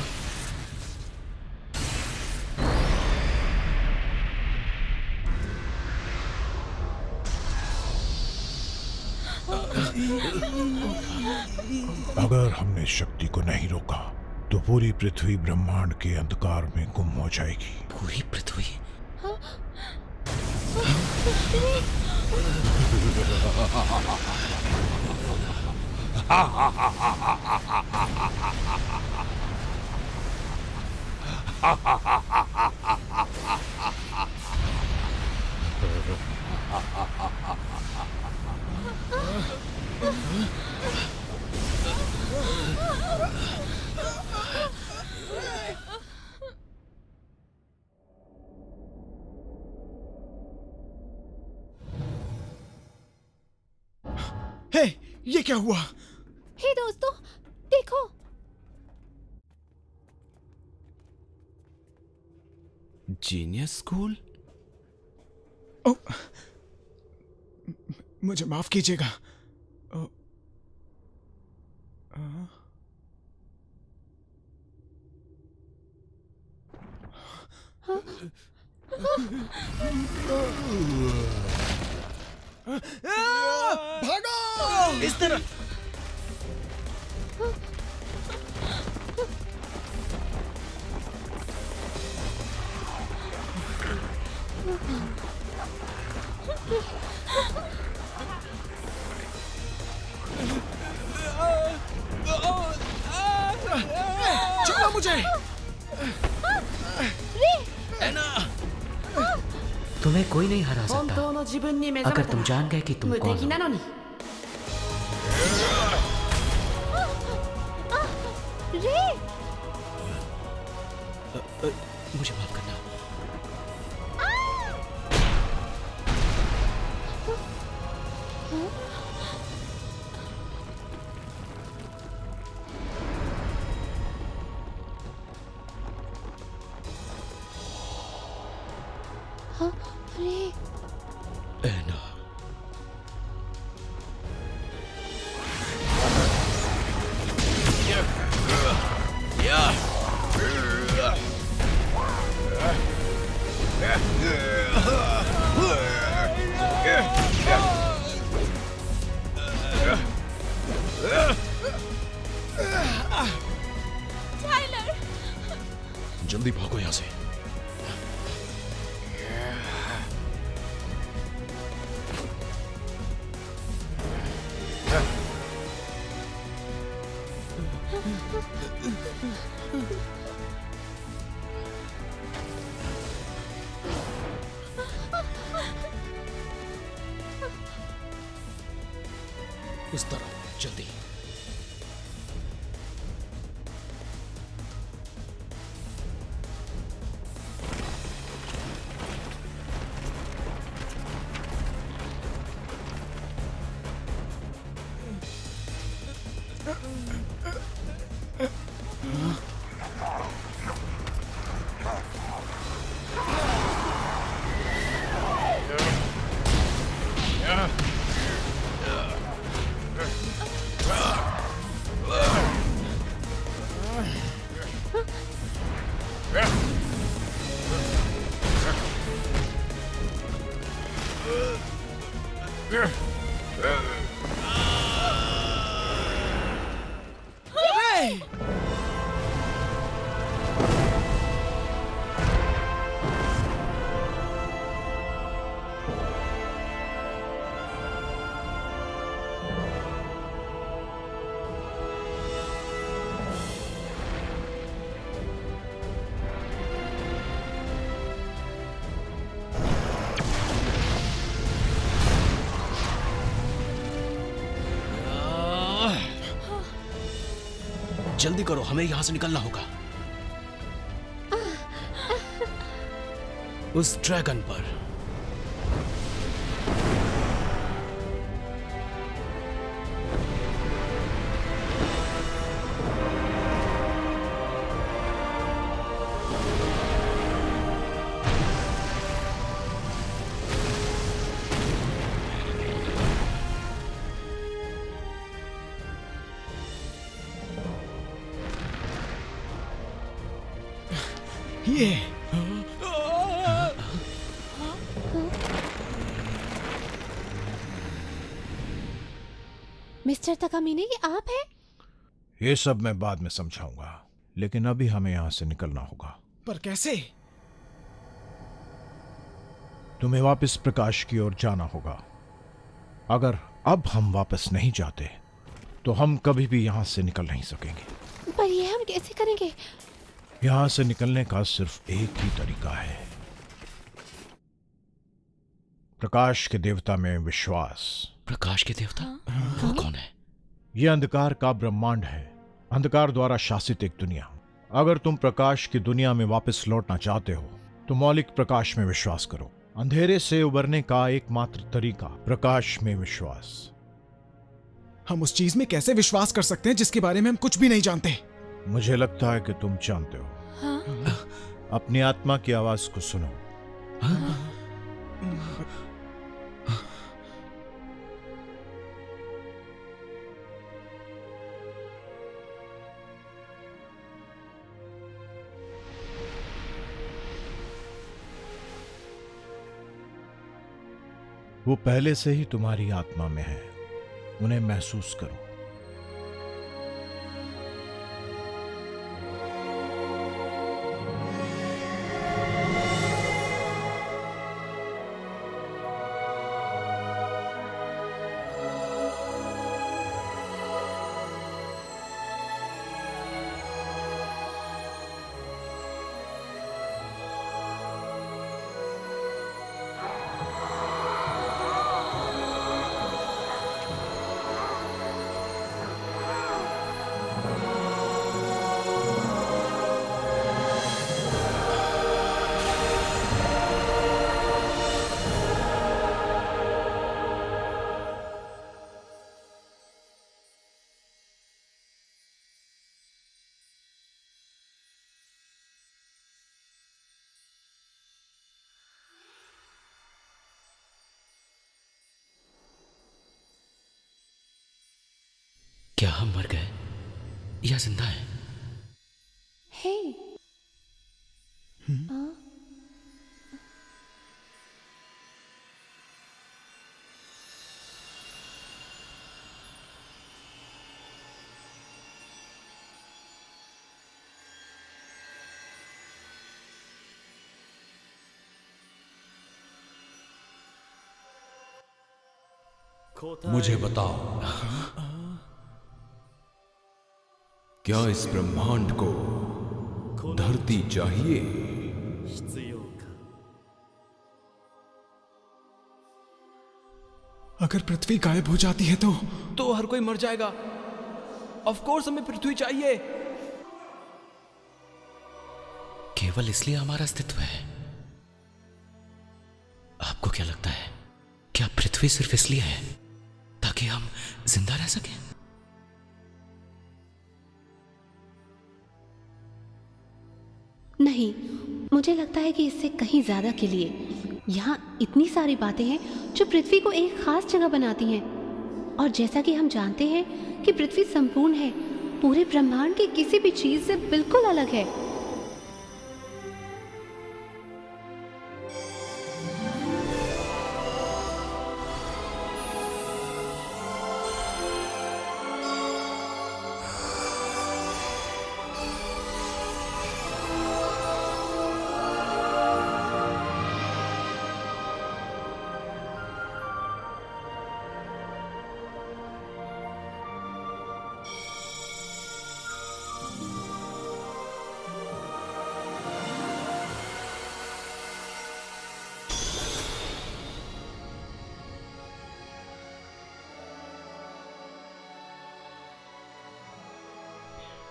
अगर हमने शक्ति को नहीं रोका तो पूरी पृथ्वी ब्रह्मांड के अंधकार में गुम हो जाएगी। पूरी पृथ्वी? हे, ये क्या हुआ? हे दोस्तों, देखो। Genius school? ओ, मुझे माफ कीजिएगा। भागो! इस तरफ। छोड़ो मुझे। तुम्हें कोई नहीं हरा सकता अगर तुम जान गए कि तुम कौन हो। मुझे माफ करना। एना। जल्दी भागो यहाँ से। उस तरफ जल्दी। जल्दी करो, हमें यहां से निकलना होगा। उस ड्रैगन पर। ये मिस्टर तकामिने, ये आप हैं? ये सब मैं बाद में समझाऊंगा, लेकिन अभी हमें यहां से निकलना होगा। पर कैसे? तुम्हें वापस प्रकाश की ओर जाना होगा। अगर अब हम वापस नहीं जाते तो हम कभी भी यहां से निकल नहीं सकेंगे। पर ये हम कैसे करेंगे? यहां से निकलने का सिर्फ एक ही तरीका है, प्रकाश के देवता में विश्वास। प्रकाश के देवता? वो कौन है? यह अंधकार का ब्रह्मांड है, अंधकार द्वारा शासित एक दुनिया। अगर तुम प्रकाश की दुनिया में वापस लौटना चाहते हो तो मौलिक प्रकाश में विश्वास करो। अंधेरे से उबरने का एकमात्र तरीका प्रकाश में विश्वास। हम उस चीज में कैसे विश्वास कर सकते हैं जिसके बारे में हम कुछ भी नहीं जानते? मुझे लगता है कि तुम जानते हो। हाँ? अपनी आत्मा की आवाज को सुनो। वो पहले से ही तुम्हारी आत्मा में है, उन्हें महसूस करो। क्या हम मर गए या जिंदा हैं? हे मुझे बताओ, क्या इस ब्रह्मांड को धरती चाहिए? अगर पृथ्वी गायब हो जाती है तो हर कोई मर जाएगा। ऑफ कोर्स हमें पृथ्वी चाहिए। केवल इसलिए हमारा अस्तित्व है। आपको क्या लगता है, क्या पृथ्वी सिर्फ इसलिए है ताकि हम जिंदा रह सकें? नहीं, मुझे लगता है कि इससे कहीं ज्यादा के लिए यहाँ इतनी सारी बातें हैं जो पृथ्वी को एक खास जगह बनाती हैं। और जैसा कि हम जानते हैं कि पृथ्वी संपूर्ण है, पूरे ब्रह्मांड की किसी भी चीज से बिल्कुल अलग है।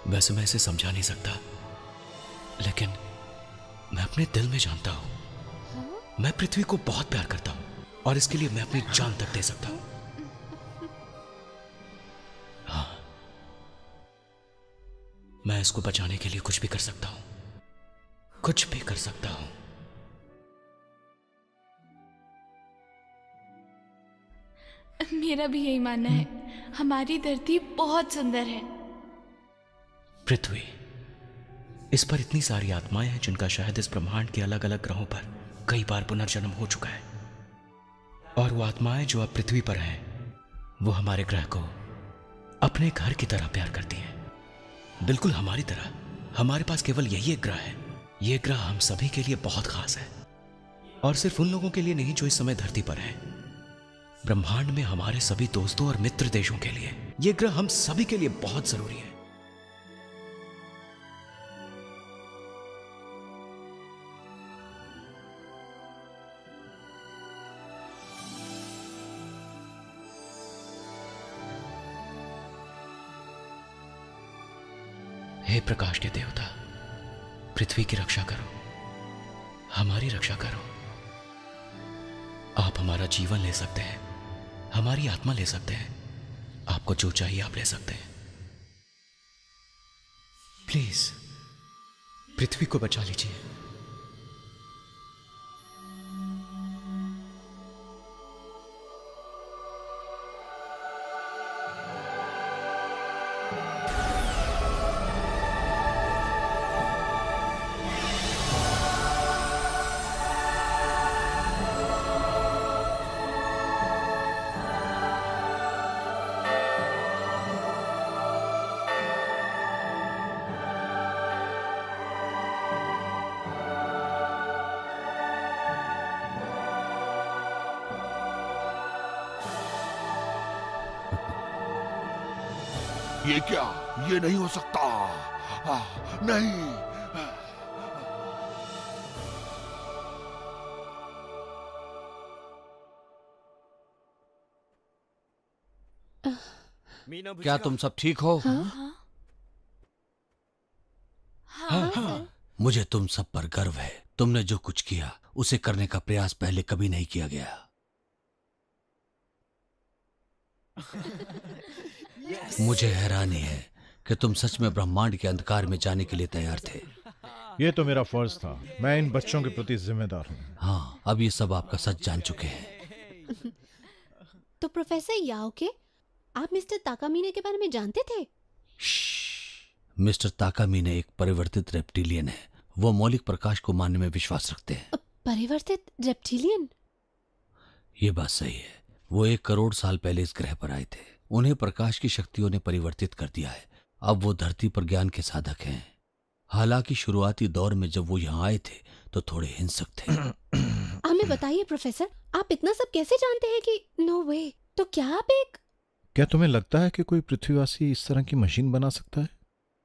वैसे मैं इसे समझा नहीं सकता, लेकिन मैं अपने दिल में जानता हूं, मैं पृथ्वी को बहुत प्यार करता हूं और इसके लिए मैं अपनी जान तक दे सकता हूं। हाँ, मैं इसको बचाने के लिए कुछ भी कर सकता हूं, कुछ भी कर सकता हूं। मेरा भी यही मानना है। हमारी धरती बहुत सुंदर है। पृथ्वी, इस पर इतनी सारी आत्माएं हैं जिनका शायद इस ब्रह्मांड के अलग अलग ग्रहों पर कई बार पुनर्जन्म हो चुका है। और वो आत्माएं जो अब पृथ्वी पर हैं, वो हमारे ग्रह को अपने घर की तरह प्यार करती हैं, बिल्कुल हमारी तरह। हमारे पास केवल यही एक ग्रह है। ये ग्रह हम सभी के लिए बहुत खास है, और सिर्फ उन लोगों के लिए नहीं जो इस समय धरती पर हैं। ब्रह्मांड में हमारे सभी दोस्तों और मित्र देशों के लिए ये ग्रह हम सभी के लिए बहुत जरूरी है। हे प्रकाश के देवता, पृथ्वी की रक्षा करो, हमारी रक्षा करो। आप हमारा जीवन ले सकते हैं, हमारी आत्मा ले सकते हैं, आपको जो चाहिए आप ले सकते हैं। प्लीज पृथ्वी को बचा लीजिए। ये क्या? ये नहीं हो सकता। नहीं। क्या तुम सब ठीक हो? हाँ। मुझे तुम सब पर गर्व है। तुमने जो कुछ किया उसे करने का प्रयास पहले कभी नहीं किया गया। मुझे हैरानी है कि तुम सच में ब्रह्मांड के अंधकार में जाने के लिए तैयार थे। ये तो मेरा फर्ज था। मैं इन बच्चों के प्रति जिम्मेदार हूँ। हाँ, अब ये सब आपका सच जान चुके हैं। तो प्रोफेसर याओके, आप मिस्टर ताकामीने के बारे में जानते थे? मिस्टर ताकामीने एक परिवर्तित रेप्टिलियन है। वो मौलिक प्रकाश को मानने में विश्वास रखते हैं। परिवर्तित रेप्टिलियन? ये बात सही है। वो 1 करोड़ साल पहले इस ग्रह पर आए थे। उन्हें प्रकाश की शक्तियों ने परिवर्तित कर दिया है। अब वो धरती पर ज्ञान के साधक हैं। हालांकि शुरुआती दौर में जब वो यहाँ आए थे तो थोड़े हिंसक थे। हमें बताइए प्रोफेसर, आप इतना सब कैसे जानते हैं कि नो वे? तो क्या आप एक... क्या तुम्हें लगता है कि कोई पृथ्वीवासी इस तरह की मशीन बना सकता है?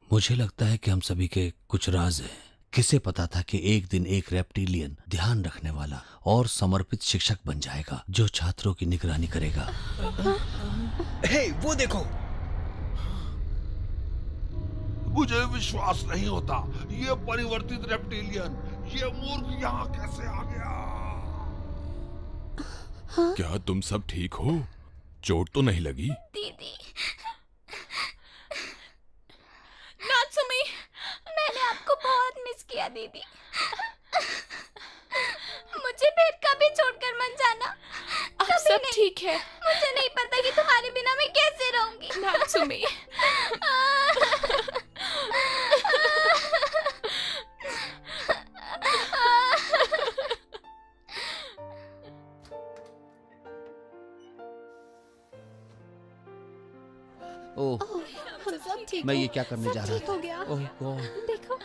मुझे लगता है कि हम सभी के कुछ राज हैं किसे पता था कि एक दिन एक रेप्टिलियन ध्यान रखने वाला और समर्पित शिक्षक बन जाएगा जो छात्रों की निगरानी करेगा। हे, वो देखो। मुझे विश्वास नहीं होता, ये परिवर्तित रेप्टिलियन, ये मूर्ख यहाँ कैसे आ गया? क्या तुम सब ठीक हो? चोट तो नहीं लगी? दीदी, नात्सुमी, मैंने आपको बहुत मिस किया दीदी। मुझे फिर कभी छोड़कर मत जाना। अब सब ठीक है। मुझे नहीं पता कि तुम्हारे बिना मैं कैसे रहूंगी। नात्सुमी। ओह, हम सब ठीक मैं हो। ये क्या करने सब जा रहा ठीक हो गया। ओह गॉड। देखो,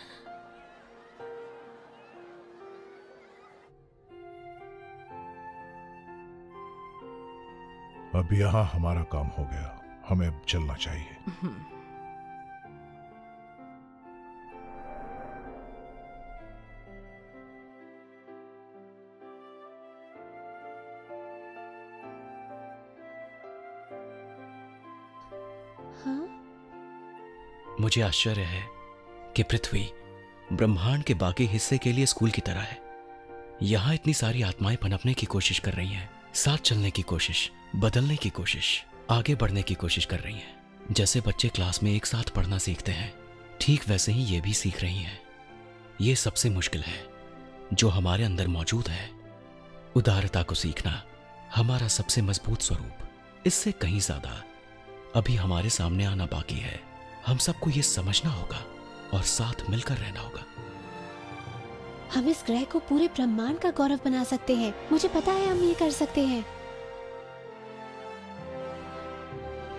अब यहाँ हमारा काम हो गया, हमें अब चलना चाहिए। मुझे आश्चर्य है कि पृथ्वी ब्रह्मांड के बाकी हिस्से के लिए स्कूल की तरह है। यहाँ इतनी सारी आत्माएं पनपने की कोशिश कर रही हैं, साथ चलने की कोशिश, बदलने की कोशिश, आगे बढ़ने की कोशिश कर रही हैं। जैसे बच्चे क्लास में एक साथ पढ़ना सीखते हैं, ठीक वैसे ही ये भी सीख रही हैं। ये सबसे मुश्किल है जो हमारे अंदर मौजूद है, उदारता को सीखना, हमारा सबसे मजबूत स्वरूप। इससे कहीं ज्यादा अभी हमारे सामने आना बाकी है। हम सबको ये समझना होगा और साथ मिलकर रहना होगा। हम इस ग्रह को पूरे ब्रह्मांड का गौरव बना सकते हैं। मुझे पता है हम ये कर सकते हैं।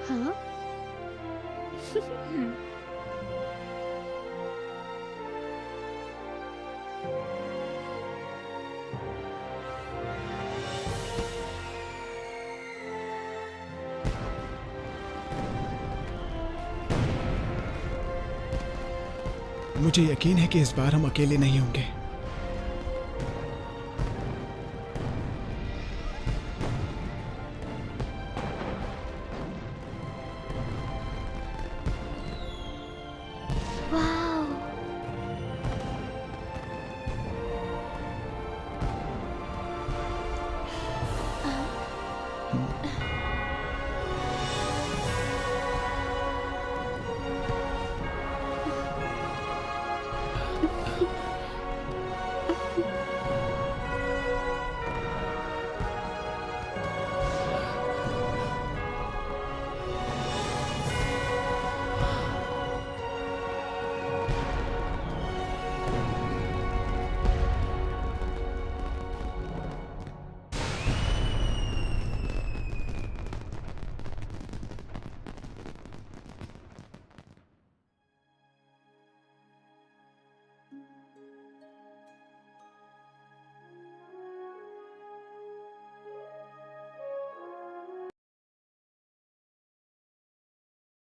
हाँ? मुझे यकीन है कि इस बार हम अकेले नहीं होंगे।